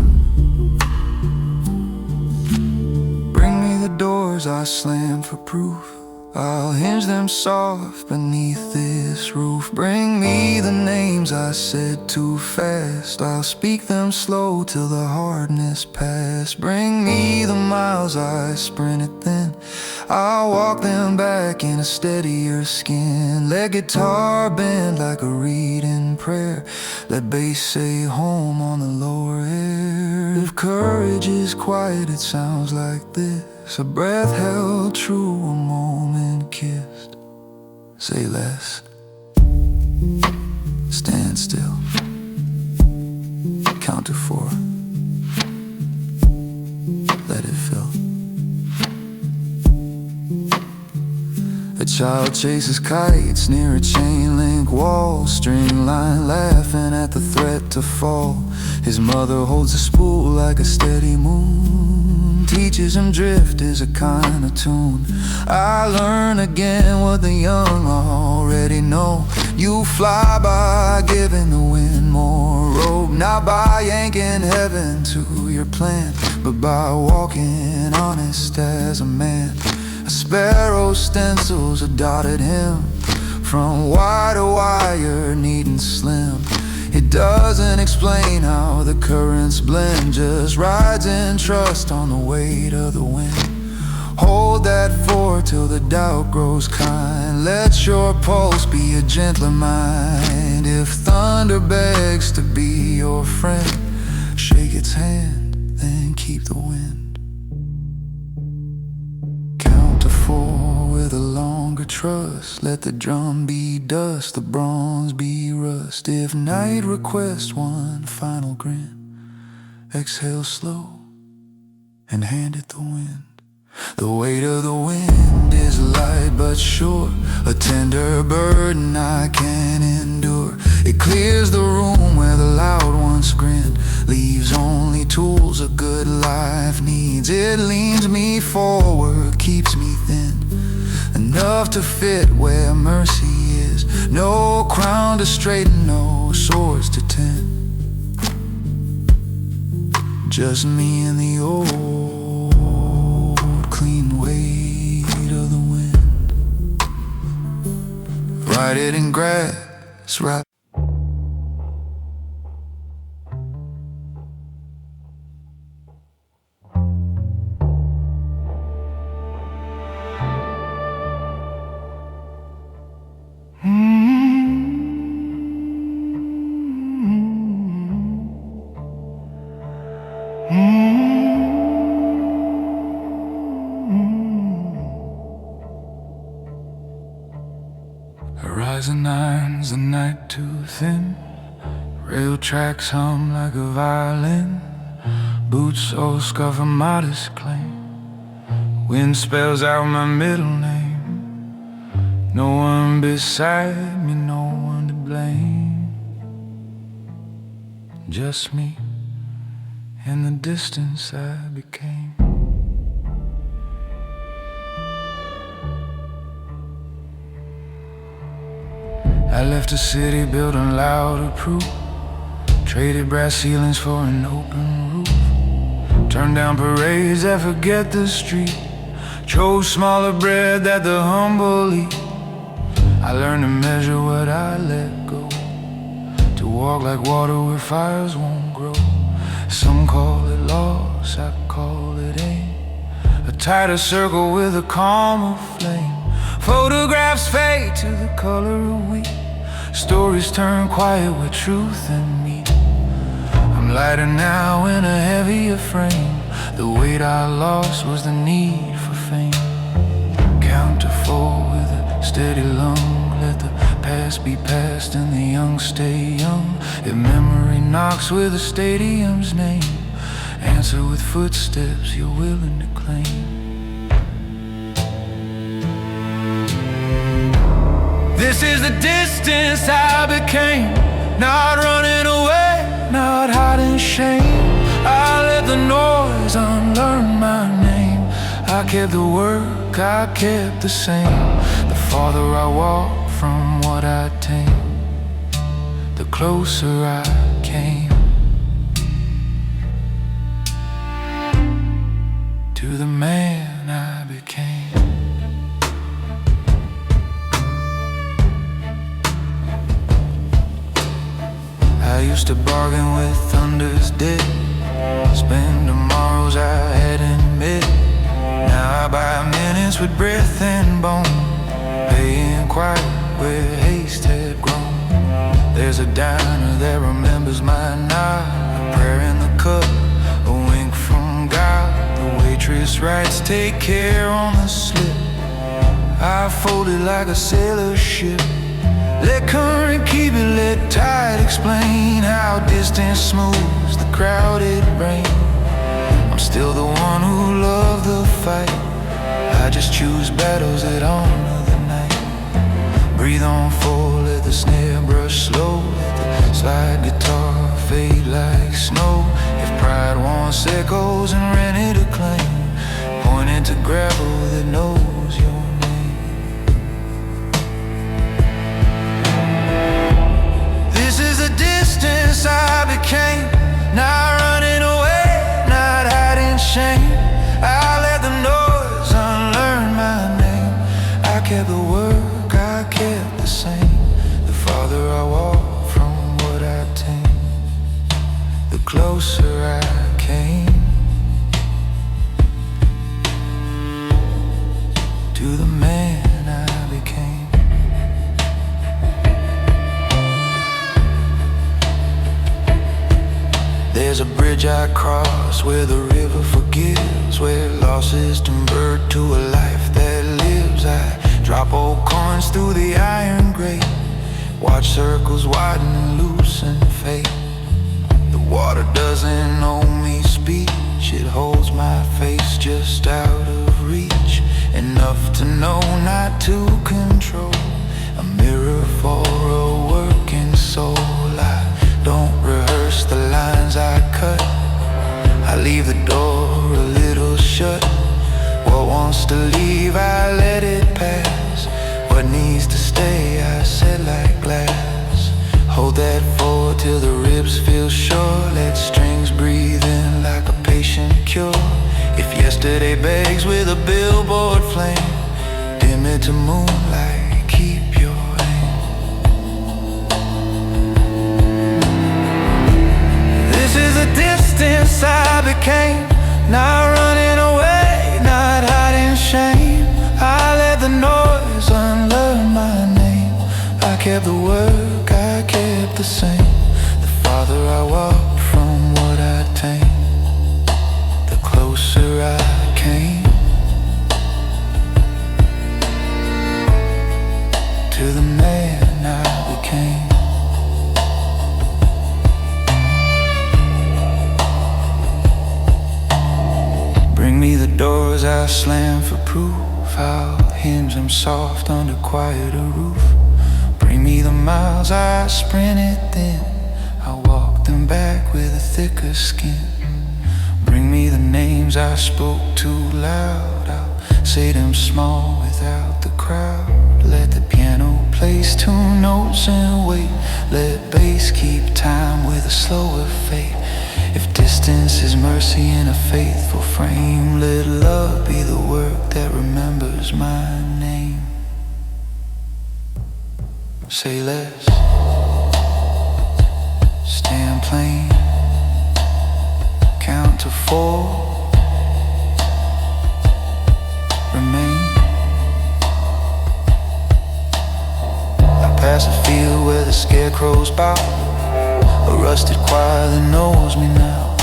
S3: Bring me the doors I slammed for proof, I'll hinge them soft beneath this roof. Bring me the names I said too fast, I'll speak them slow till the hardness pass. Bring me the miles I sprinted then, I'll walk them back in a steadier skin. Let guitar bend like a reading prayer, let bass say home on the lower air. If courage is quiet, it sounds like this, a breath held true, a moment kissed. Say less, stand still, count to 4, let it fill. A child chases kites near a chain link wall, string line laughing at the threat to fall. His mother holds a spool like a steady moon, teaches him drift is a kind of tune. I learn again what the young already know. You fly by giving the wind more rope, not by yanking heaven to your plan, but by walking honest as a man. A sparrow stencils a dotted hymn, from wire to wire, neat and slim. It doesn't explain how the currents blend, just rides in trust on the weight of the wind. Hold that fort till the doubt grows kind, let your pulse be a gentler mind. If thunder begs to be your friend, shake its hand, then keep the wind. Count to 4 with a longer trust, let the drum be dust, the bronze be rust. If night requests one final grin, exhale slow and hand it the wind. The weight of the wind is light but sure, a tender burden I can endure. It clears the room where the loud ones grin, leaves only tools a good life needs. It leans me forward, keeps me thin, enough to fit where mercy is. No crown to straighten, no swords to tend, just me and the old clean weight of the wind. Ride it in grass, right. Horizon nine's the night too thin, rail tracks hum like a violin, boots all scuff a modest claim, wind spells out my middle name. No one beside me, no one to blame, just me and the distance I became.
S2: I left a city built on louder proof, traded brass ceilings for an open roof, turned down parades that forget the street, chose smaller bread that the humble eat. I learned to measure what I let go, to walk like water where fires won't grow. Some call it loss, I call it aim, a tighter circle with a calmer flame. Photographs fade to the color of wheat, stories turn quiet with truth and meat. I'm lighter now in a heavier frame, the weight I lost was the need for fame. Count to 4 with a steady lung, let the past be past and the young stay young. If memory knocks with a stadium's name, answer with footsteps you're willing to claim. This is the distance I became, not running away, not hiding shame. I let the noise unlearn my name. I kept the work, I kept the same. The farther I walk from what I tamed, the closer I came to the man I became. I used to bargain with thunder's dead, spend tomorrows I hadn't met. Now I buy minutes with breath and bone, paying quiet where haste had grown. There's a diner that remembers my nod, a prayer in the cup, a wink from God. The waitress writes, take care on the slip. I fold it like a sailor ship, let current keep it, let tide explain how distance smooths the crowded brain. I'm still the one who loved the fight, I just choose battles that honor the night. Breathe on full, let the snare brush slow, let the slide guitar fade like snow. If pride wants echoes and rented a claim, pointed to gravel that knows your name. This is the distance I became, not running away, not hiding shame. I let the noise unlearn my name. I kept the work, I kept the same. The farther I walk from what I tamed, the closer I came to the man I became. There's a bridge I cross where the river forgives, where losses convert to a life that lives. I drop old coins through the iron grate, watch circles widen and loosen fate. The water doesn't owe me speech, it holds my face just out of reach, enough to know not to control, a mirror for a working soul. I don't rehearse the lines I cut, I leave the door a little shut. What wants to leave, I let it pass. What needs to stay, I set like glass. Hold that forward till the ribs feel sure, let strings breathe in like a patient cure. If yesterday begs with a billboard flame, dim it to moonlight, keep your aim. This is the distance I became, not running away, not hiding shame. I let the noise unlearn my name. I kept the work, I kept the same. The farther I walked from what I tamed, the closer I came to the man I became. Bring me the doors I slam for proof, I'll hinge them soft under quieter roof. Bring me the miles I sprinted thin, I'll walk them back with a thicker skin. Bring me the names I spoke too loud, I'll say them small without the crowd. Let the piano play
S3: replace two notes and wait. Let bass keep time with a slower fate. If distance is mercy in a faithful frame, let love be the work that remembers my name. Say less, stand plain, count to 4, remain. I pass a field where the scarecrows bow, a rusted choir that knows me now.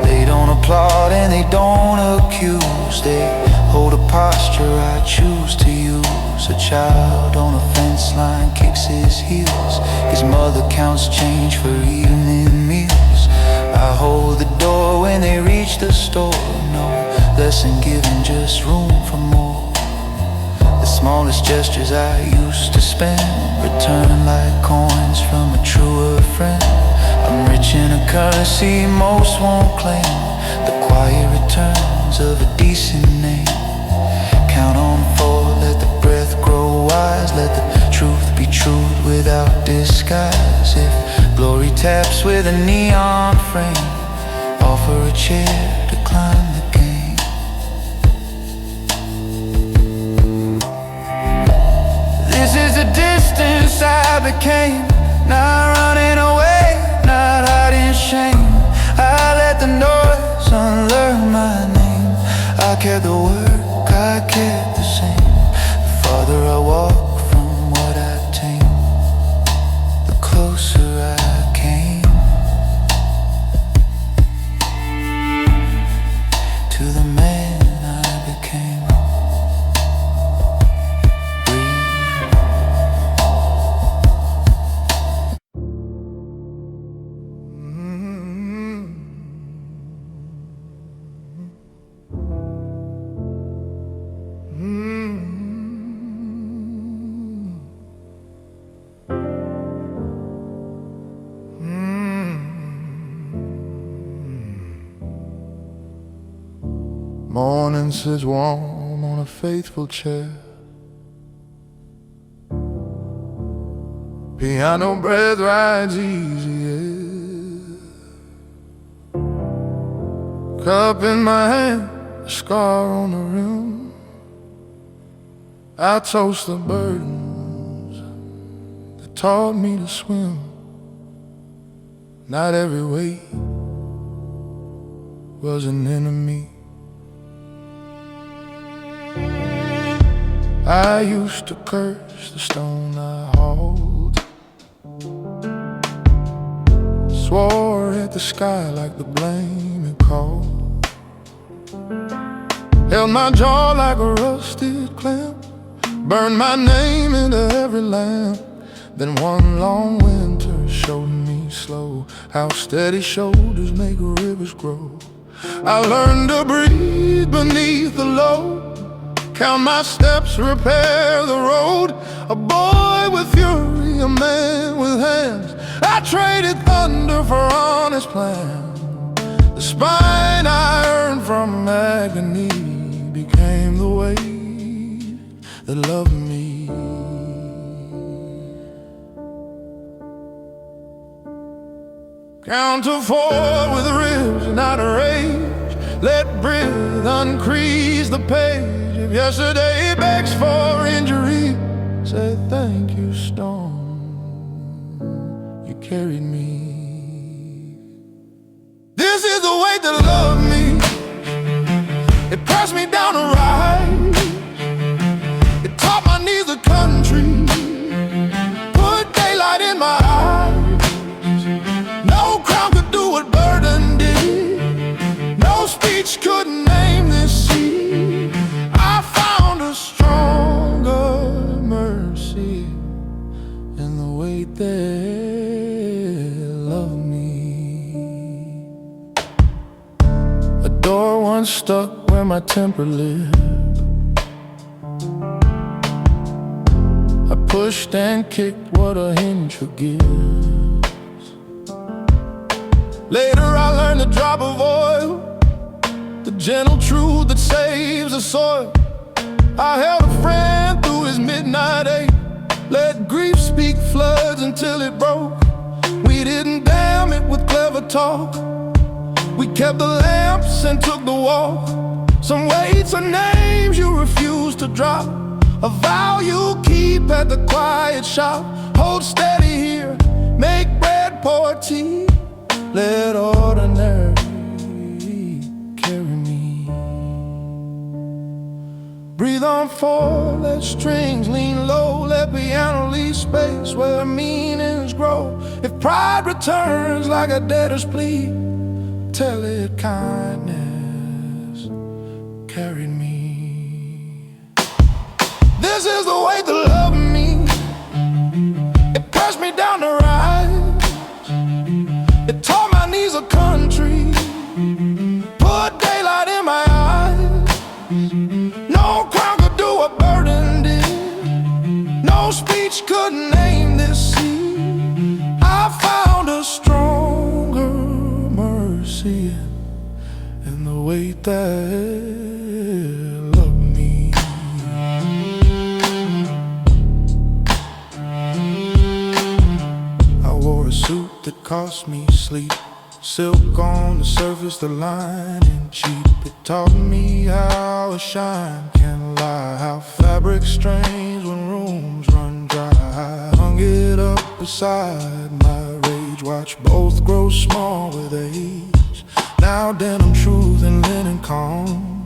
S3: They don't applaud and they don't accuse, they hold a posture I choose to use. A child on a fence line kicks his heels, his mother counts change for evening meals. I hold the door when they reach the store, no lesson given, just room for more. The smallest gestures I used to spend return like coins from a truer friend. I'm rich in a currency most won't claim, the quiet returns of a decent name. Count on 4, let the breath grow wise, let the truth be truth without disguise. If glory taps with a neon frame, offer a chair to climb the game. This is the distance I became, not running away, not hiding shame. I let the noise unlearn my name. I kept the work, I kept the same. The farther I walk from what I tame, the closer I came to the man I became.
S1: Morning sits warm on a faithful chair, piano breath rides easy, yeah. Cup in my hand, a scar on the rim. I toast the burdens that taught me to swim. Not every weight was an enemy. I used to curse the stone I hauled, swore at the sky like the blame it called, held my jaw like a rusted clamp, burned my name into every lamp. Then one long winter showed me slow how steady shoulders make rivers grow. I learned to breathe beneath the load, count my steps, repair the road. A boy with fury, a man with hands. I traded thunder for honest plan. The spine I earned from agony became the weight that loved me. Count to 4 with ribs, not a rage. Let breath uncrease the page. If yesterday begs for injury, say thank you, storm, you carried me. This is the way that loved me. It pressed me down to rise, it taught my knees the country, put daylight in my eyes. No crown could do what burden did, no speech could name this sea. I found a stronger mercy in the weight that loved me. A door once stuck where my temper lived. I pushed and kicked what a hinge forgives. Later I learned to drop of oil, the gentle truth that saves the soil. I held a friend through his midnight ache, let
S3: words until it broke. We didn't damn it with clever talk. We kept the lamps and took the walk. Some weights are names you refuse to drop, a vow you keep at the quiet shop. Hold steady here, make bread, pour tea, let ordinary carry me. Breathe on four, let strings lean low, let piano leave space where meanings grow. If pride returns like a debtor's plea, tell it kindness carried me. This is the way to love me. It pressed me down to rise. It taught my knees a country, put daylight in my eyes. No crown could do what burden did. No speech could name this sea. I found a stronger mercy in the weight that loved me. I wore a suit that cost me sleep, silk on the surface, the lining cheap. It taught me how a shine can lie, how fabric strains when rooms run dry. I hung it up beside my rage, watched both grow small with age. Now denim truth and linen calm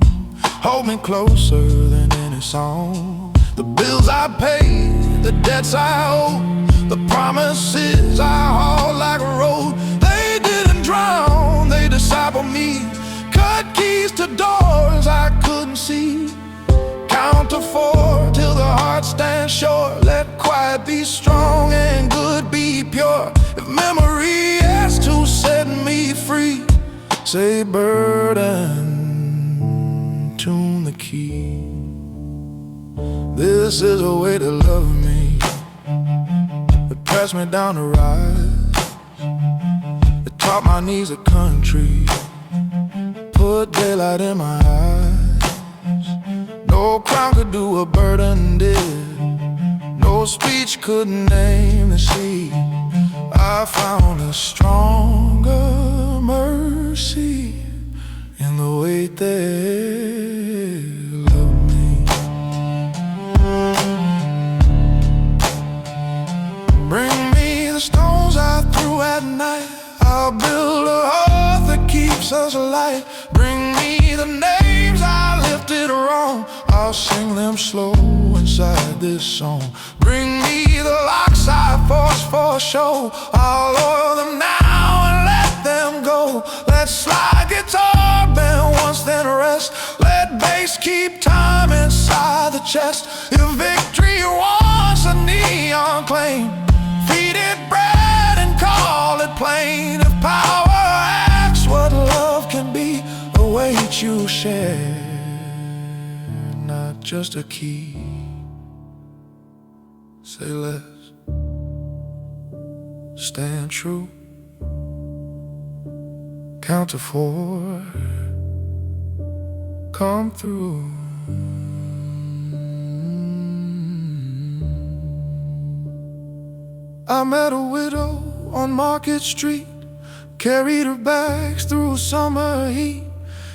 S3: hold me closer than any song. The bills I paid, the debts I owe, the promises I hauled like a road. They didn't drown, they discipled me. Cut keys to doors I couldn't see. Count to four till the heart stands sure. Let quiet be strong and good be pure. If memory has to set me free, say burden, tune the key. This is a way to love me. It pressed me down to rise. It taught my knees a country, put daylight in my eyes. No crown could do what burden did. No speech could name the sea. I found a stronger mercy in the weight they loved me. Bring me the stones I threw at night. I'll build a hearth that keeps us alive. Bring me the names I lifted wrong. I'll sing them slow inside this song. Bring me the locks I forced for show. I'll oil them now and let them go. Let slide guitar bend once then rest. Let bass keep time inside the chest. If victory wants a neon claim, feed it bread and call it plain. If power asks what love can be, a weight you share, not just a key. Say less, stand true, count to four, come through. I met a widow on Market Street, carried her bags through summer heat.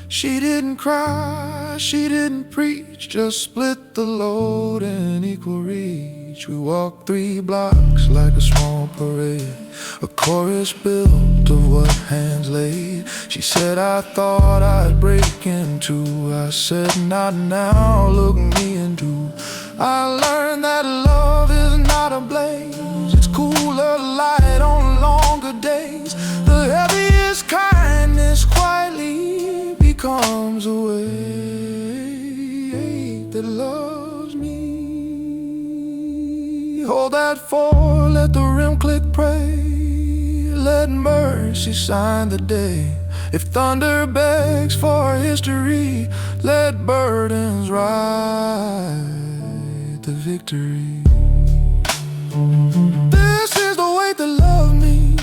S3: She didn't cry, she didn't preach, just split the load in equal reach. We walked 3 blocks like a small parade, a chorus built of what hands laid. She said, I thought I'd break in two. I said, not now, look me into. I learned that love is not a blaze. It's cooler light on longer days. The heaviest kindness quietly becomes a weight that loves me. Hold that 4, let the rim click, pray. Let mercy sign the day. If thunder begs for history, let burdens ride the victory. This is the way to love me.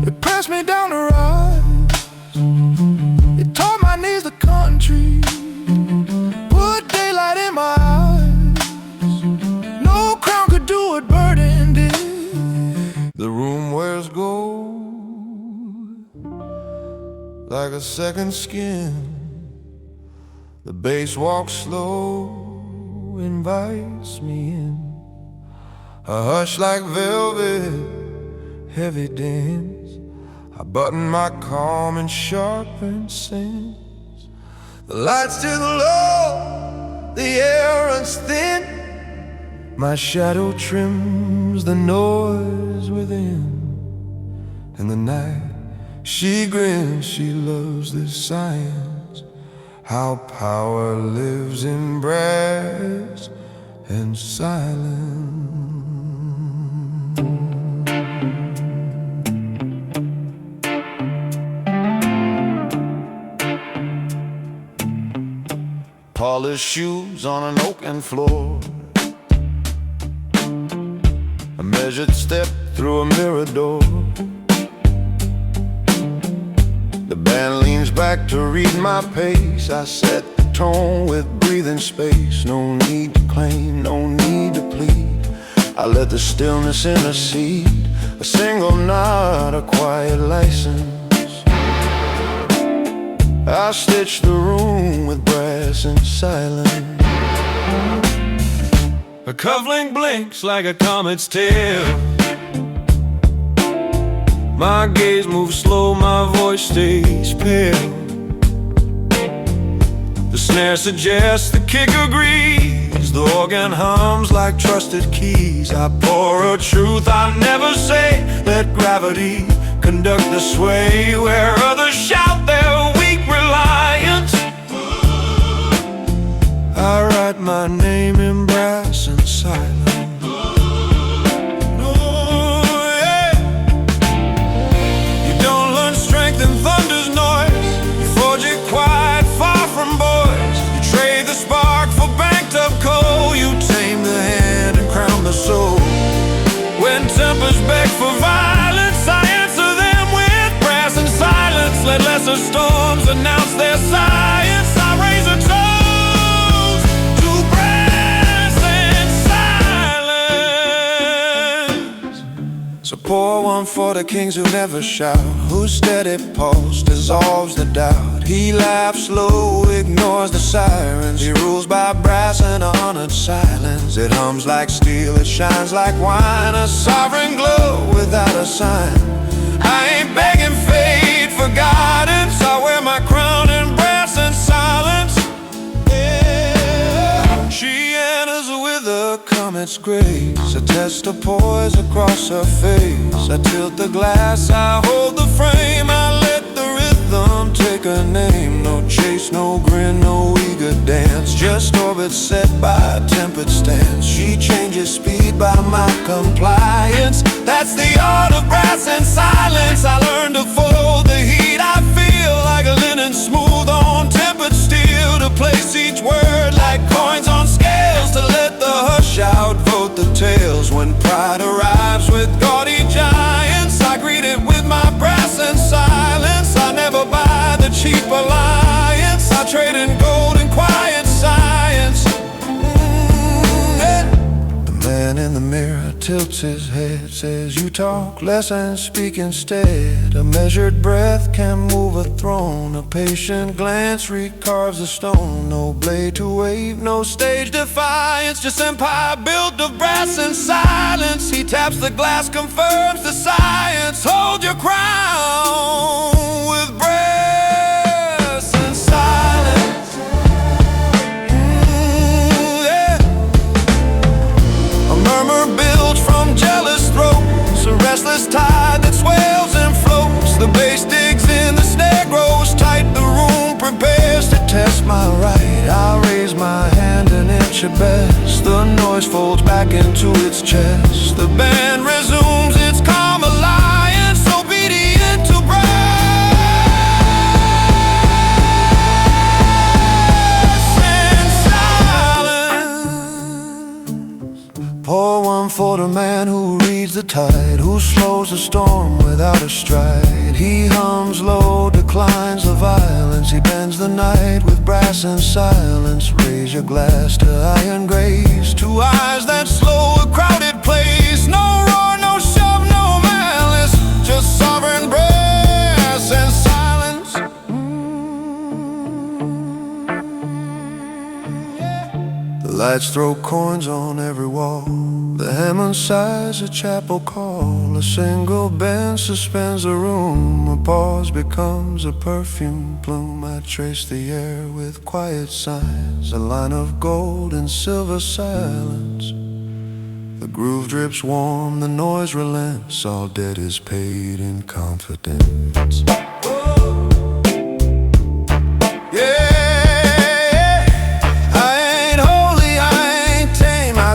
S3: It pressed me down to rise. It taught my knees the country, put daylight in my eyes. No crown could do what burden did.
S1: like a second skin. The bass walks slow, invites me in. A hush like velvet, heavy dance. I button my calm and sharpen sense. The lights still low, the air runs thin. My shadow trims the noise within. In the night she grins, she loves this science. How power lives in brass and silence. Polished shoes on an oaken floor, a measured step through a mirror door. The band leans back to read my pace. I set the tone with breathing space. No need to claim, no need to plead. I let the stillness intercede. A single nod, a quiet license. I stitch the room with brass and silence. A cufflink blinks like a comet's tail. My gaze moves slow, my voice stays pale. The snare suggests, the kick agrees. The organ hums like trusted keys. I pour a truth I never say. Let gravity conduct the sway. Where others shout their weak reliance, I write my name in brass and silence. In thunder's noise, you forge it quiet, far from boys. You trade the spark for banked up coal. You tame the hand and crown the soul. When tempers beg for violence, I answer them with brass and silence. Let lesser storms announce their science. I raise a toast to brass and silence. So pour one for the kings who never shout, whose steady pulse dissolves the doubt. He laughs low, ignores the sirens. He rules by brass and honored silence. It hums like steel, it shines like wine. A sovereign glow without a sign. I ain't begging fate for guidance. I wear my crown in brass and silence. Yeah. She enters with a comet's grace. A test of poise across her face. I tilt the glass, I hold the frame. I let the rhythm take a name. No chase, no grin, no eager dance. Just orbit set by a tempered stance. She changes speed by my compliance. That's the art of brass and silence. I learned to follow the heat. I feel like a linen smooth on tempered steel. To place each word like coins on scales. To let the hush outvote the tales. When pride arrives with gaudy giants, I greet it with my brass and silence. I never buy the cheap alliance. I trade in gold and quiet science. The man in the mirror tilts his head, says you talk less and speak instead. A measured breath can move a throne. A patient glance recarves a stone. No blade to wave, no stage defiance. Just empire built of brass and silence. He taps the glass, confirms the science. Hold your crown with brass and silence. Yeah. A murmur builds from jealous throats. A restless tide that swells and floats. The bass digs in, the snare grows tight. The room prepares to test my right. I raise my hand an inch at best. The noise folds back into its chest. The band resumes its calm alliance. Obedient to brass and silence. Pour one for the man who reads the tide, who slows the storm without a stride. He hums low, declines the violence. He bends the night with brass and silence. Raise your glass to iron grace. Two eyes that slow a crowded place. No roar, no shove, no malice. Just sovereign brass and silence. Lights throw coins on every wall. The Hammond sighs a chapel call. A single bench suspends the room. A pause becomes a perfume plume. I trace the air with quiet signs, a line of gold and silver silence. The groove drips warm, the noise relents. All debt is paid in confidence.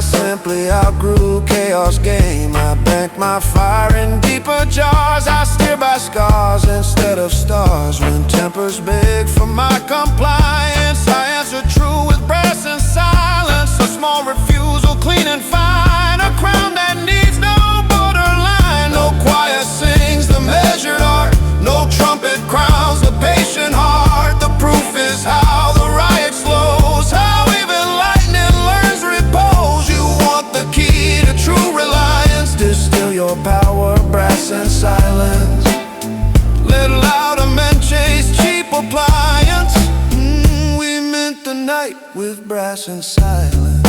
S1: Simply outgrew chaos game. I bank my fire in deeper jars. I steer by scars instead of stars. When tempers beg for my compliance, I answer true with brass and silence. A small refusal, clean and fine. A crown that needs no borderline. No choir sings the measured art. No trumpet crowns the patient heart. The proof is how the riot slows. How even lightning learns repose. You want the key to true reliance. Distill your power, brass and silence. Let louder men chase cheap appliance. We mint the night with brass and silence.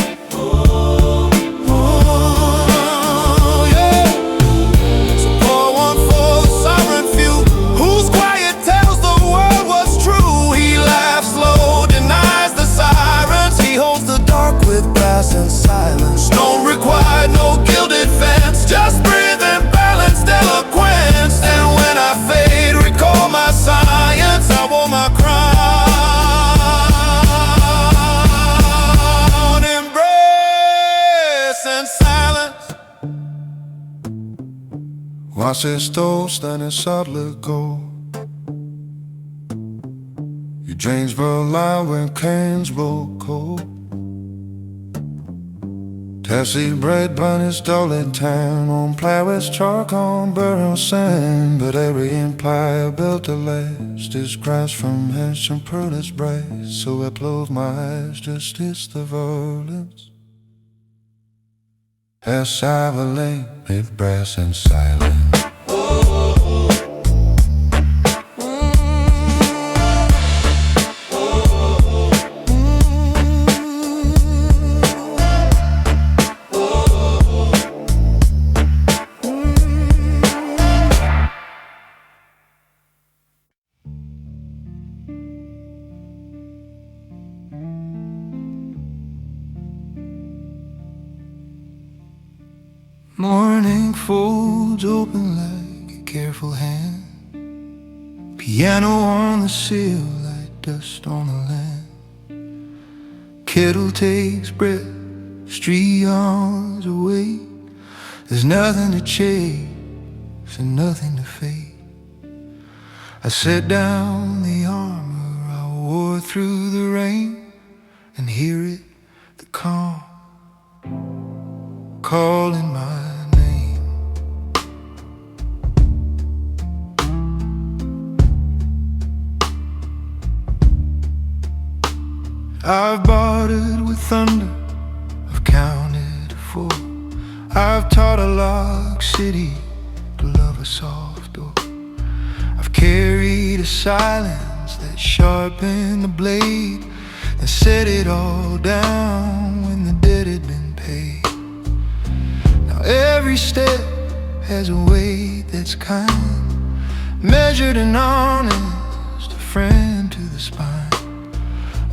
S1: Yeah. So pour one for the sovereign few, whose quiet tells the world what's true. He laughs low, denies the sirens. He holds the dark with brass and silence. Don't require no gilded fence, just breathe and balanced eloquence. And when I fade, recall my science. I wore my crown, embrace and silence. Watch this toast and it's solid gold. Your dreams were alive when cans roll cold. Tessie bread bun is dull and tan on plywood, charcoal, burial sand. But every empire built to last is crashed from handsome prudence brass. So I close my eyes, just it's the violence. As I relate with brass and silence. Morning folds open like a careful hand. Piano on the sill like dust on the land. Kettle takes breath, street arms away. There's nothing to chase and nothing to fade. I set down the armor I wore through the rain, and hear it, the calm calling my name. I've bartered with thunder, I've counted to 4. I've taught a locked city to love a soft door. I've carried a silence that sharpened the blade and set it all down when the debt had been paid. Every step has a weight that's kind, measured and honest, a friend to the spine.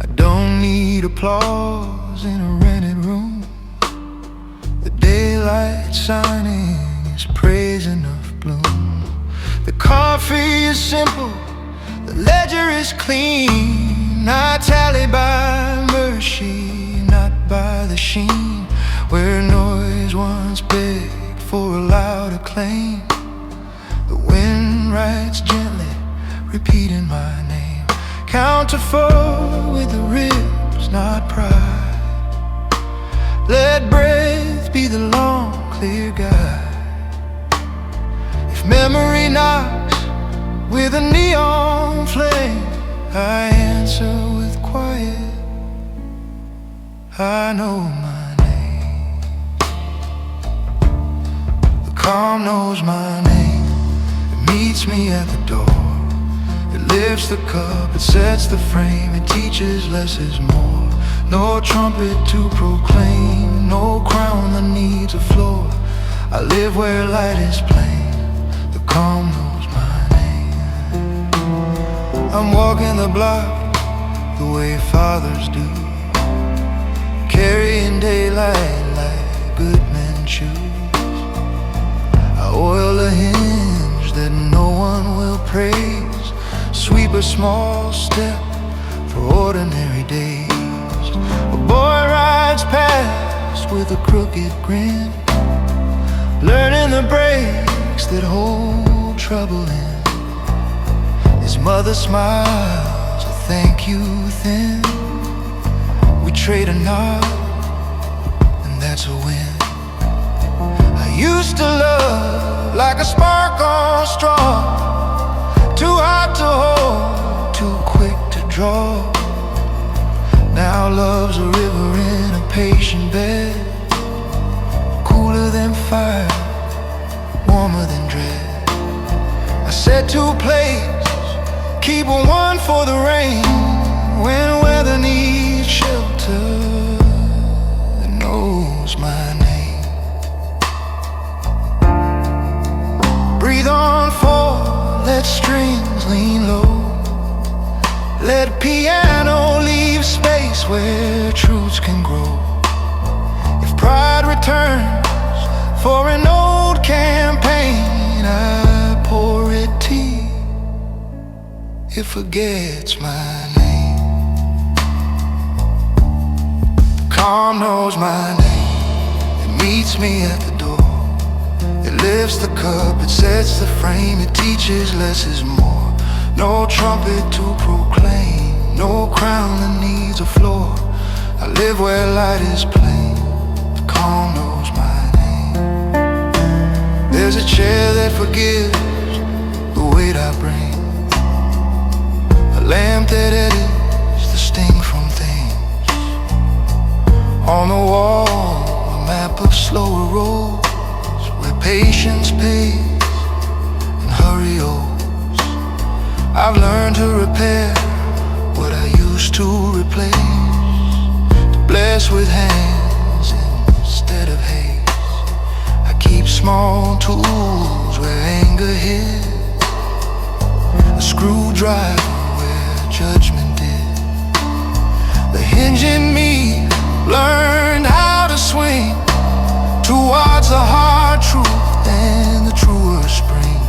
S1: I don't need applause in a rented room. The daylight shining is praise enough bloom. The coffee is simple, the ledger is clean. I tally by mercy, not by the sheen. Where noise once begged for a loud acclaim, the wind writes gently, repeating my name. Count to 4 with the ribs, not pride. Let breath be the long, clear guide. If memory knocks with a neon flame, I answer with quiet. I know my calm knows my name. It meets me at the door. It lifts the cup, it sets the frame. It teaches less is more.
S3: no trumpet to proclaim, no crown that needs a floor. I live where light is plain, the calm knows my name. I'm walking the block the way fathers do, carrying daylight like good men choose. I oil a hinge that no one will praise, sweep a small step for ordinary days. A boy rides past with a crooked grin, learning the breaks that hold trouble in. His mother smiles a thank you thin. We trade a nod, and that's a win. I used to love like a spark on straw, too hot to hold, too quick to draw. Now love's a river in a patient bed, cooler than fire, warmer than dread. I set two plates, keep one for the rain, when weather needs shelter that knows my name. Breathe on forward, let strings lean low, let piano leave space where truths can grow. If pride returns for an old campaign, I pour it tea, it forgets my name. The calm knows my name, it meets me at the door. It lifts the cup, it sets the frame, it teaches less is more. No trumpet to proclaim, no crown that needs a floor. I live where light is plain, the calm knows my name. There's a chair that forgives the weight I bring, a lamp that edits the sting from things. On the wall, a map of slower roads, where patience pays and hurry owes. I've learned to repair what I used to replace, to bless with hands instead of haste. I keep small tools where anger hid, a screwdriver where judgment did. The hinge in me learned how to swing towards the hard truth and the truer spring.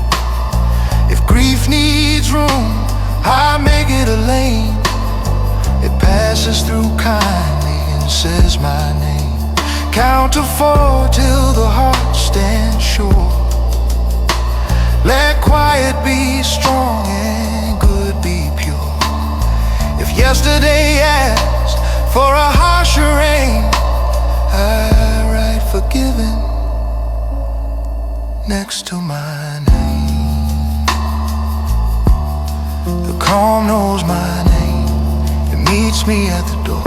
S3: If grief needs room, I make it a lane. It passes through kindly and says my name. Count to 4 till the heart stands sure. Let quiet be strong and good be pure. If yesterday asked for a harsher rain, I write forgiven next to my name. The calm knows my name, it meets me at the door.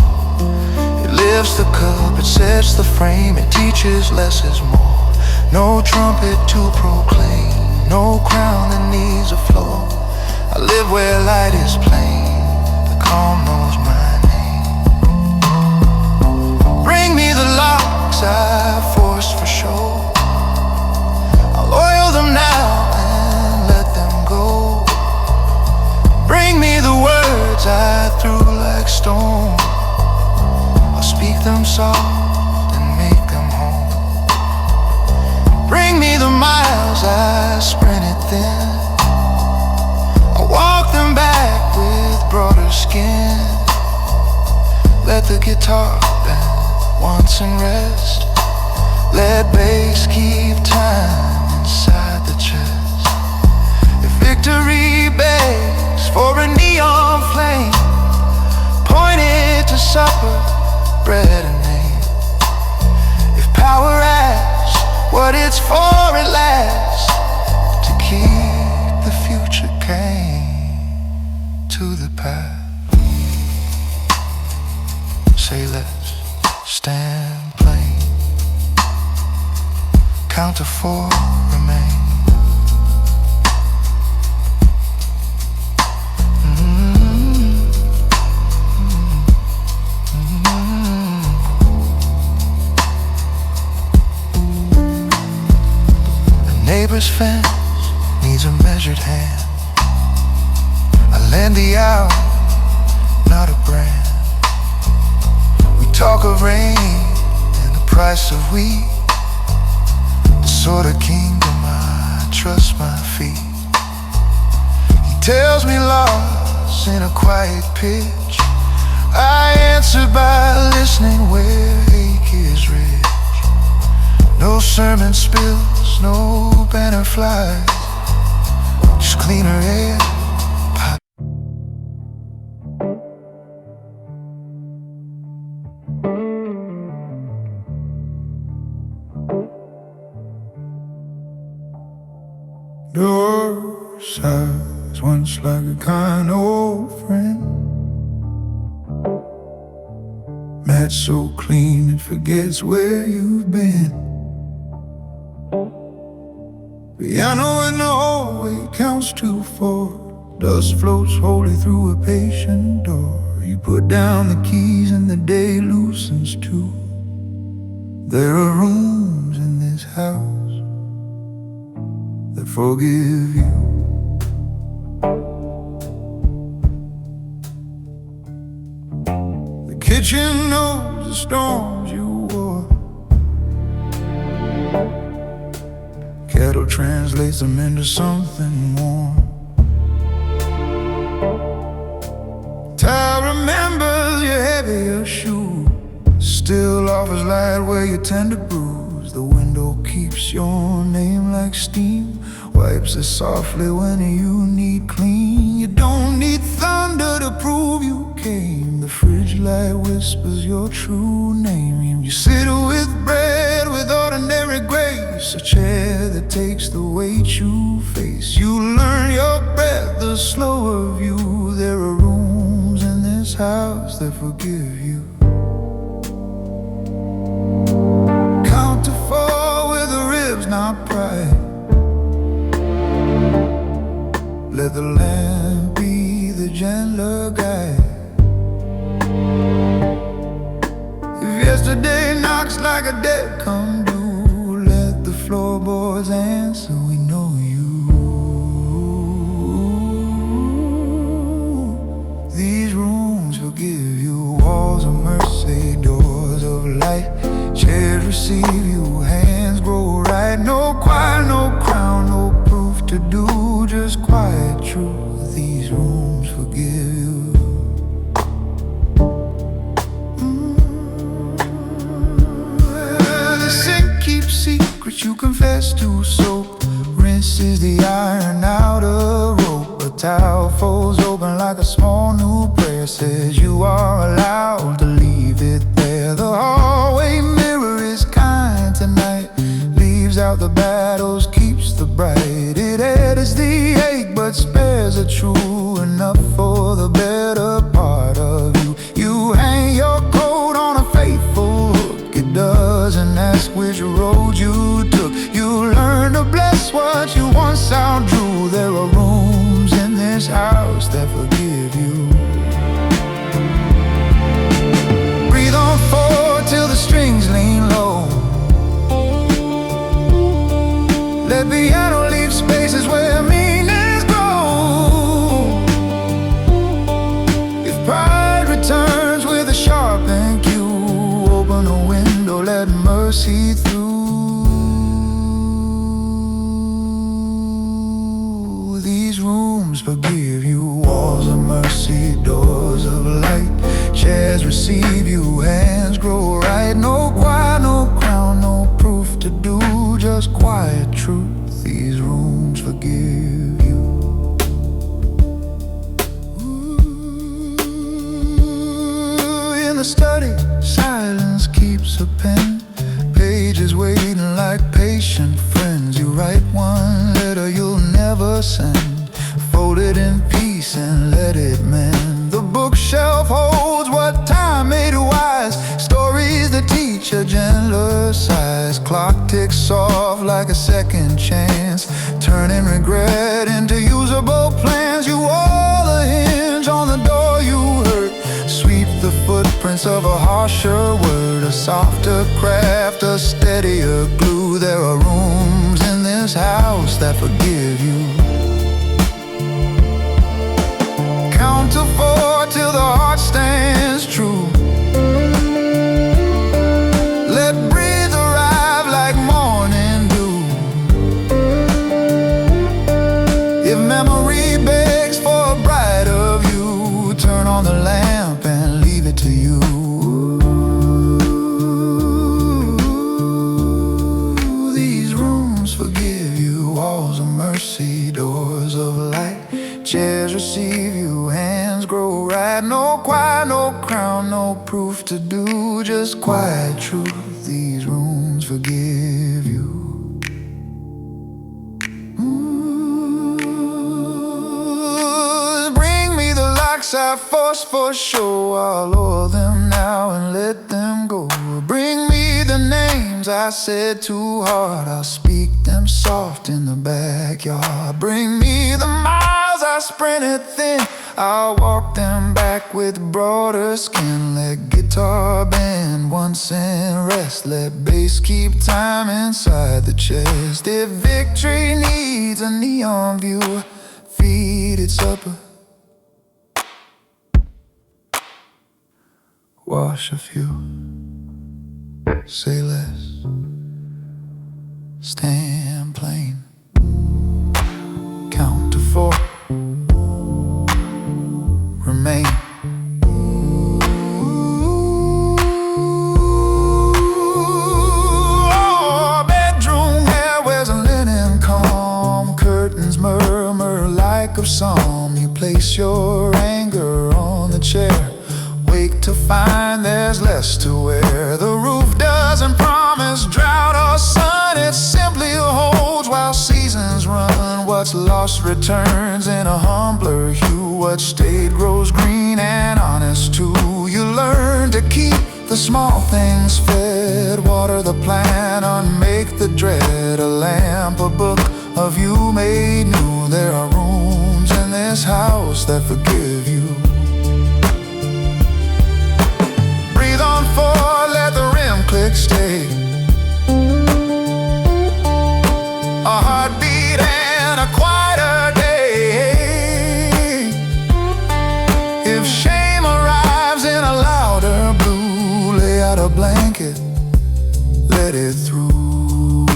S3: It lifts the cup, it sets the frame, it teaches less is more. No trumpet to proclaim, no crown that needs a floor. I live where light is plain, the calm knows my name. Bring me the locks I forced for show, I'll oil them now and let them go. Bring me the words I threw like stone, I'll speak them soft and make them home. Bring me the miles I sprinted thin, I'll walk them back with broader skin. Let the guitar bend once and rest, let bass keep time inside the chest. If victory begs for a neon flame, point it to supper, bread and name. If power asks what it's for at last, to keep the future came to the past. Say let's stand plain, count to 4, remain. Mm-hmm. Mm-hmm. the owl, not a brand. We talk of rain and the price of wheat, the sort of kingdom I trust my feet. He tells me loss in a quiet pitch. I answer by listening where ache is rich. No sermon spills, no banner flies, just cleaner air.
S1: Door sighs once like a kind old friend. Mat so clean it forgets where you've been. Piano in the hallway counts to 4. Dust floats holy through a patient door. You put down the keys and the day loosens too. There are rooms in this house that forgive you. The kitchen knows the storms you wore. Kettle translates them into something warm. Tile remembers your heavier shoe, still offers light where you tend to bruise. The window keeps your name like steam, wipes it softly when you need clean. You don't need thunder to prove you came. The fridge light whispers your true name. You sit with bread with ordinary grace, a chair that takes the weight you face. You learn your breath, the slower view. There are rooms in this house that forgive you. Count to 4 with the ribs, not pride. Let the lamp be the gentler guide. If yesterday knocks like a dead come due, let the floorboards answer, we know you. These rooms forgive you, walls of mercy, doors of light. Chairs receive you, hands grow right. No choir, no crown, no proof to do, just quiet truth. These rooms forgive you. The sink keeps secrets you confess to. Soap rinses the iron out of rope. A towel folds open like a small new prayer, says you are allowed to leave it there. The hallway mirror is kind tonight, leaves out the battles, keeps the bright. It edits the ache but spares the true, enough for the better part of you. You hang your coat on a faithful hook, it doesn't ask which road you took. You learn to bless what you once outdrew. There are rooms in this house that forgive you. Breathe on forward till the strings lean low. Let piano leave spaces where meanings grow. If pride returns with a sharpened cue, open a window, let mercy through. These rooms forgive you, walls of mercy, doors of light. Chairs receive you, hands grow right. No choir, no crown, no proof to do, just quiet truth. These rooms forgive you. Ooh, in the study, silence keeps a pen. Pages waiting like patient friends. You write one letter you'll never send, fold it in peace and let it mend. The bookshelf holds what time made wise, stories that teach a gentler size. Clock ticks soft like a second chance, turning regret into usable plans. You all a hinge on the door you hurt, sweep the footprints of a harsher word. A softer craft, a steadier glue. There are rooms in this house that forgive you. Count
S3: chairs receive you, hands grow right. No choir, no crown, no proof to do, just quiet truth. These rooms forgive you. Bring me the locks I forced for show. I'll lower them now and let them go. Bring me the names I said too hard. I'll speak them soft in the backyard. Bring me the miles I sprinted thin. I'll walk them back with broader skin. Let guitar bend once and rest. Let bass keep time inside the chest. If victory needs a neon view, feed its supper, wash a few, say less, stand plain, count to 4, remain. Oh, bedroom hair wears a linen calm, curtains murmur like a psalm. You place your anger on the chair, wake to find there's less to wear. The roof doesn't promise drought or sun, it simply holds while seasons run. What's lost returns in a humbler hue. What stayed grows green and honest too. You learn to keep the small things fed, water the plant, unmake the dread. A lamp, a book, a view made new. There are rooms in this house that forgive you. Breathe on 4, let the rim click stay. A heartbeat and a quieter day. If shame arrives in a louder blue, lay out a blanket, let it through.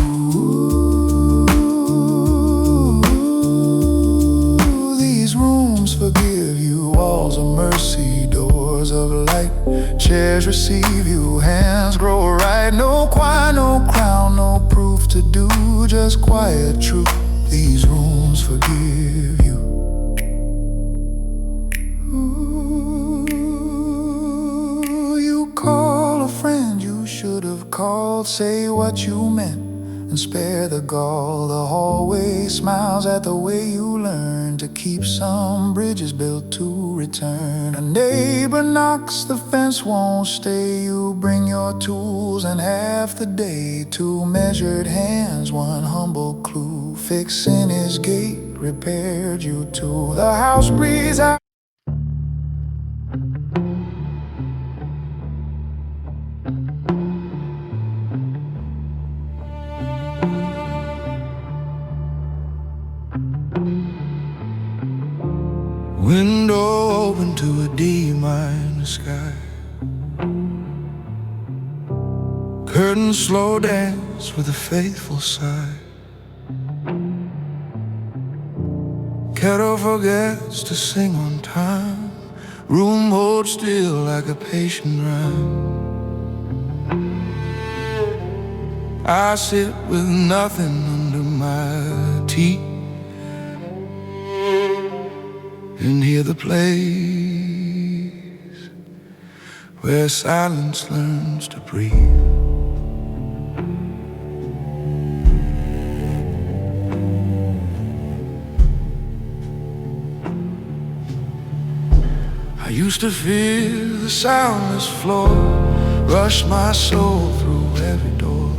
S3: These rooms forgive you, walls of mercy, doors of light. Chairs receive you, hands grow right. No choir, no crown, no proof to do, just quiet truth. These rooms forgive you. Ooh, you call a friend you should have called. Say what you meant and spare the gall. The hallway smiles at the way you learn to keep some bridges built to return. A neighbor knocks, the fence won't stay. You bring your tools and half the day. 2 measured hands, 1 humble clue. Fixing his gate repaired you too. The house breathes out. Window open to a D-minor sky. Curtains slow dance with a faithful sigh. Kettle forgets to sing on time. Room holds still like a patient rhyme. I sit with nothing under my teeth and hear the place where silence learns to breathe. I used to fear the soundless floor, rush my soul through every door,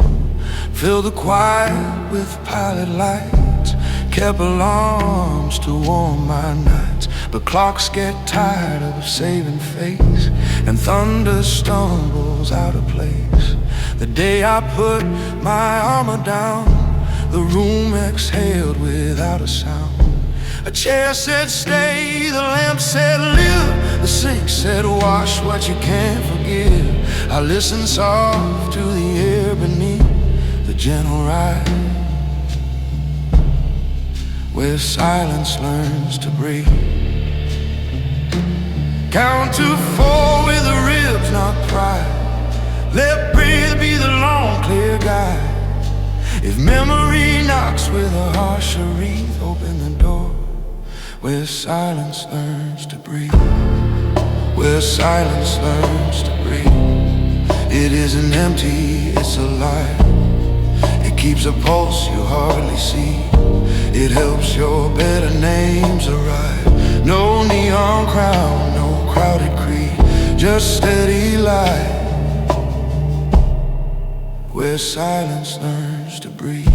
S3: fill the quiet with pilot lights, kept alarms to warm my nights. But clocks get tired of saving face, and thunder stumbles out of place. The day I put my armor down, the room exhaled without a sound. A chair said stay, the lamp said live, the sink said wash what you can't forgive. I listened soft to the air beneath the gentle ride, where silence learns to breathe. Count to 4 with the ribs, not pride. Let breathe be the long, clear guide. If memory knocks with a harsher wreath, open the door where silence learns to breathe, where silence learns to breathe. It isn't empty, it's alive. It keeps a pulse you hardly see. It helps your better names arrive. No neon crown, no crowded creed, just steady light, where silence learns to breathe.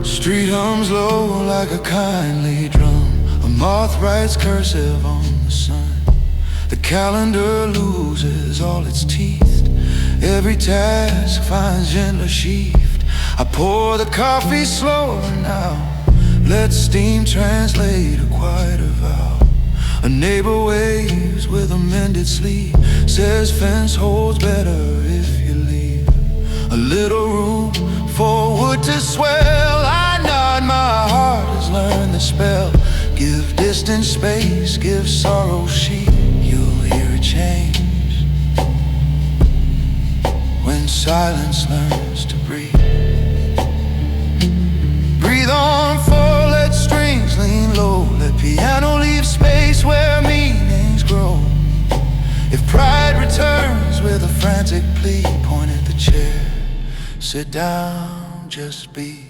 S3: Street hums low like a kindly drum. A moth writes cursive on the sun. The calendar loses all its teeth. Every task finds gentler shift. I pour the coffee slower now. Let steam translate a quieter vow. A neighbor waves with a mended sleeve, says fence holds better if you leave. A little room for wood to swell. I nod, my heart has learned the spell. Give distance space, give sorrow sheep. You'll hear it change when silence learns to breathe. Breathe on full, let strings lean low. Let piano leave space where meanings grow. If pride returns with a frantic plea, point at the chair, sit down, just be.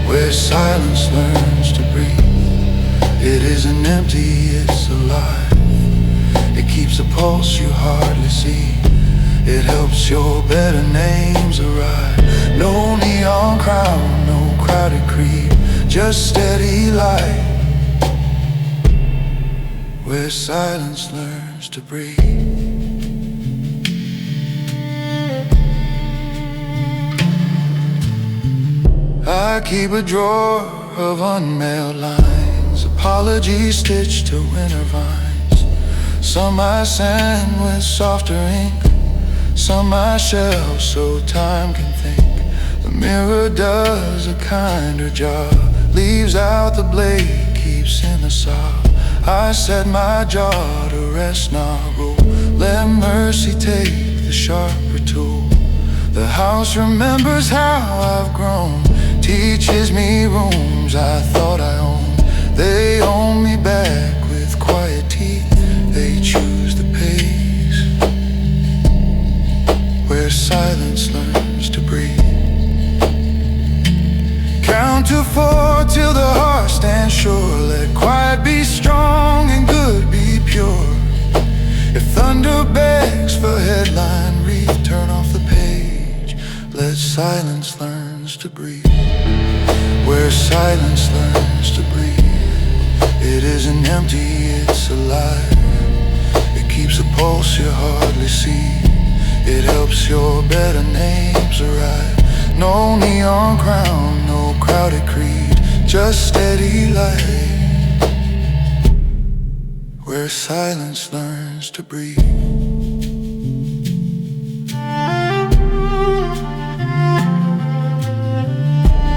S3: Where silence learns to breathe. It isn't empty, it's alive. It keeps a pulse you hardly see. It helps your better names arrive. No neon crown, no crowded creed, just steady light, where silence learns to breathe. I keep a drawer of unmailed lines, apologies stitched to winter vines. Some I sand with softer ink, some I shelve so time can think. The mirror does a kinder job, leaves out the blade, keeps in the saw. I set my jaw to rest, not roll. Let mercy take the sharper tool. The house remembers how I've grown, teaches me rooms I thought I owned. They own me back with quiet teeth. They choose the pace, where silence learns to breathe. Count to 4 till the heart stands sure. Let quiet be strong and good be pure. If thunder begs for headline read, turn off the page, let silence learns to breathe. Where silence learns to breathe. It isn't empty, it's alive. It keeps a pulse you hardly see. It helps your better names arrive. No neon crown, no crowded creed, just steady light, where silence learns to breathe.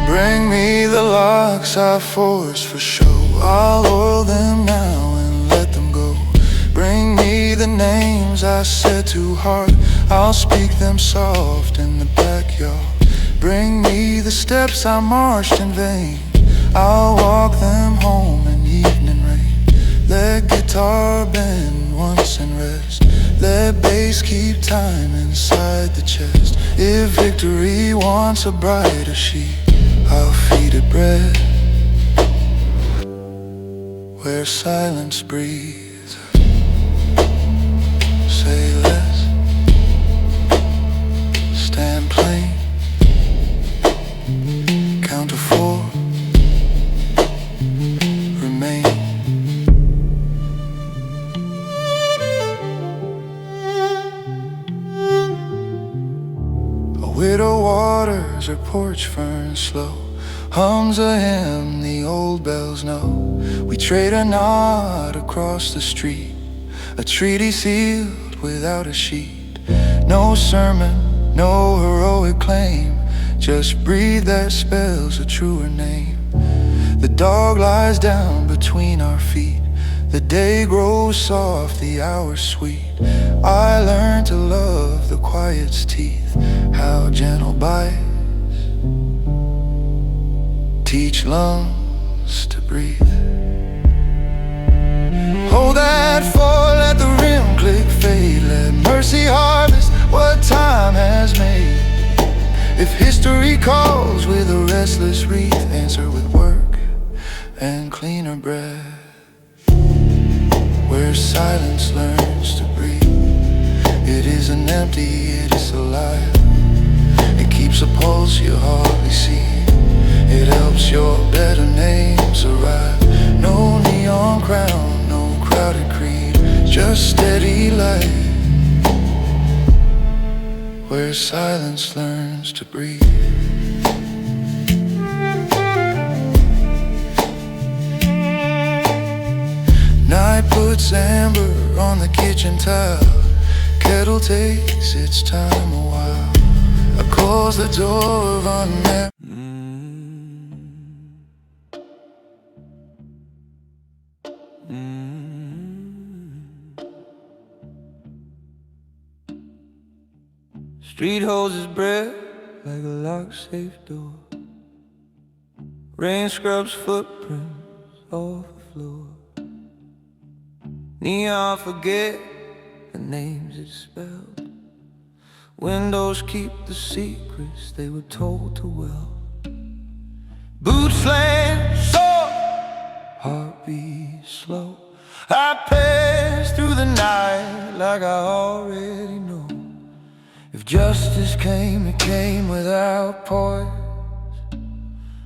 S3: Bring me the locks I forged for show. I'll oil them now and let them go. Bring me the names I said too hard. I'll speak them soft in the backyard. Bring me the steps I marched in vain. I'll walk them home in evening rain. Let guitar bend once and rest. Let bass keep time inside the chest. If victory wants a brighter sheet, I'll feed it bread, where silence breathes. Say less, stand plain, count to 4, remain. A widow waters her porch fern slow, hums a hymn the old bells know. We trade a nod across the street, a treaty sealed without a sheet. No sermon, no heroic claim, just breathe that spells a truer name. The dog lies down between our feet, The day grows soft, the hours sweet. I learned to love the quiet's teeth. How gentle bites teach lungs to breathe. Hold that fall, let the rim click fade. Let mercy harvest what time has made. If history calls with a restless wreath, answer with work and cleaner breath. Where silence learns to breathe, it isn't empty, it is alive. It keeps a pulse you hardly see. It helps your better names arrive. No neon crown, no crowded creed, just steady light. Where silence learns to breathe. Night puts amber on the kitchen tile. Kettle takes its time a while. I close the door of unmarried. Street holds his breath like a locked safe door. Rain scrubs footprints off the floor. Neon forget the names it spelled. Windows keep the secrets they were told too well. Boots slam soft, heartbeat slow. I pass through the night like I already know. If justice came, it came without poise.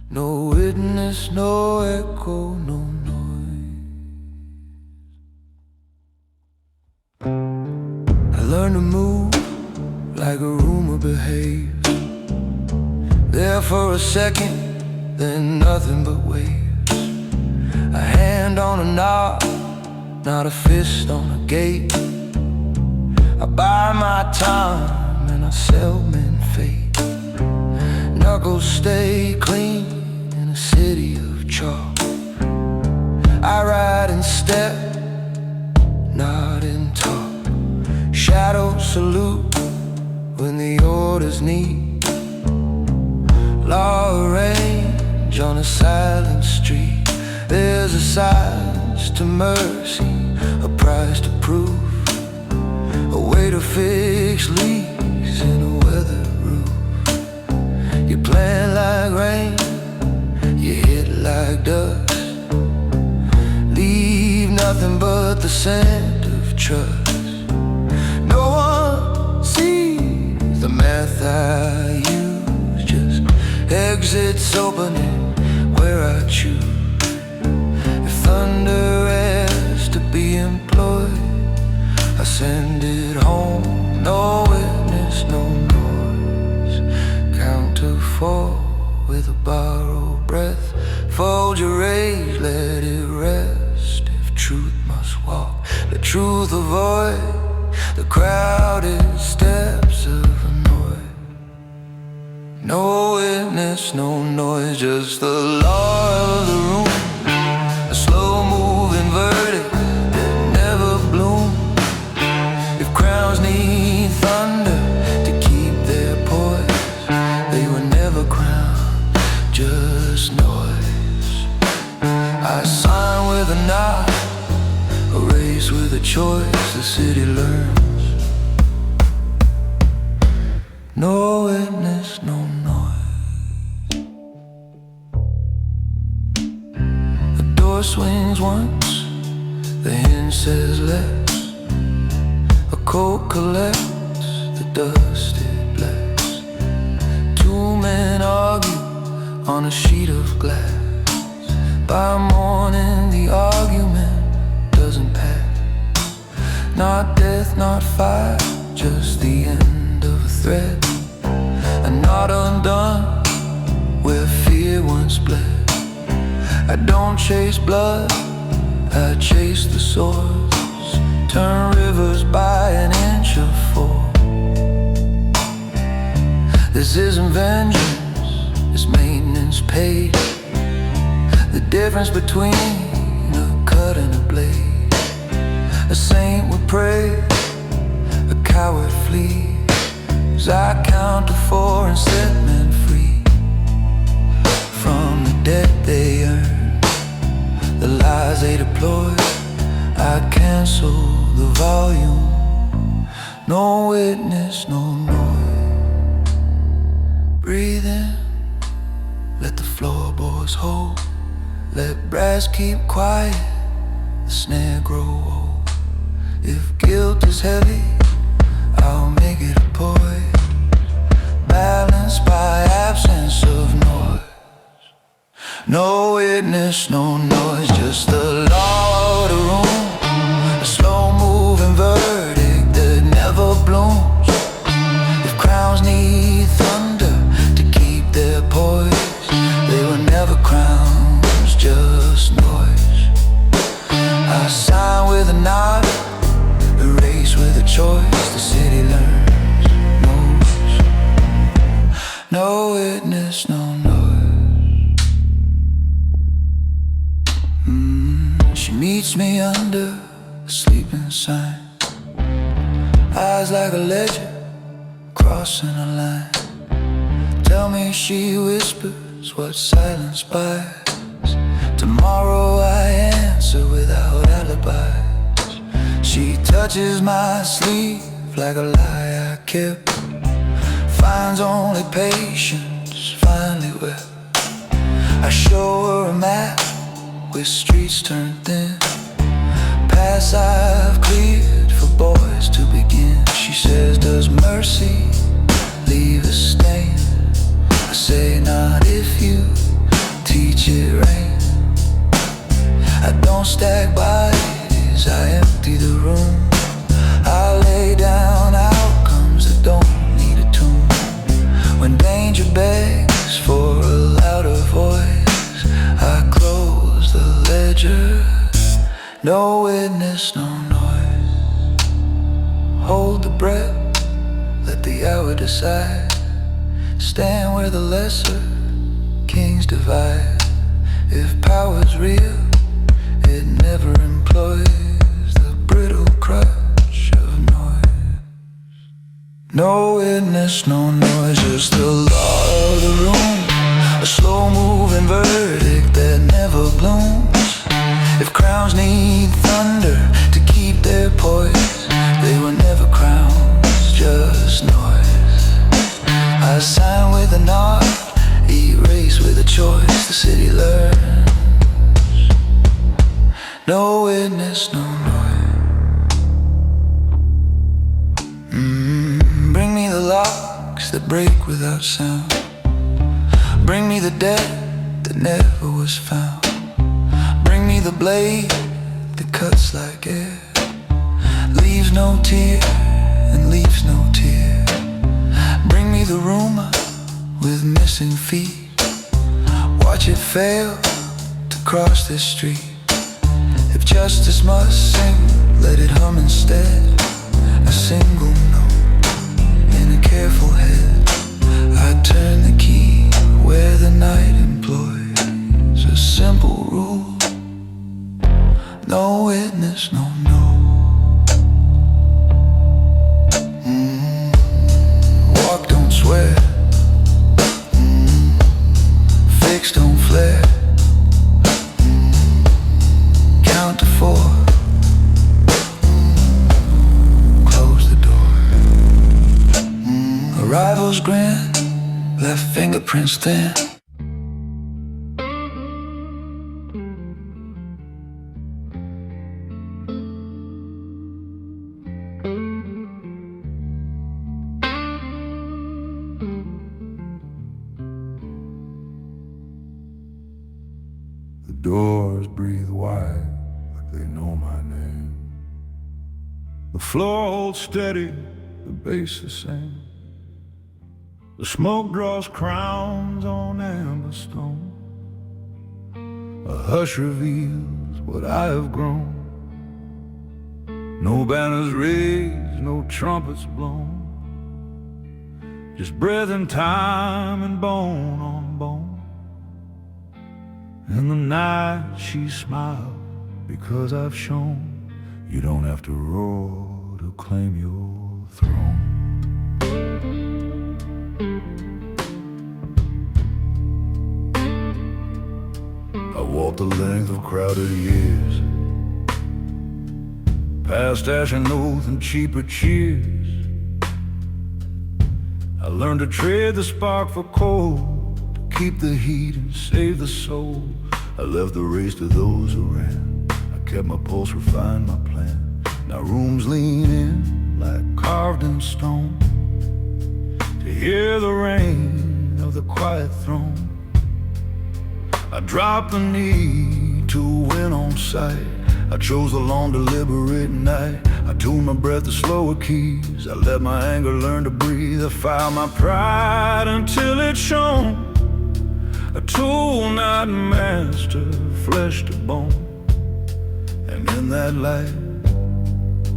S3: No witness, no echo, no noise. I learned to move like a rumor behaves. There for a second, then nothing but waves. A hand on a knob, not a fist on a gate. I buy my time and I sell men fate. Knuckles stay clean in a city of chalk. I ride in step, not in talk. Shadows salute when the orders need. Law arrange on a silent street. There's a size to mercy, a price to prove, a way to fix leaks in a weathered roof. You plant like rain, you hit like dust, leave nothing but the scent of trust. No one sees the math I use, just exits opening where I choose. If thunder has to be employed, I send it home. No witness, no noise. Count to 4 with a borrowed breath. Fold your rage, let it rest. If truth must walk, the truth avoid the crowded steps of a noise. No witness, no noise, just the law of the room. A slow-moving verdict that never blooms. If crowns need thunder to keep their poise, they were never crowned, just noise. I sign with a nod, a race with a choice, the city learns. No witness, no noise. The door swings once, the hinge says less. A coat collects the dust it bless. Two men argue on a sheet of glass. By morning the argument doesn't pass. Not death, not fire, just the end of a thread. And not undone where fear once bled. I don't chase blood, I chase the source. Turn rivers by an inch or 4. This isn't vengeance, it's maintenance paid. The difference between a cut and a blade. A saint would pray, a coward flee, as I count to 4 and set men free. From the debt they earn, the lies they deploy, I cancel the volume. No witness, no noise. Breathe in, let the floorboards hold. Let brass keep quiet, the snare grow old. If guilt is heavy, I'll make it a poise, balanced by absence of noise. No witness, no noise, just the law of the room. A slow-moving verdict that never blooms. If crowns need thunder to keep their poise, they were never crowns, just noise. I sign with a nod, erase with a choice. The city learns, knows. No witness, no noise. She meets me under a sleeping sign, eyes like a ledger crossing a line. Tell me, she whispers, what silence buys. Tomorrow I answer without alibis. She touches my sleeve like a lie I kept, finds only patience, finally wept. I show her a map with streets turned thin, paths I've cleared for boys to begin. She says, does mercy leave a stain? I say, not if you teach it rain. I don't stack bodies, I empty the room. I lay down outcomes that don't need a tune. When danger begs for a louder voice, I close the ledger. No witness, no noise. Hold the breath, let the hour decide. Stand where the lesser kings divide. If power's real, it never employs the brittle crutch of noise. No witness, no noise, just the law of the room. A slow-moving verdict that never blooms. If crowns need thunder to keep their poise, they were never crowns, just noise. I sign with a nod, erase with a choice. The city learns. No witness, no noise. Bring me the locks that break without sound. Bring me the debt that never was found. Bring me the blade that cuts like air, leaves no tear and leaves no tear. Bring me the rumor with missing feet. Watch it fail to cross this street. If justice must sing, let it hum instead. A single note in a careful head. I turn the key where the night employs a simple rule. No witness, no no. Walk, don't swear. Fix, don't flare. Count to 4. Close the door. Arrival's grin, left fingerprints thin.
S2: The doors breathe wide like they know my name. The floor holds steady, the bass the same. The smoke draws crowns on amber stone. A hush reveals what I have grown. No banners raised, no trumpets blown. Just breath and time and bone on bone. In the night she smiled because I've shown
S1: You don't have to roar to claim your throne. I walked the length of crowded years, past ash and oath and cheaper cheers. I learned to trade the spark for coal, to keep the heat and save the soul. I left the race to those who ran. I kept my pulse, refined my plan. Now rooms lean in like carved in stone to hear the rain of the quiet throne. I dropped the need to win on sight. I chose the long deliberate night. I tuned my breath to slower keys. I let my anger learn to breathe. I filed my pride until it shone. A tool, not master, flesh to bone. And in that light,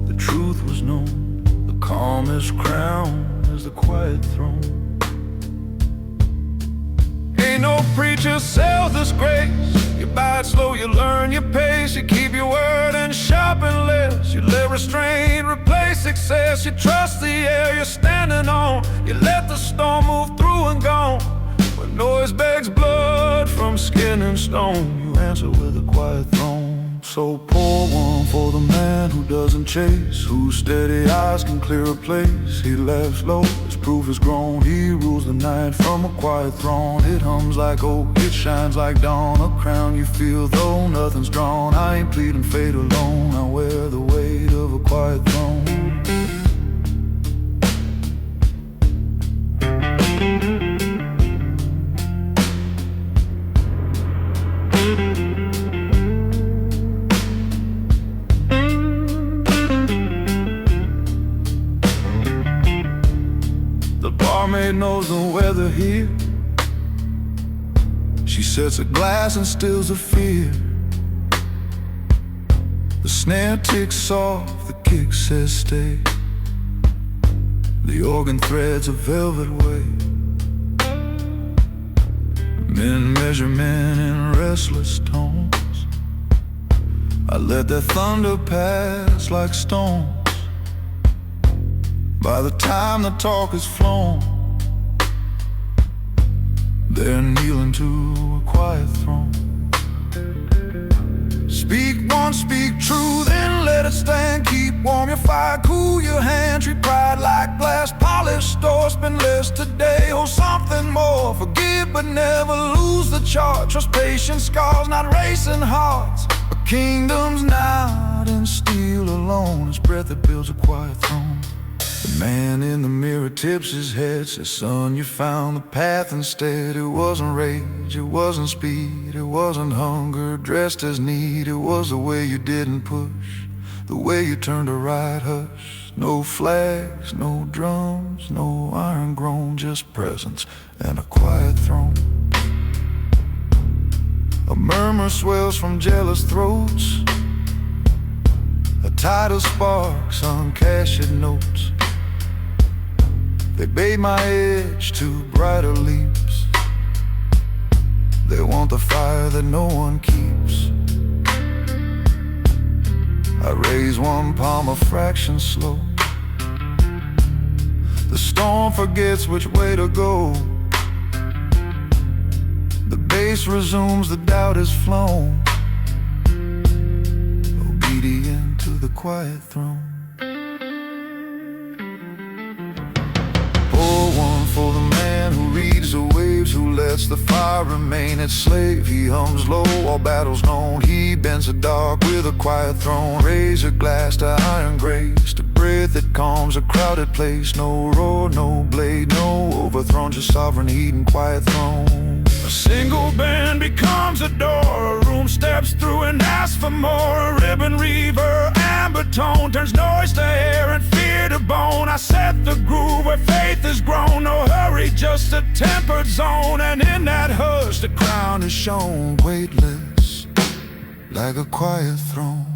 S1: the truth was known. The calmest crown is the quiet throne. Ain't no preacher sells this grace. You buy it slow, you learn your pace. You keep your word and sharpen less. You let restraint replace success. You trust the air you're standing on. You let the storm move through and gone. When noise begs blood from skin and stone, you answer with a quiet throne. So pour one for the man who doesn't chase, whose steady eyes can clear a place. He laughs low, his proof is grown. He rules the night from a quiet throne. It hums like oak, it shines like dawn. A crown you feel though nothing's drawn. I ain't pleading fate alone, I wear the weight of a quiet throne. The barmaid knows the weather here. She sets a glass and stills a fear. The snare ticks soft, the kick says stay. The organ threads a velvet way. Men measure men in restless tones. I let their thunder pass like stones. By the time the talk is flown, they're kneeling to a quiet throne. Speak once, speak true, then let it stand. Keep warm your fire, cool your hand. Treat pride like glass, polished or spend less today. Oh, something more, forgive but never lose the charge. Trust patience, scars, not racing hearts. A kingdom's not in steel alone. His breath that builds a quiet throne. The man in the mirror tips his head, says, son, you found the path instead. It wasn't rage, it wasn't speed, it wasn't hunger dressed as need. It was the way you didn't push, the way you turned a right hush. No flags, no drums, no iron groan, just presence and a quiet throne. A murmur swells from jealous throats. A tide of sparks on cashed notes. They bait my edge to brighter leaps. They want the fire that no one keeps. I raise one palm a fraction slow. The storm forgets which way to go. The bass resumes, the doubt is flown. Obedient to the quiet throne. For the man who reads the waves, who lets the fire remain its slave. He hums low, all battles known. He bends the dark with a quiet throne. Raise a glass to iron grace, to breath that calms a crowded place. No roar, no blade, no overthrown, just sovereign heat and quiet throne. A single bend becomes a door. A room steps through and asks for more. A ribbon reaver, amber tone, turns noise to air and fear to bone. I set the groove where faith has grown. No hurry, just a tempered zone. And in that hush, the crown is shown, weightless, like a quiet throne.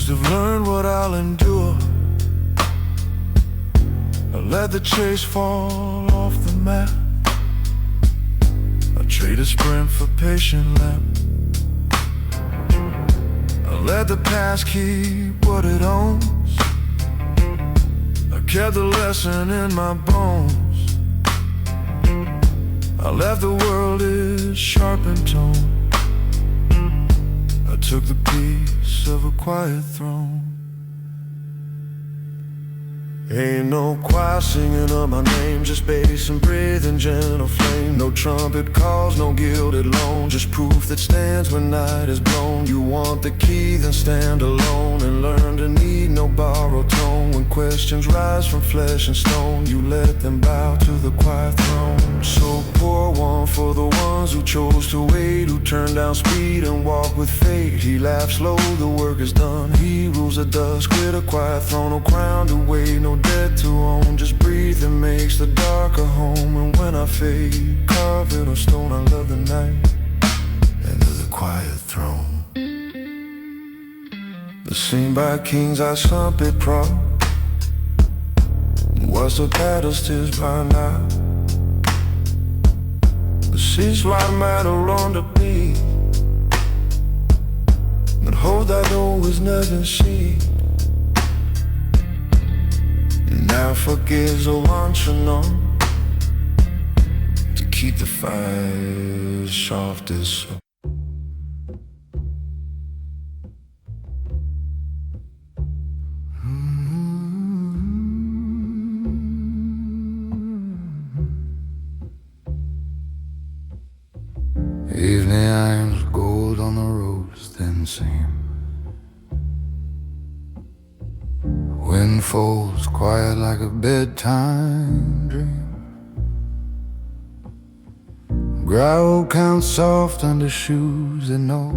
S1: must have learned what I'll endure. I let the chase fall off the map. I traded sprint for patient lap. I let the past keep what it owns. I kept the lesson in my bones. I left the world its sharpened tone. I took the peace of a quiet throne. Ain't no choir singing up my name, just bass and breathing gentle flame. No trumpet calls, no gilded loan, just proof that stands when night is blown. You want the key, then stand alone and learn to need no borrowed tone. When questions rise from flesh and stone, you let them bow to the quiet throne. So pour one for the ones who chose to wait, who turned down speed and walk with fate. He laughs slow, the work is done. He rules the dusk with a quiet throne. No crown to wait, no debt to own. Just breathe and makes the dark a home. And when I fade, carve it on stone. I love the night and the quiet throne. The scene by kings I trumpet prop. What's the paddle still by now? The seas wide matter on the beat, but hold that always never see. And now forgives a wanting on to keep the fire soft as snow.
S2: Evening irons, gold on the rose thin seam. Wind folds quiet like a bedtime dream. Gravel counts soft under shoes that know.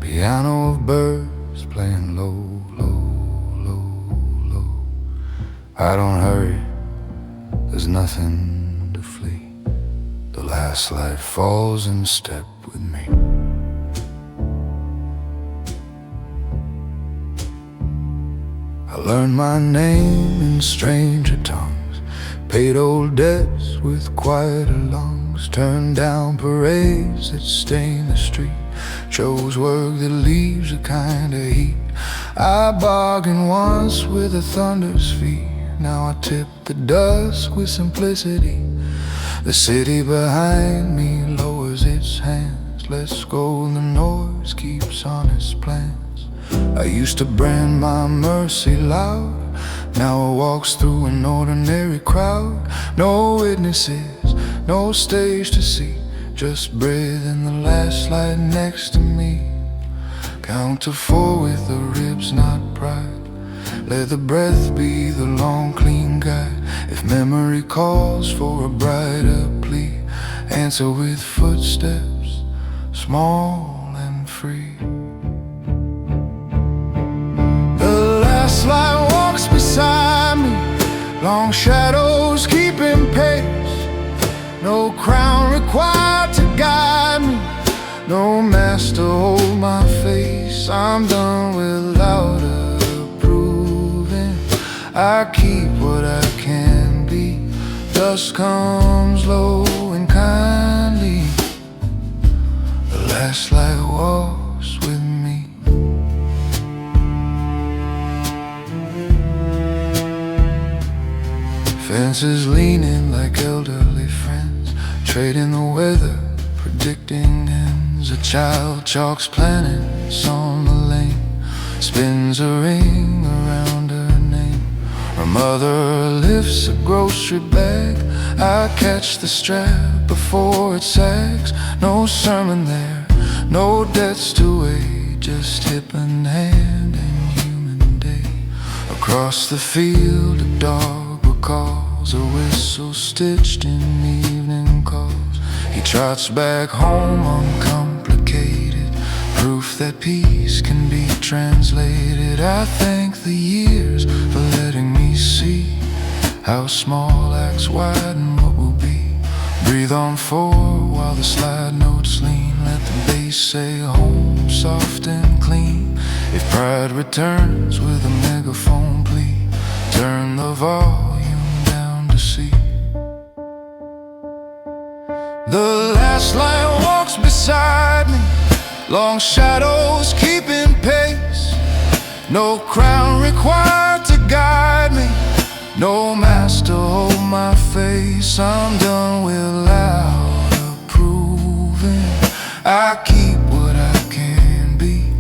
S2: Piano of birds playing low, low, low, low. I don't hurry, there's nothing to flee. The last light falls in step with me. I learned my name in stranger tongues, paid old debts with quieter lungs, turned down parades that stain the street, chose work that leaves a kind of heat. I bargained once with the thunder's feet, now I tip the dusk with simplicity. The city behind me lowers its hands, lets go the noise, keeps on its plans. I used to brand my mercy loud, now it walks through an ordinary crowd. No witnesses, no stage to see, just breathe in the last light next to me. Count to 4 with the ribs, not pride. Let the breath be the long, clean guide. If memory calls for a brighter plea, answer with footsteps, small and free. The last light walks beside me, long shadows keeping pace. No crown required to guide me, no master hold my face. I'm done with louder proving, I keep what I can be. Dusk comes low and kindly, the last light walks with me. Fences leaning like elderly friends, trading the weather, predicting ends. A child chalks planets on the lane, spins a ring around her name. Her mother lifts a grocery bag, I catch the strap before it sags. No sermon there, no debts to weigh, just hip and hand and human day. Across the field a dog recalls a whistle stitched in evening calls. He trots back home uncomplicated, proof that peace can be translated. I thank the years for letting me see how small acts widen what will be. Breathe on forward while the slide notes lean, let the bass say home.
S3: soft and clean. If pride returns with a megaphone plea, turn the volume down to C. The last line walks beside me, long shadows keeping pace. No crown required to guide me, no master hold my face. I'm done with loud approving. I keep what I can be.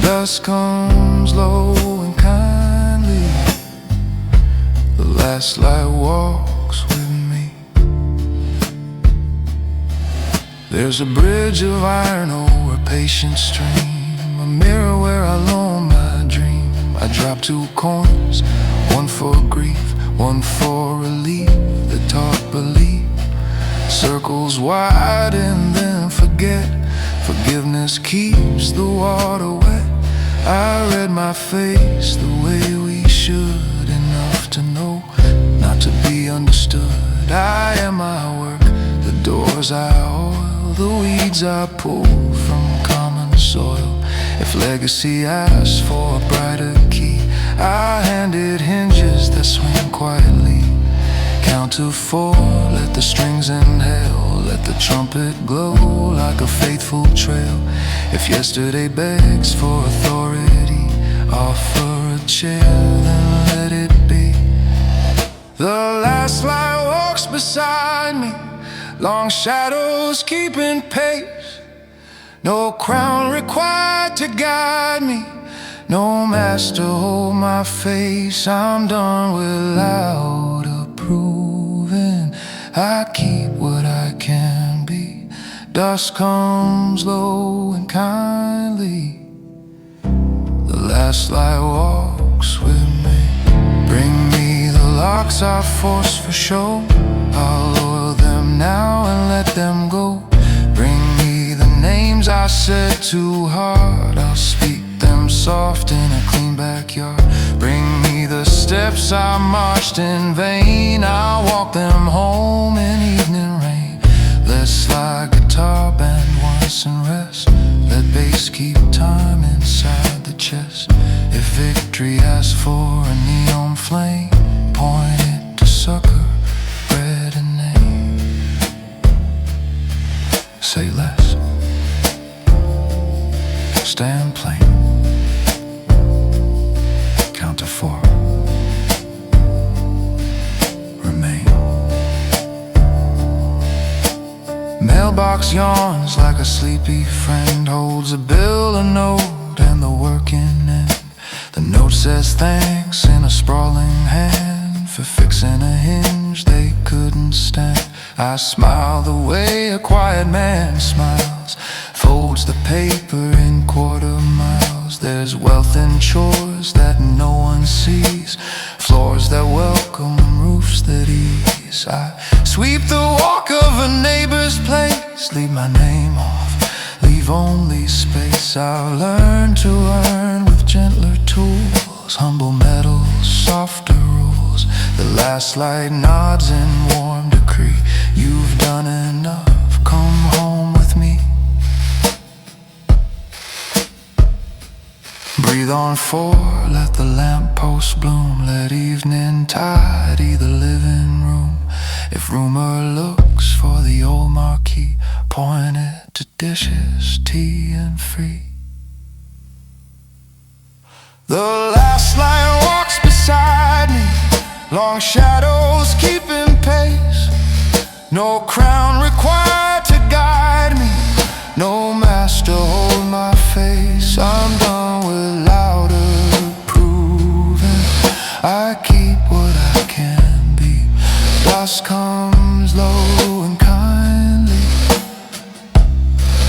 S3: Dusk comes low and kindly. The last light walks with me. There's a bridge of iron over a patient stream, a mirror where I loan my dream. I drop 2 coins, one for grief, one for relief. The talk belief circles wide and then forget. Forgiveness keeps the water wet. I read my face the way we should, enough to know not to be understood. I am my work, the doors I oil, the weeds I pull from common soil. If legacy asks for a brighter key, I hand it hinges that swing quietly. Count to 4, let the strings inhale, let the trumpet glow like a faithful trail. If yesterday begs for authority, offer a chair, then let it be. The last light walks beside me, long shadows keeping pace. No crown required to guide me, no master hold my face. I'm done with loud approving. I keep what I can be. Dusk comes low and kindly. The last light walks with me. Bring me the locks I forced for show. I'll oil them now and let them go. Bring me the names I said too hard. I'll speak them soft in a clean backyard. Bring me the steps I marched in vain. I'll walk them home in evening rain. Let's slide guitar band once and rest. Let bass keep time inside the chest. If victory asks for a neon flame, point it to sucker, bread and name. Say less, stand plain. Count to 4, remain. Mailbox yawns like a sleepy friend, holds a bill, a note, and the working end. The note says thanks in a sprawling hand for fixing a hinge they couldn't stand. I smile the way a quiet man smiles, folds the paper in quarter miles. There's wealth in chores that no one sees, floors that welcome, roofs that ease. I sweep the walk of a neighbor's place, leave my name off, leave only space. I've learned to earn with gentler tools, humble metals, softer rules. The last light nods in warm decree. You've done enough, come home with me. Breathe on 4, let the lamppost bloom. Let evening tidy the living room. If rumor looks for the old marquee, point it to dishes, tea and free. The last light walks beside me, long shadows keeping pace. No crown required to guide me, no master hold my face. I'm done with louder proving. I keep what I can be. Dusk comes low and kindly.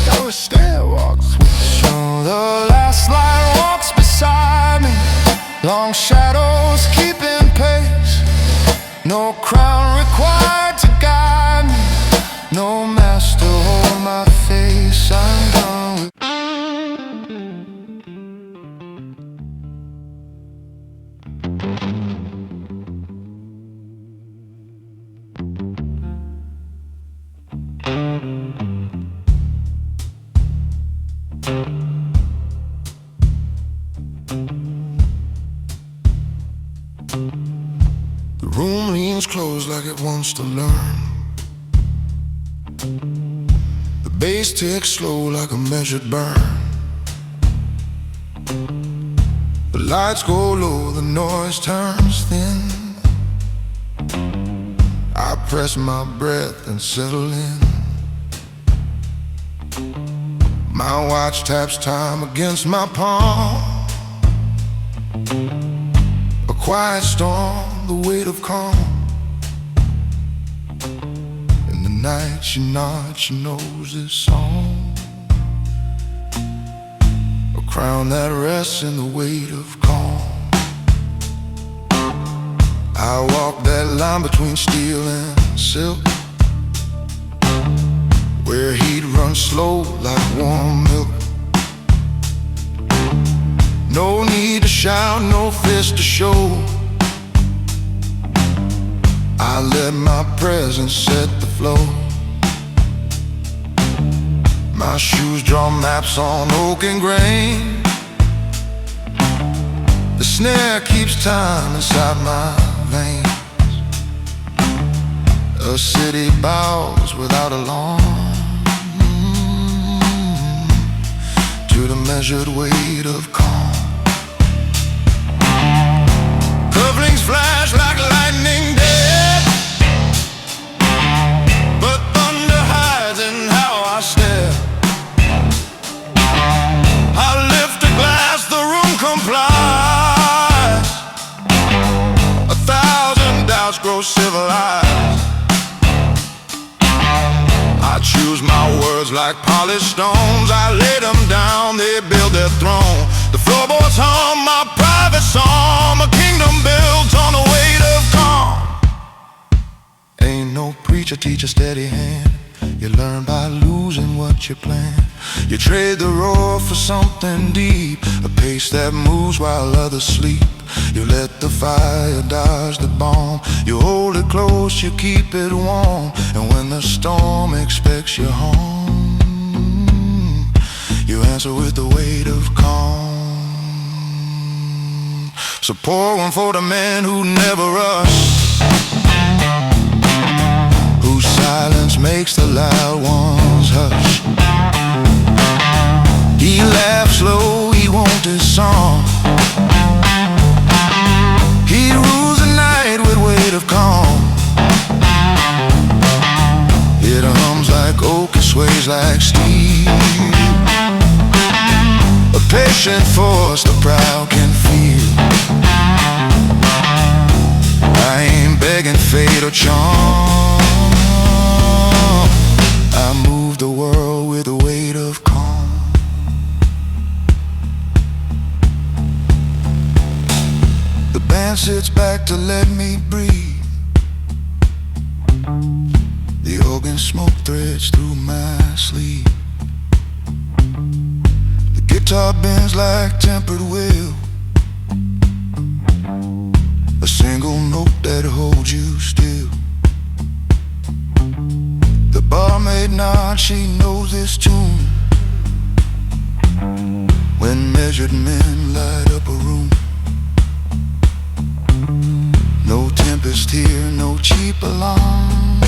S3: Though a stair walks with you. The last light walks beside me, long shadows keeping pace. No crown required to guide me, no master hold my face. I'm done with
S1: feels like it wants to learn. The bass ticks slow like a measured burn. The lights go low, the noise turns thin. I press my breath and settle in. My watch taps time against my palm. A quiet storm, the weight of calm. In the night she nods, she knows this song. A crown that rests in the weight of calm. I walk that line between steel and silk, where heat runs slow like warm milk. No need to shout, no fist to show. I let my presence set the flow. My shoes draw maps on oak and grain. The snare keeps time inside my veins. A city bows without alarm to the measured weight of calm. Cufflinks flash like lightning dead, but thunder hides in how I stare. I lift a glass, the room complies. 1,000 doubts grow civilized. I choose my words like polished stones. I lay them down, they build their throne. The floorboards hum my private psalm. A kingdom built on the weight of calm. Ain't no preacher teach a steady hand. You learn by losing what you plan. You trade the roar for something deep, a pace that moves while others sleep. You let the fire dodge the bomb. You hold it close, you keep it warm. And when the storm expects you home, you answer with the weight of calm. So pour one for the man who never rushed, whose silence makes the loud ones hush. He laughs slow, he won't his song. He rules the night with weight of calm. It hums like oak, it sways like steel. A patient force the proud can feel. I ain't begging fate or charm. I move the world with the weight of calm. The band sits back to let me breathe. The organ smoke threads through my sleeve. The guitar bends like tempered wheel, a single note that holds you still. The barmaid nods, she knows this tune. When measured men light up a room. No tempest here, no cheap alarm,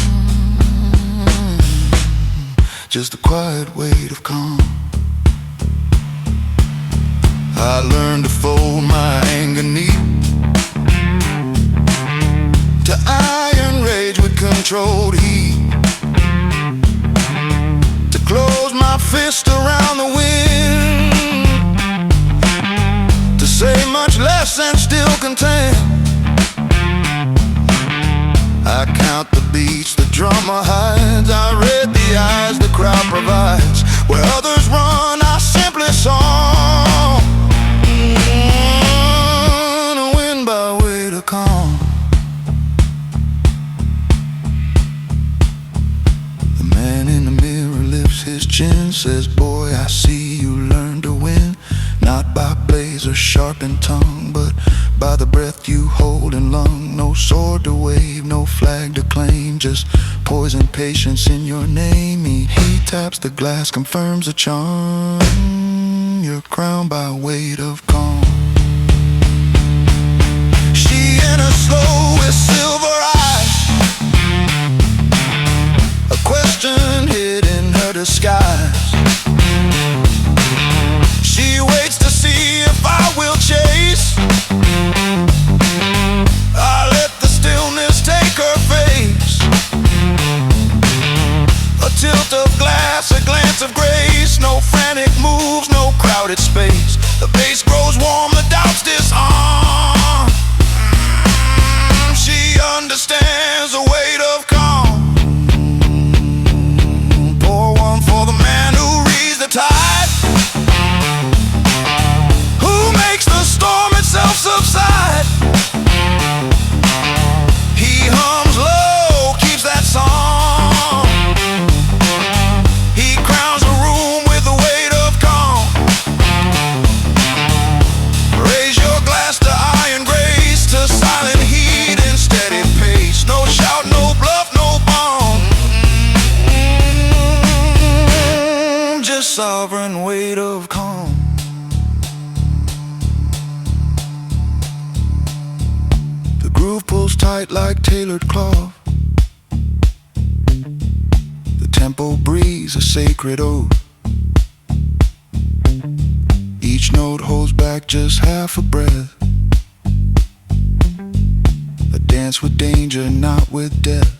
S1: just a quiet weight of calm. I learned to fold my anger neat, to iron rage with controlled heat, to close my fist around the wind, to say much less and still contain. I count the beats the drummer hides. I read the eyes the crowd provides. Where others run, I simply song. A wind by way to calm. The man in the mirror lifts his chin, says, boy, I see you learn to win. Not by blaze or sharpened tongue, but by the breath you hold in lung. No sword to wave, no flag to claim, just poison patience in your name. He taps the glass, confirms the charm. You're crowned by weight of calm. She enters slow with silver eyes,
S3: question hid in her disguise. She waits to see if I will chase. I let the stillness take her face. A tilt of glass, a glance of grace. No frantic moves, no crowded space. The base grows warm, the doubts disarm. She understands the weight of calm. Pour one for the man who reads the tide, who makes the storm itself subside. He hums low, keeps that song. He crowns the room with the weight of calm. Raise your glass to iron grace, to silent heat and steady pace. No shout, no bluff, no bomb. Just sovereign weight of calm. The groove pulls tight like tailored cloth. The tempo breathes a sacred oath. Each note holds back just half a breath. A dance with danger, not with death.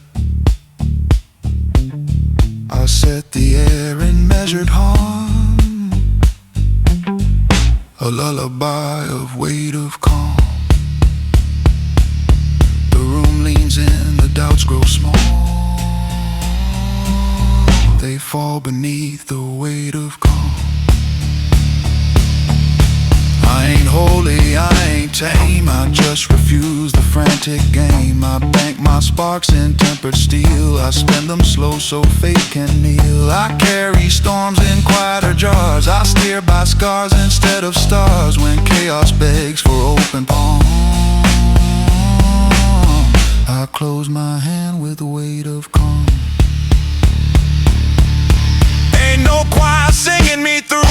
S3: I set the air in measured harm, a lullaby of weight of calm. The room leans in, the doubts grow small. They fall beneath the weight of calm. I ain't holy, I ain't tame. I just refuse the frantic game. I bank my sparks in tempered steel. I spend them slow so fate can kneel. I carry storms in quieter jars. I steer by scars instead of stars. When chaos begs for open palm, I close my hand with the weight of calm. Ain't no choir singing me through,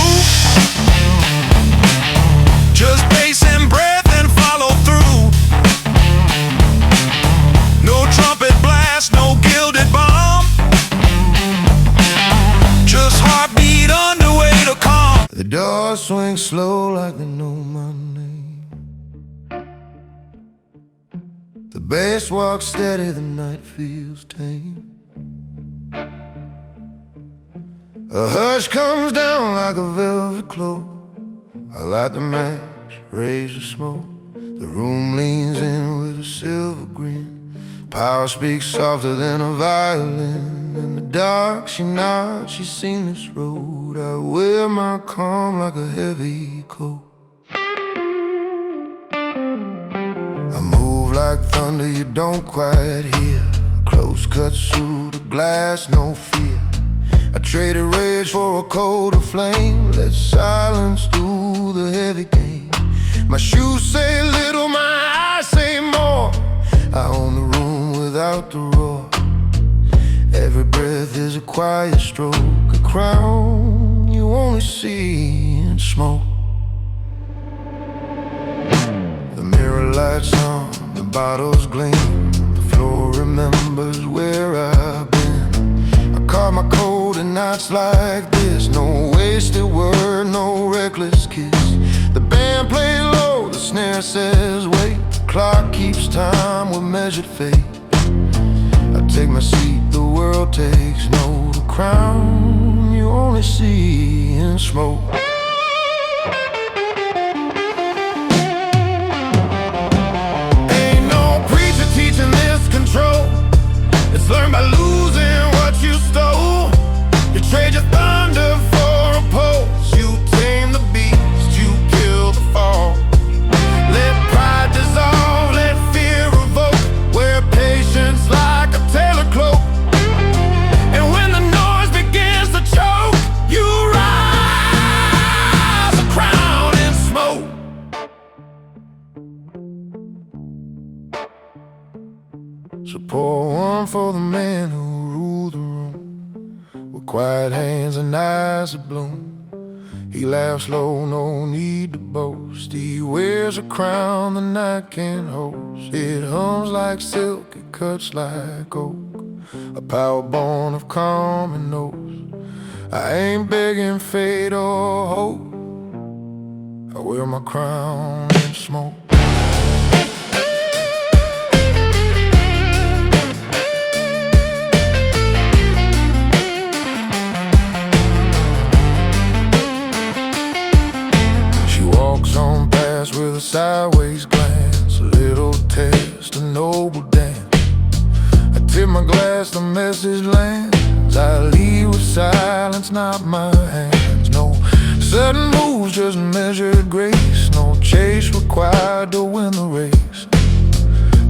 S3: just bass and breath and follow through. No trumpet blast, no gilded bomb, just heartbeat under weight of calm. The doors swing slow like they know my name. The bass walks steady, the night feels tame. A hush comes down like a velvet cloak. I light the match, raise the smoke. The room leans in with a silver grin. Power speaks softer than a violin. In the dark she nods, she's seen this road. I wear my calm like a heavy coat. I move like thunder you don't quite hear. Close cuts through the glass, no fear. I traded rage for a colder flame. Let silence do the heavy game. My shoes say little, my eyes say more. I own the room without the roar. Every breath is a quiet stroke, a crown you only see in smoke. The mirror lights on, the bottles gleam. The floor remembers where I've been. Caught my cold in nights like this. No wasted word, no reckless kiss. The band plays low, the snare says wait. The clock keeps time with measured fate. I take my seat, the world takes note. The crown you only see in smoke. Ain't no preacher teaching this control. It's learned by losing what you stole. You trade your thunder for a pulse. You tame the beast, you kill the fall. Let pride dissolve, let fear revoke. Wear patience like a tailored cloak. And when the noise begins to choke, you rise, a crown in smoke. So pour one for the man who ruled the room, with quiet hands and eyes that bloom. He laughs low, no need to boast. He wears a crown the night can't host. It hums like silk, it cuts like oak.
S1: a power born of calm and knows I ain't begging fate or hope. I wear my crown in smoke. She walks on past with a sideways glance, a little test, a noble dance. I tip my glass, the message lands. I leave with silence, not my hands. No sudden moves, just measured grace. No chase required to win the race.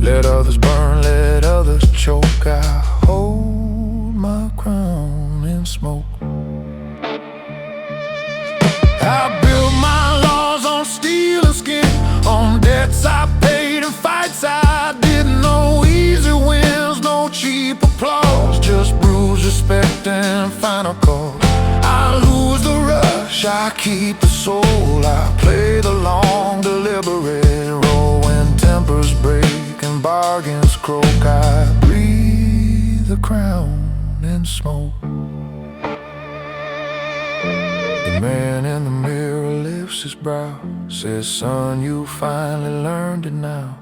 S1: Let others burn, let others choke. I hold my crown in smoke. I built my laws on steel and skin, on debts I paid and fights I didn't know. Easy wins, no cheap applause, just bruised respect and final call. I lose the rush, I keep the soul. I play the long, deliberate role. When tempers break and bargains croak, I breathe the crown in smoke. The man in the mirror lifts his brow, says, son, you finally learned it now.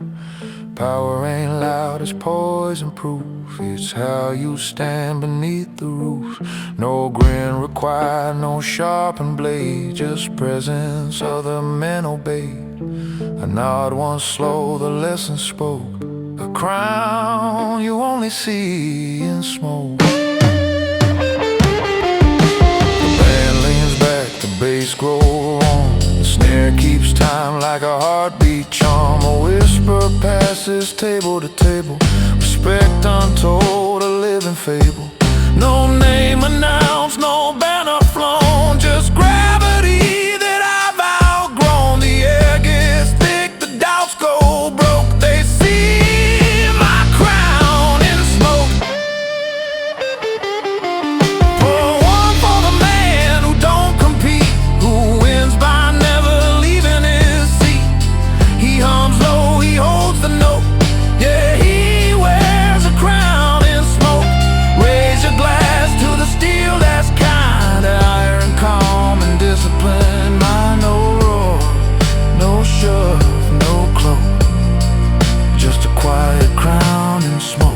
S1: Power ain't loud, it's poison proof. It's how you stand beneath the roof. No grin required, no sharpened blade, just presence, other men obeyed. A nod once slow, the lesson spoke. A crown you only see in smoke. The bass grows on, the snare keeps time like a heartbeat charm. A whisper passes table to table, respect untold, a living fable. No name announced, no banner flown, just gravity that I've outgrown. The air gets thick, the doubts go broke. They see my crown in smoke. Pour one for the man who don't compete, who wins by never leaving his seat. He hums low, he holds the note. Yeah, he wears a crown in smoke. Raise your glass to the steel that's kind, iron, calm, and discipline. Mine no roar, no shove, no cloak, just a quiet crown in smoke.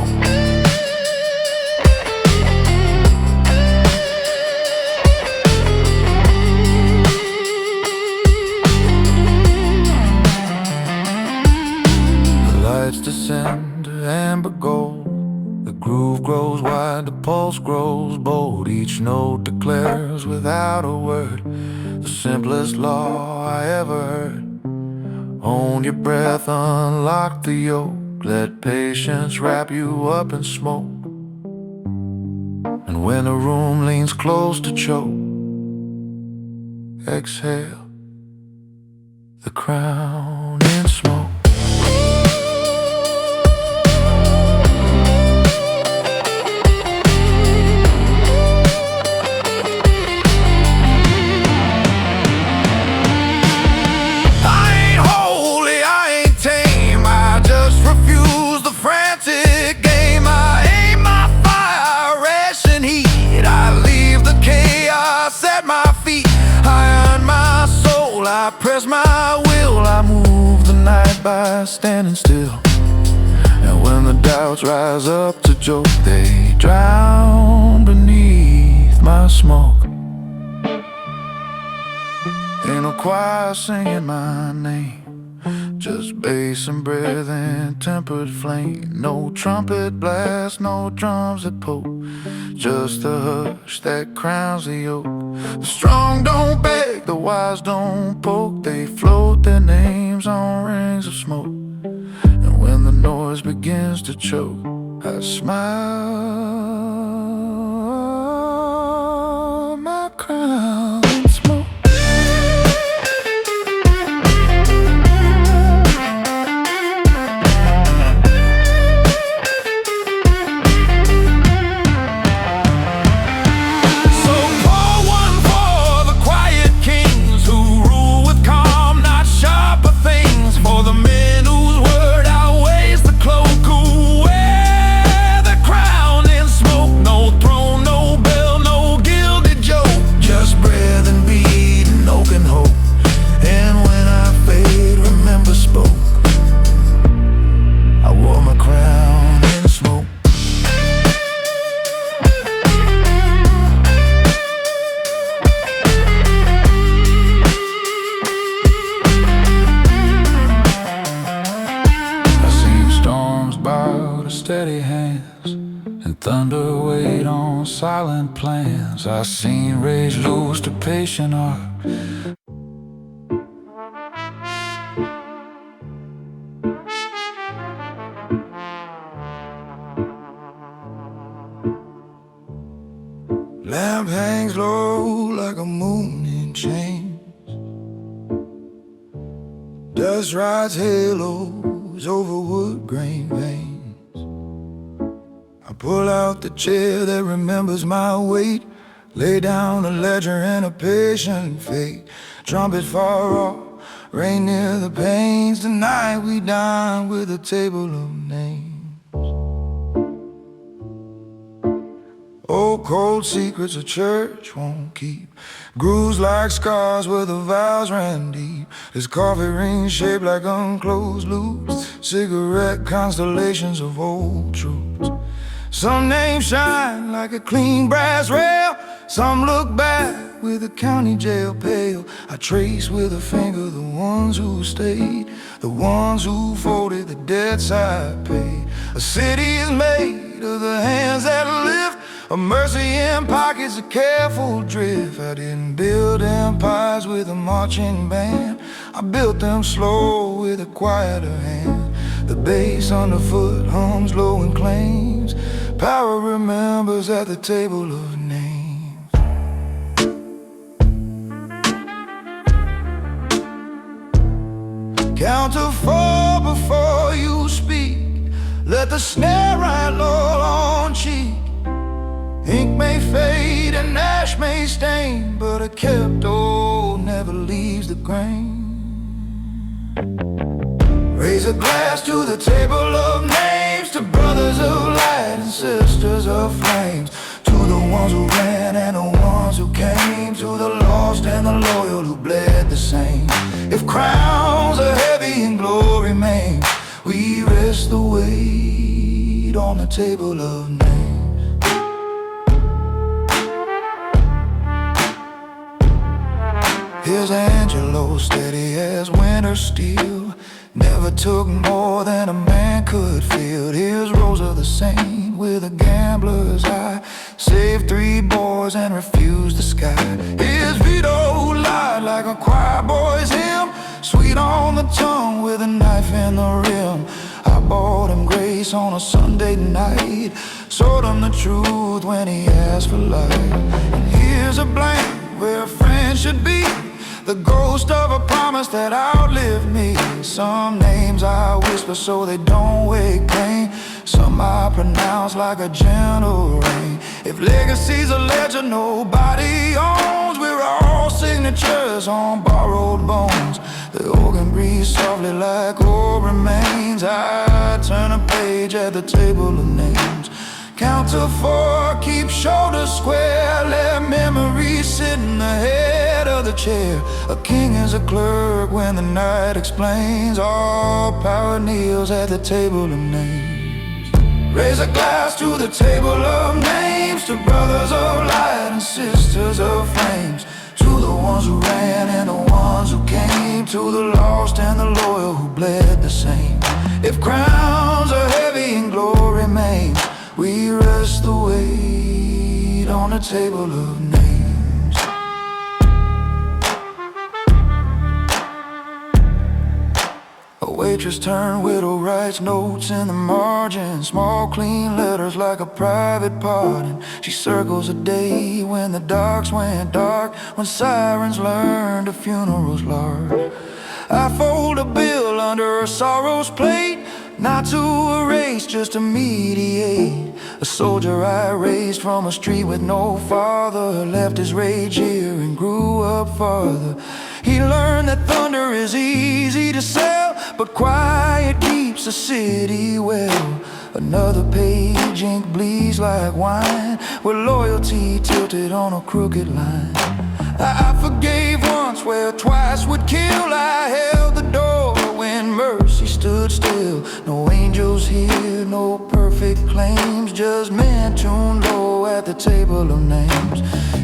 S1: Lights descend to amber gold. The groove grows wide, the pulse grows bold. Each note declares without a word the simplest law I ever heard. Own your breath, unlock the yoke. Let patience wrap you up in smoke. And when the room leans close to choke, exhale the crown in smoke. I press my will, I move the night by standing still. And when the doubts rise up to joke, they drown beneath my smoke. Ain't no choir singing my name, just bass and breath and tempered flame. No trumpet blast, no drums that poke, just the hush that crowns the yoke. The strong don't beg, the wise don't poke. They float their names on rings of smoke. And when the noise begins to choke, I smile my crown in smoke.
S2: Thunder weighed on silent plans. I seen rage lose to patient art.
S1: Lamp hangs low like a moon in chains. Dust rides halos over wood grain veins. I pull out the chair that remembers my weight, lay down a ledger and a patient fate. Trumpet far off, rain near the panes. Tonight we dine with a table of names. Old cold secrets a church won't keep, grooves like scars where the vows ran deep. There's coffee rings shaped like unclosed loops, cigarette constellations of old truths. Some names shine like a clean brass rail, some look back with a county jail pale. I trace with a finger the ones who stayed, the ones who folded, the debts I paid. A city is made of the hands that lift, a mercy in pockets, a careful drift. I didn't build empires with a marching band, I built them slow with a quieter hand. The bass underfoot hums low and claims, power remembers at the table of names. Count to 4 before you speak, let the snare ride low on cheek. Ink may fade and ash may stain, but a kept old never leaves the grain. Raise a glass to the table of names, to brothers of light and sisters of flames, to the ones who ran and the ones who came, to the lost and the loyal who bled the same. If crowns are heavy and glory remains, we rest the weight on the table of names. Here's Angelo, steady as winter steel, never took more than a man could feel. Here's Rosa the saint with a gambler's eye, saved 3 boys and refused the sky. Here's Vito who lied like a choir boy's hymn, sweet on the tongue with a knife in the rim. I bought him grace on a Sunday night, sold him the truth when he asked for light. And here's a blank where a friend should be, the ghost of a promise that outlived me. Some names I whisper so they don't wake pain, some I pronounce like a gentle rain. If legacy's a ledger nobody owns, we're all signatures on borrowed bones. The organ breathes softly like old remains. I turn a page at the table of names. Count to 4, keep shoulders square, let memory sit in the head of the chair. A king is a clerk when the night explains, all power kneels at the table of names. Raise a glass to the table of names, to brothers of light and sisters of flames, to the ones who ran and the ones who came, to the lost and the loyal who bled the same. If crowns are heavy and glory remains, we rest the weight on the table of names. A waitress turned widow writes notes in the margin, small clean letters like a private pardon. She circles a day when the docks went dark, when sirens learned a funeral's large. I fold a bill under a sorrow's plate, not to erase, just to mediate. A soldier I raised from a street with no father, left his rage here and grew up farther. He learned that thunder is easy to sell, but quiet keeps a city well. Another page, ink bleeds like wine, with loyalty tilted on a crooked line. I forgave once where twice would kill. I held the door when mercy stood still. No angels here, no perfect claims, just men tuned low at the table of names.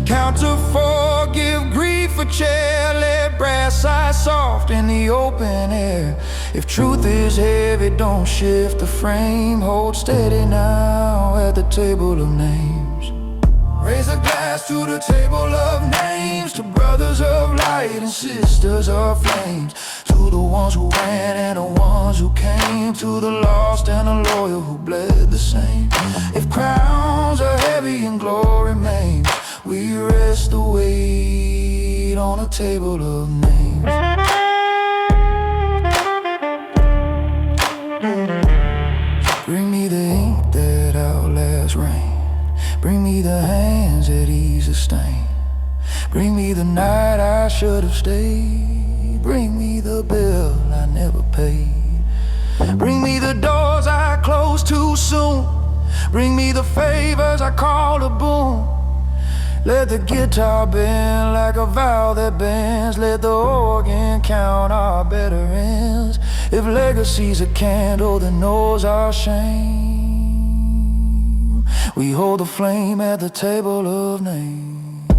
S1: Count to 4, give grief a chair, let
S3: red brass eyes soft in the open air. If truth is heavy, don't shift the frame. Hold steady now at the table of names. Raise a glass to the table of names, to brothers of light and sisters of flames, to the ones who ran and the ones who came, to the lost and the loyal who bled the same. If crowns are heavy and glory remains, we rest the weight on a table of names. Bring me the ink that outlasts rain. Bring me the hands that ease the stain. Bring me the night I should have stayed. Bring me the bill I never paid. Bring me the doors I closed too soon. Bring me the favors I called a boon. Let the guitar bend like a vow that bends. Let the organ count our better ends. If legacy's a candle that knows our shame, we hold the flame at the table of names.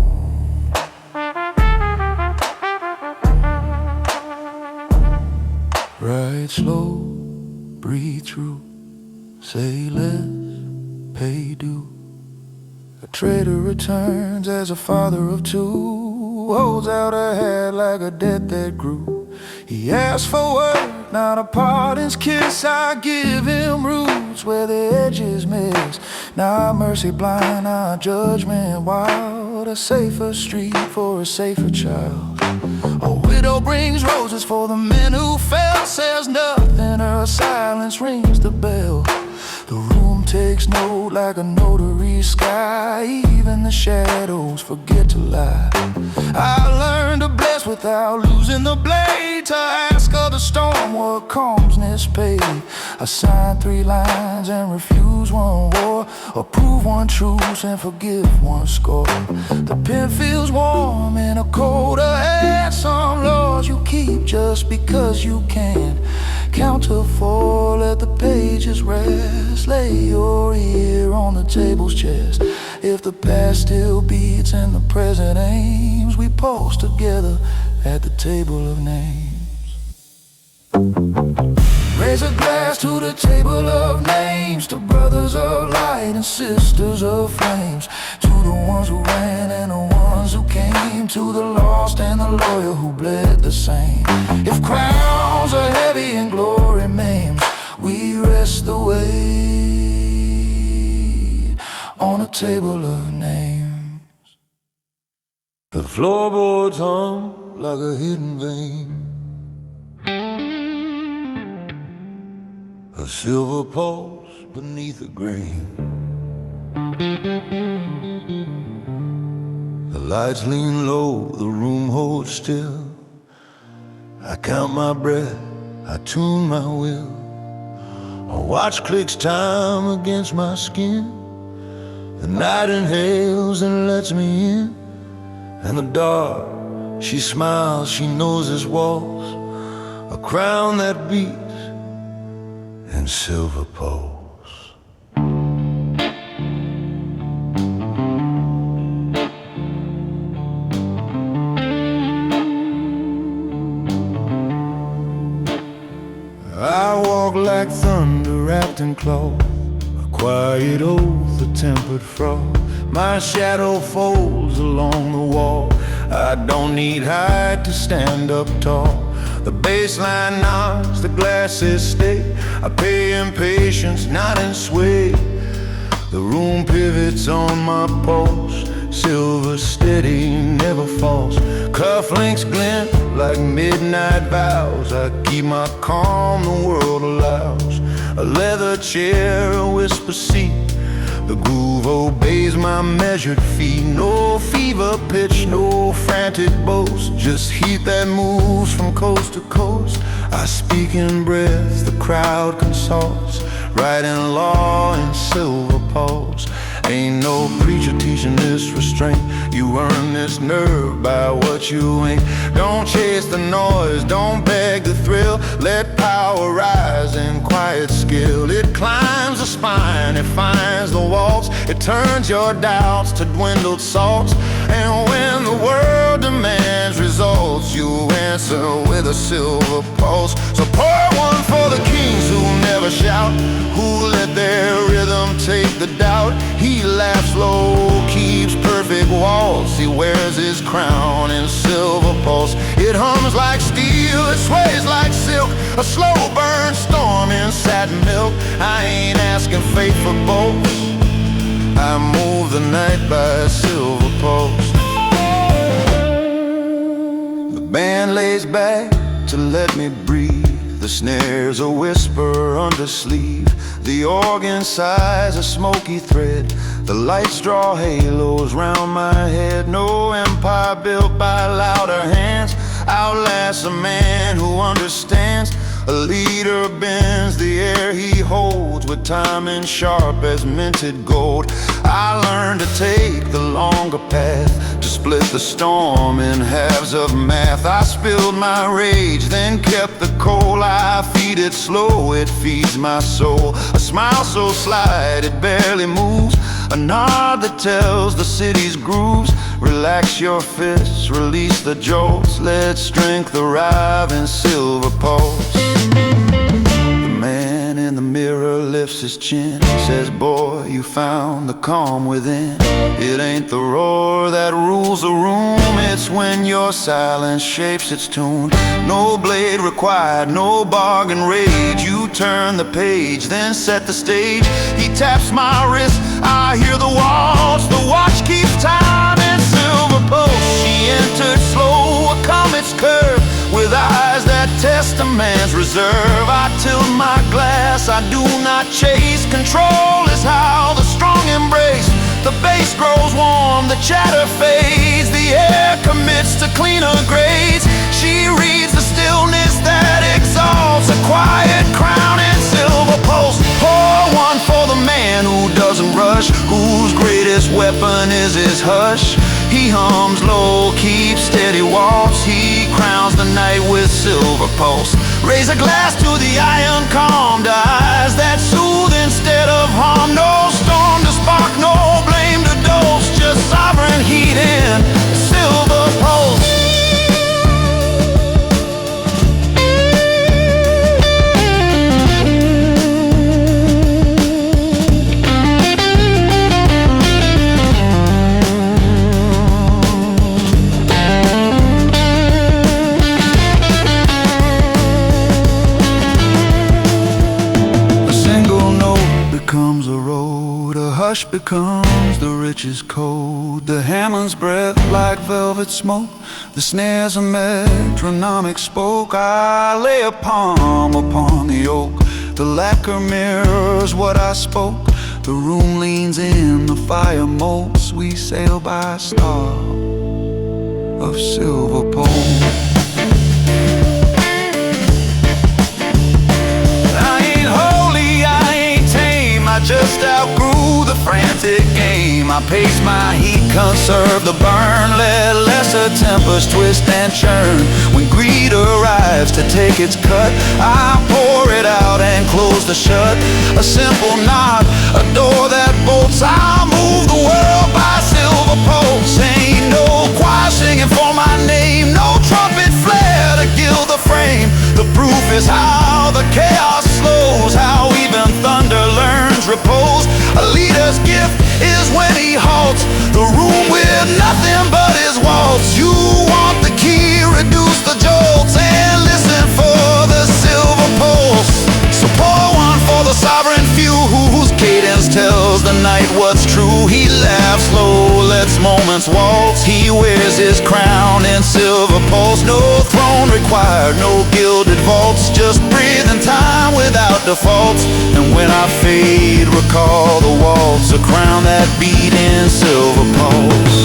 S3: Ride slow, breathe through, say less, pay due. A trader returns as a father of two, holds out a hand like a debt that grew. He asks for word, not a pardon's kiss. I give him roots where the edges miss. Not mercy blind, not judgment wild. A safer street for a safer child. A widow brings roses for the men who fell. Says nothing, her silence rings the bell. The room takes note like a notary sky. Even the shadows forget to lie. I learned to bless without losing the blade, to ask of the storm what calmness paid. I sign 3 lines and refuse 1 war, approve 1 truce and forgive 1 score. The pen feels warm in a colder air. Some laws you keep just because you can. Count to 4, let the pages rest. Lay your ear on the table's chest. If the past still beats and the present aims, we pulse together at the table of names. Raise a glass to the table of names, to brothers of light and sisters of flames, to the ones who ran and the ones who came, to the lost and the loyal who bled the same. If crowns are heavy and glory maims, we rest the weight on a table of names. The floorboards hum like a hidden vein, a silver pulse beneath a grain. The lights lean low, the room holds still. I count my breath, I tune my will. A watch clicks time against my skin. The night inhales and lets me in. And the dark, she smiles, she knows its walls. A crown that beats and silver poles. I walk like thunder wrapped in cloth, a quiet oath, a tempered froth. My shadow folds along the wall. I don't need height to stand up tall. The baseline nods, the glasses stay. I pay in patience, not in sway. The room pivots on my pulse. Silver steady, never false. Cufflinks glint like midnight vows. I keep my calm, the world allows. A leather chair, a whisper seat. The groove obeys my measured feet. No fever pitch, no frantic boast. Just heat that moves from coast to coast. I speak in breath, the crowd consults. Writing law in silver pulse. Ain't no preacher teaching this restraint. You earn this nerve by what you ain't. Don't chase the noise, don't beg the thrill. Let power rise in quiet skill. It climbs the spine, it finds the walls. It turns your doubts to dwindled salts. And when the world demands results,
S1: you answer with a silver pulse. So pour one for the kings who never shout, who let their rhythm take the doubt. He laughs low, keeps perfect waltz. He wears his crown in silver pulse. It hums like steel, it sways like silk, a slow burn storm in satin milk. I ain't asking fate for bolts, I move the night by a silver pulse. The band lays back to let me breathe. The snare's a whisper under sleeve. The organ sighs a smoky thread. The lights draw halos round my head. No empire built by louder hands outlasts a man who understands. A leader bends the air he holds with timing sharp as minted gold. I learned to take the longer path, to split the storm in halves of math. I spilled my rage, then kept the coal. I feed it slow, it feeds my soul. A smile so slight it barely moves, a nod that tells the city's grooves. Relax your fists, release the jolts, let strength arrive in silver pulse. The man in the mirror lifts his chin, says, boy, you found the calm within. It ain't the roar that rules the room, it's when your silence shapes its tune. No blade required, no bargain rage. You turn the page, then set the stage. He taps my wrist, I hear the waltz. The watch keeps time in silver pulse. She entered slow, a comet's curve, with eyes that test a man's reserve. I tilt my glass, I do not chase. Control is how the strong embrace. The bass grows warm, the chatter fades. The air commits to cleaner grades. She reads the stillness that exalts a quiet crown in silver pulse. Pour one for the man who doesn't rush, whose greatest weapon is his hush. He hums low, keeps steady waltz. He crowns the night with silver pulse. Raise a glass to the iron calmed eyes that soothe instead of harm. No storm to spark, no blame to dose, just sovereign heat in silver pulse. Becomes a road, a hush becomes the richest code. The Hammond's breath like velvet smoke, the snare's a metronomic spoke. I lay a palm upon the oak, the lacquer mirrors what I spoke. The room leans in, the fire molts. We sail by a star of silver pole. I just outgrew the frantic game. I pace my heat, conserve the burn, let lesser tempers twist and churn. When greed arrives to take its cut, I pour it out and close the shut. A simple nod, a door that bolts. I'll move the world by silver pulse. Ain't no choir singing for my name, no trumpet flare to gild the frame. The proof is how the chaos slows, how even thunder learns repose. A leader's gift is when he halts the room with nothing but his waltz. You want the key, reduce the jolts, and listen for the silver pulse. So pour one for the sovereign few, whose cadence tells the night what's true. He laughs low, lets moments waltz. He wears his crown in silver pulse. No throne required, no gilded vaults, just breathing time without defaults. And when I fade, recall the waltz, a crown that beat in silver pulse.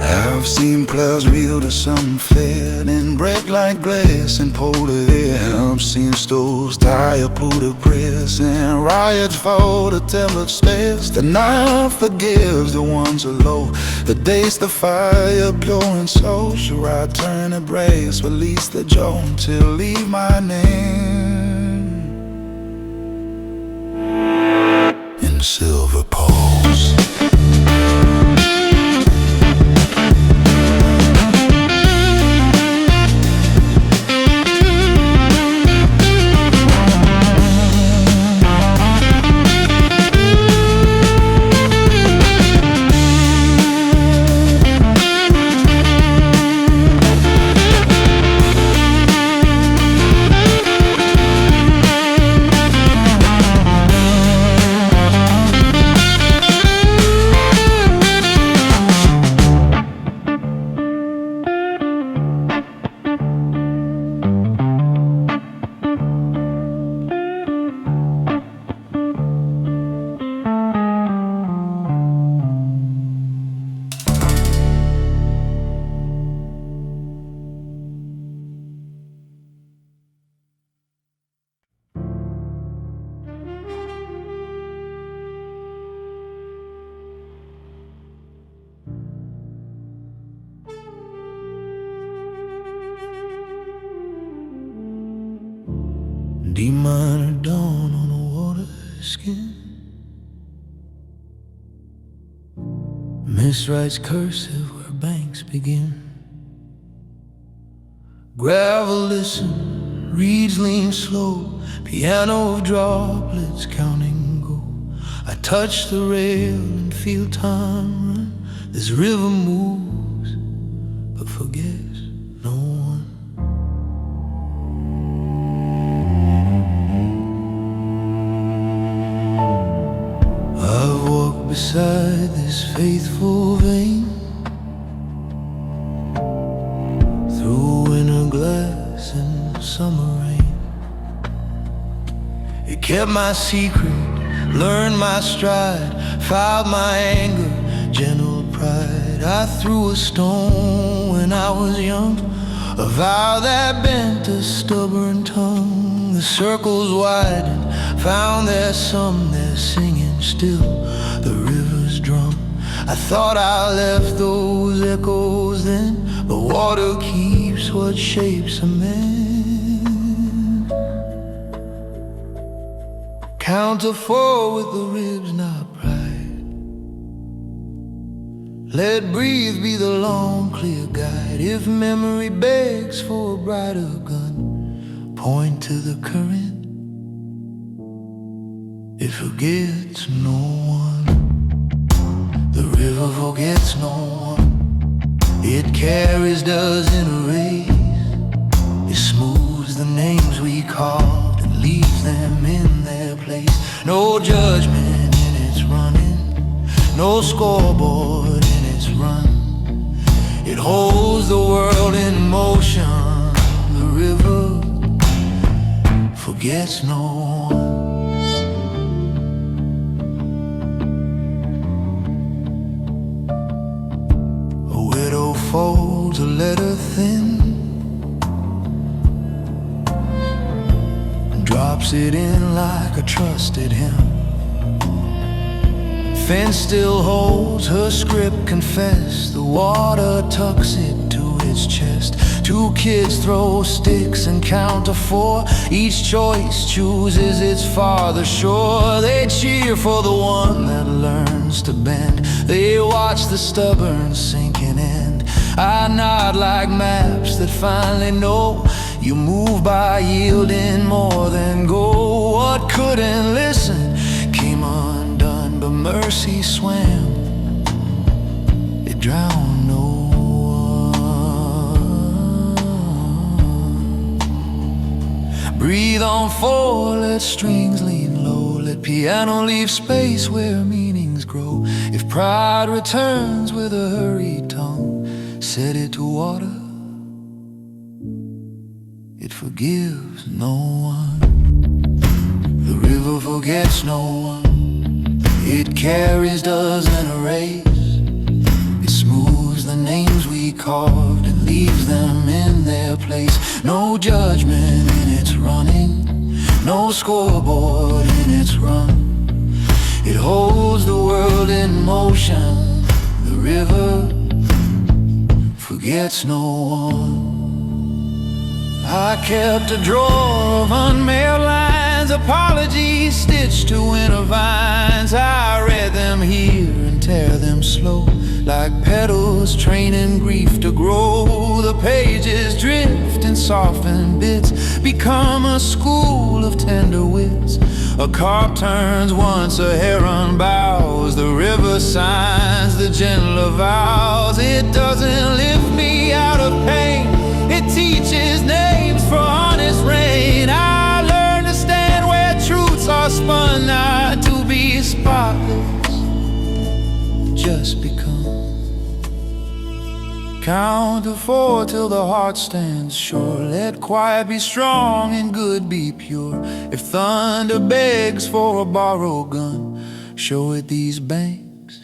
S1: I've seen plows reel to something fair, then break like glass and pull to air. I've seen stoves tie up to the press, and riots fall to temple stairs. The night forgives the ones who low, the days the fire blowing so. Sure I turn the brace, release the jaw till leave my name in silver pulse. D minor dawn on a water skin. Miss writes cursive where banks begin. Gravel listen, reeds lean slow, piano of droplets counting go. I touch the rail and feel time run. This river moves but forgets no one. I've walked beside this faithful vein, through winter glass and summer rain. It kept my secret, learned my stride, filed my anger, gentle pride. I threw a stone when I was young, a vow that bent a stubborn tongue. The circles widened, found there's some there singing still the river's drum. I thought I left those echoes then, but water keeps what shapes a man. Count to 4 with the ribs, not pride. Let breathe be the long, clear guide. If memory begs for a brighter gun, point to the current. It forgets no one. The river forgets no one. It carries, doesn't erase. It smooths the names we called and leaves them in their place. No judgment in its running, no scoreboard in its run. It holds the world in motion. The river forgets no one. Folds a letter thin and drops it in like a trusted hymn. Fence still holds her script, confess. The water tucks it to its chest. 2 kids throw sticks and count to 4. Each choice chooses its farther shore. They cheer for the one that learns to bend. They watch the stubborn sinking end. I nod like maps that finally know you move by yielding more than go. What couldn't listen came undone, but mercy swam. It drowned no one. Breathe on 4, let strings lean low. Let piano leave space where meanings grow. If pride returns with a hurried tongue, set it to water. It forgives no one. The river forgets no one. It carries, doesn't erase. It smooths the names we carved and leaves them in their place. No judgment in its running, no scoreboard in its run. It holds the world in motion. The river forgets no one. I kept a drawer of unmailed lines, apologies stitched to winter vines. I read them here and tear them slow, like petals training grief to grow. The pages drift in softened bits, become a school of tender wits. A carp turns once, a heron bows. The river signs the gentler vows. It doesn't lift me out of pain, it teaches names for honest rain. I learned to stand where truths are spun, not to be spotless, just become. Count to 4 till the heart stands sure. Let quiet be strong and good be pure. If thunder begs for a borrowed gun, show it these banks,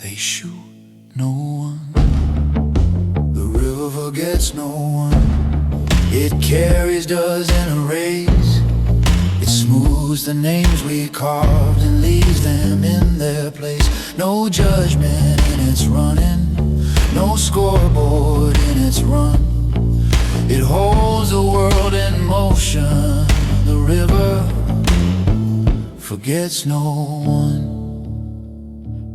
S1: they shoot no one. The river forgets no one. It carries, doesn't erase. It smooths the names we carved and leaves them in their place. No judgment in its running, no scoreboard in its run.
S3: It holds the world in motion. The river forgets no one.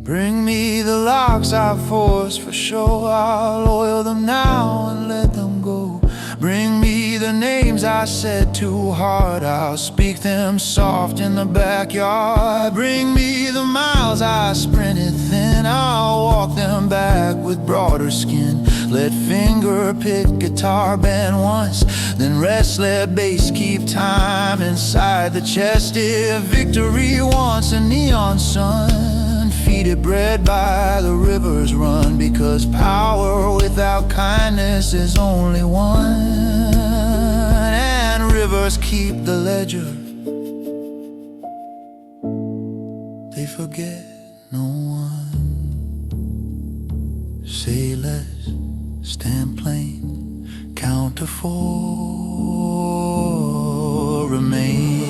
S3: Bring me the locks I forced for show. I'll oil them now and let them go. Bring me the names I said too hard. I'll speak them soft in the backyard. Bring me the miles I sprinted thin. I'll walk them back with broader skin. Let finger pick guitar band once, then rest, let bass keep time inside the chest. If victory wants a neon sun, feed it bread by the rivers run. Because power without kindness is only one. And rivers keep the ledger. They forget no one. Say less, stand plain, count to 4, remain.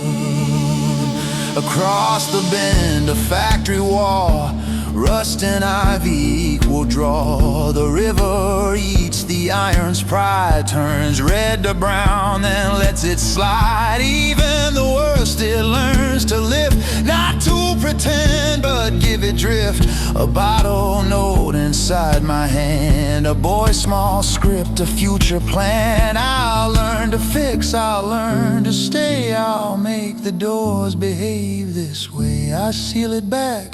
S3: Across the bend, a factory wall, rust and ivy equal draw. The river eats the iron's pride, turns red to brown, then lets it slide. Even the worst it learns to lift, not to pretend but give it drift. A bottle note inside my hand, a boy's small script, a future plan. I'll learn to fix, I'll learn to stay. I'll make the doors behave this way. I seal it back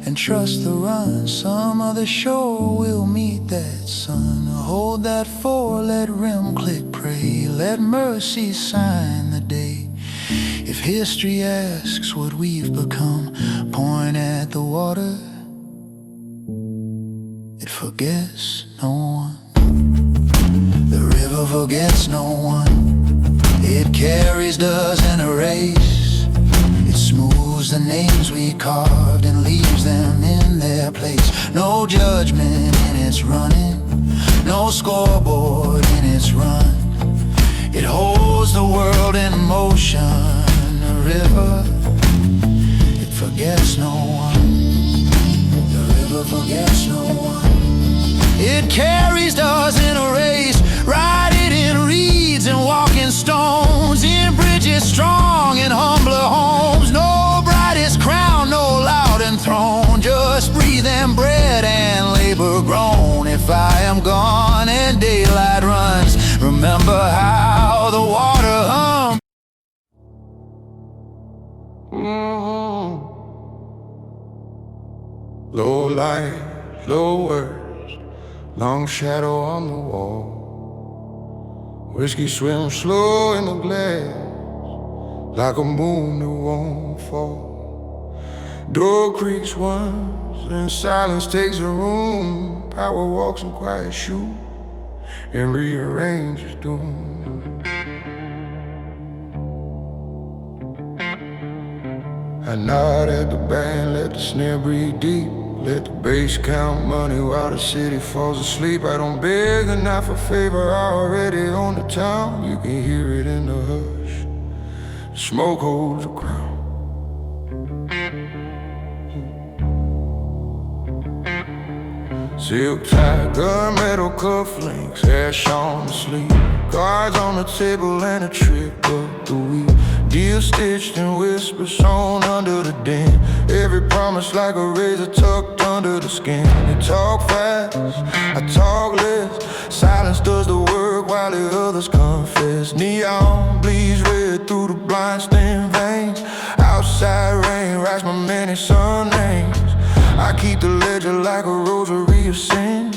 S3: and trust the run. Some other shore will meet that sun. Hold that 4, let rim click, pray. Let mercy sign the day. If history asks what we've become, point at the water. It forgets no one. The river forgets no one. It carries, doesn't erase. It smooths the names we carved and leaves them in their place. No judgment in its running, no scoreboard in its run. It holds the world in motion. The river, it forgets no one. The river forgets no one. It carries, doesn't erase. Write it in reeds and walking stones, in bridges strong and humbler homes. No brightest crown, no loud enthroned, just breathe and bread and labor grown. If I am gone and daylight runs, remember how the water hums.
S2: Low light, low words, long shadow on the wall. Whiskey swims slow in the glass, like a moon that won't fall. Door creaks once, and silence takes a room. Power walks in quiet shoes and rearranges doom. I nod at the band, let the snare breathe deep. Let the bass count money while the city falls asleep. I don't beg and not for favor, I already own the town. You can hear it in the hush, the smoke holds the crown. Silk tie, gunmetal cufflinks, ash on the sleeve. Cards on the table and a trick up the week. Deal stitched in whispers sewn under the den. Every promise like a razor tucked under the skin. They talk fast, I talk less. Silence does the work while the others confess. Neon bleeds red through the blind stem veins. Outside rain writes my many sun names. I keep the ledger like a rosary of sins.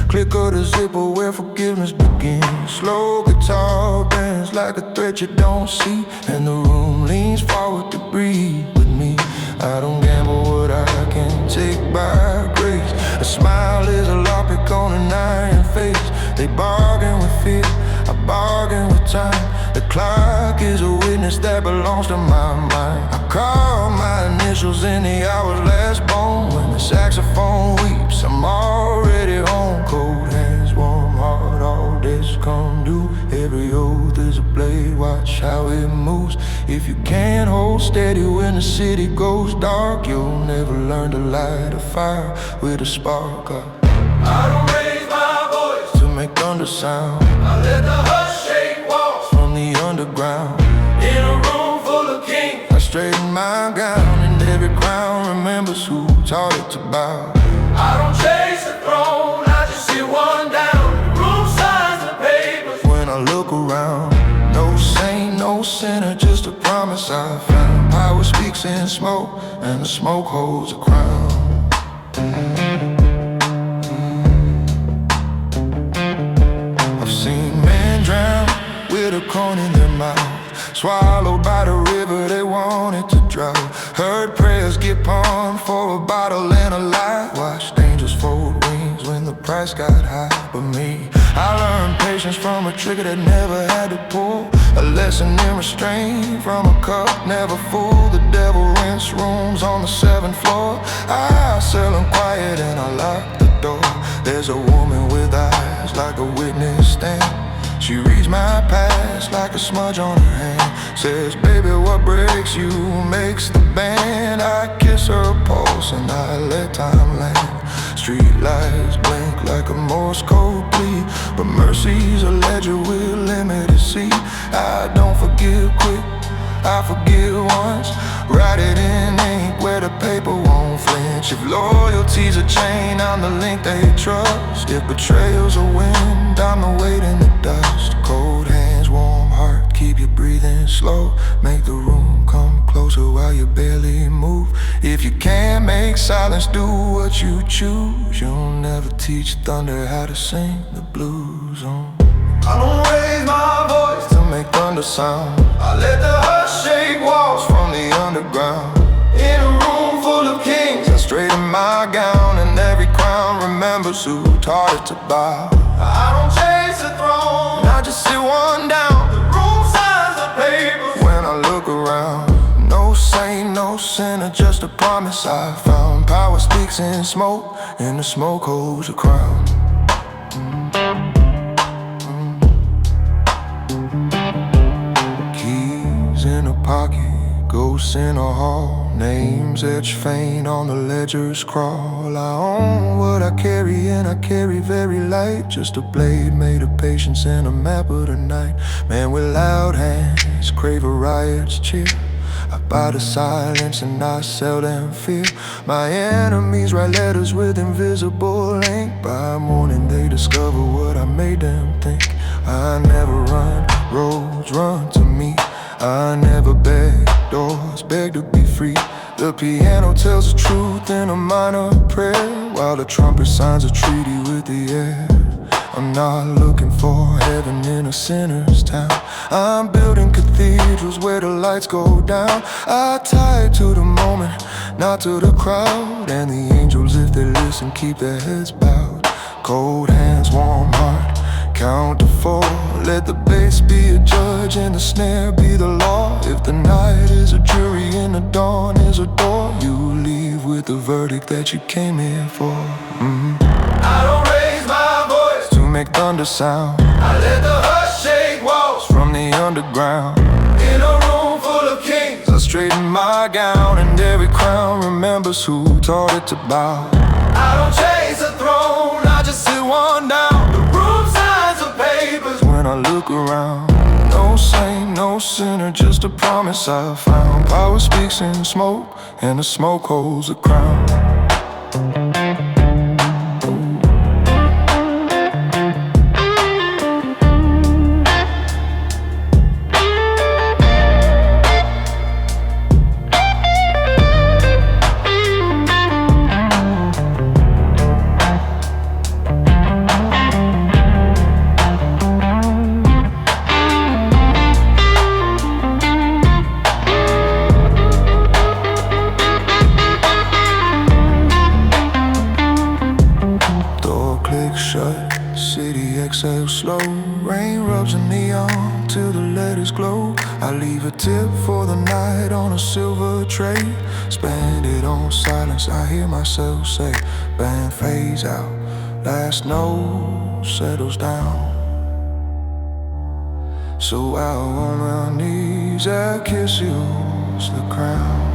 S2: Click of the zipper where forgiveness begins. Slow guitar bends like a threat you don't see, and the room leans forward to breathe with me. I don't gamble what I can take by grace. A smile is a lockpick on an iron face. They bargain with fear, I bargain with time. The clock is a witness that belongs to my mind. I carve my initials in the hours last born. When the saxophone weeps, I'm already home. Cold hands, warm heart, all this come due. Every oath is a blade, watch how it moves. If you can't hold steady when the city goes dark, you'll never learn to light a fire with a spark. I don't raise my voice to make thunder sound. I let the hush
S3: about.
S1: I don't chase the throne, I just sit one down. Room signs and papers.
S3: When I look around, no saint, no sinner, just a promise I found. Power speaks in smoke, and the smoke holds a crown. I've seen men drown with a corn in their mouth, swallowed by the river they wanted to drown. Heard prayers get pawned for a bottle and a lie. Watched angels fold wings when the price got high. But me, I learned patience from a trigger that never had to pull. A lesson in restraint from a cup never full. The devil rents rooms on the 7th floor. I sell them quiet and I lock the door. There's a woman with eyes like a witness stand. She reads my past like a smudge on her hand. Says, baby, what breaks you makes the band. I kiss her pulse and I let time land. Street lights blink like a Morse code plea, but mercy's a ledger with limited seat. I don't forgive quick, I forgive once. Write it in ink where the paper won't flinch. If loyalty's a chain, I'm the link they trust. If betrayal's a wind, I'm the weight in the dust. Cold hands, warm heart, keep you breathing slow. Make the room come closer while you barely move. If you can't make silence do what you choose, you'll never teach thunder how to sing the blues on.
S1: I don't raise my voice
S3: To make thunder sound,
S1: I let the hush shake walls
S3: from the underground.
S1: in a room full of kings.
S3: I straighten my gown and every crown remembers who taught it to bow.
S1: I don't chase the throne,
S3: I just sit one down.
S1: the room signs the papers.
S3: When I look around, no saint, no sinner, just a promise I found. Power speaks in smoke, and the smoke holds a crown. Keys in a pocket, ghosts in a hall, names etched faint on the ledger's crawl. I own what I carry and I carry very light. Just a blade made of patience and a map of the night. Man with loud hands crave a riot's cheer. I buy the silence and I sell them fear. My enemies write letters with invisible ink. By morning they discover what I made them think. I never run, roads run to me. I never beg doors, beg to be free. The piano tells the truth in a minor prayer, while the trumpet signs a treaty with the air. I'm not looking for heaven in a sinner's town. I'm building cathedrals where the lights go down. I tie to the moment, not to the crowd. And the angels, if they listen, keep their heads bowed. Cold hands, warm heart, count to 4. Let the bass be a judge and the snare be the law. If the night is a jury and the dawn is a door, you leave with the verdict that you came here for.
S1: I don't raise my voice
S3: To make thunder sound,
S1: I let the hush shake walls
S3: from the underground.
S1: in a room full of kings.
S3: I straighten my gown and every crown remembers who taught it to bow.
S1: I don't chase a throne, I just sit one down. The room signs the papers.
S3: When I look around, no saint, no sinner, just a promise I found. Power speaks in smoke, and the smoke holds a crown. Shut, city exhales slow. Rain rubs a neon till the letters glow. I leave a tip for the night on a silver tray. Spend it on silence, I hear myself say. Band fades out, last note settles down. So out on my knees, I kiss you, the crown.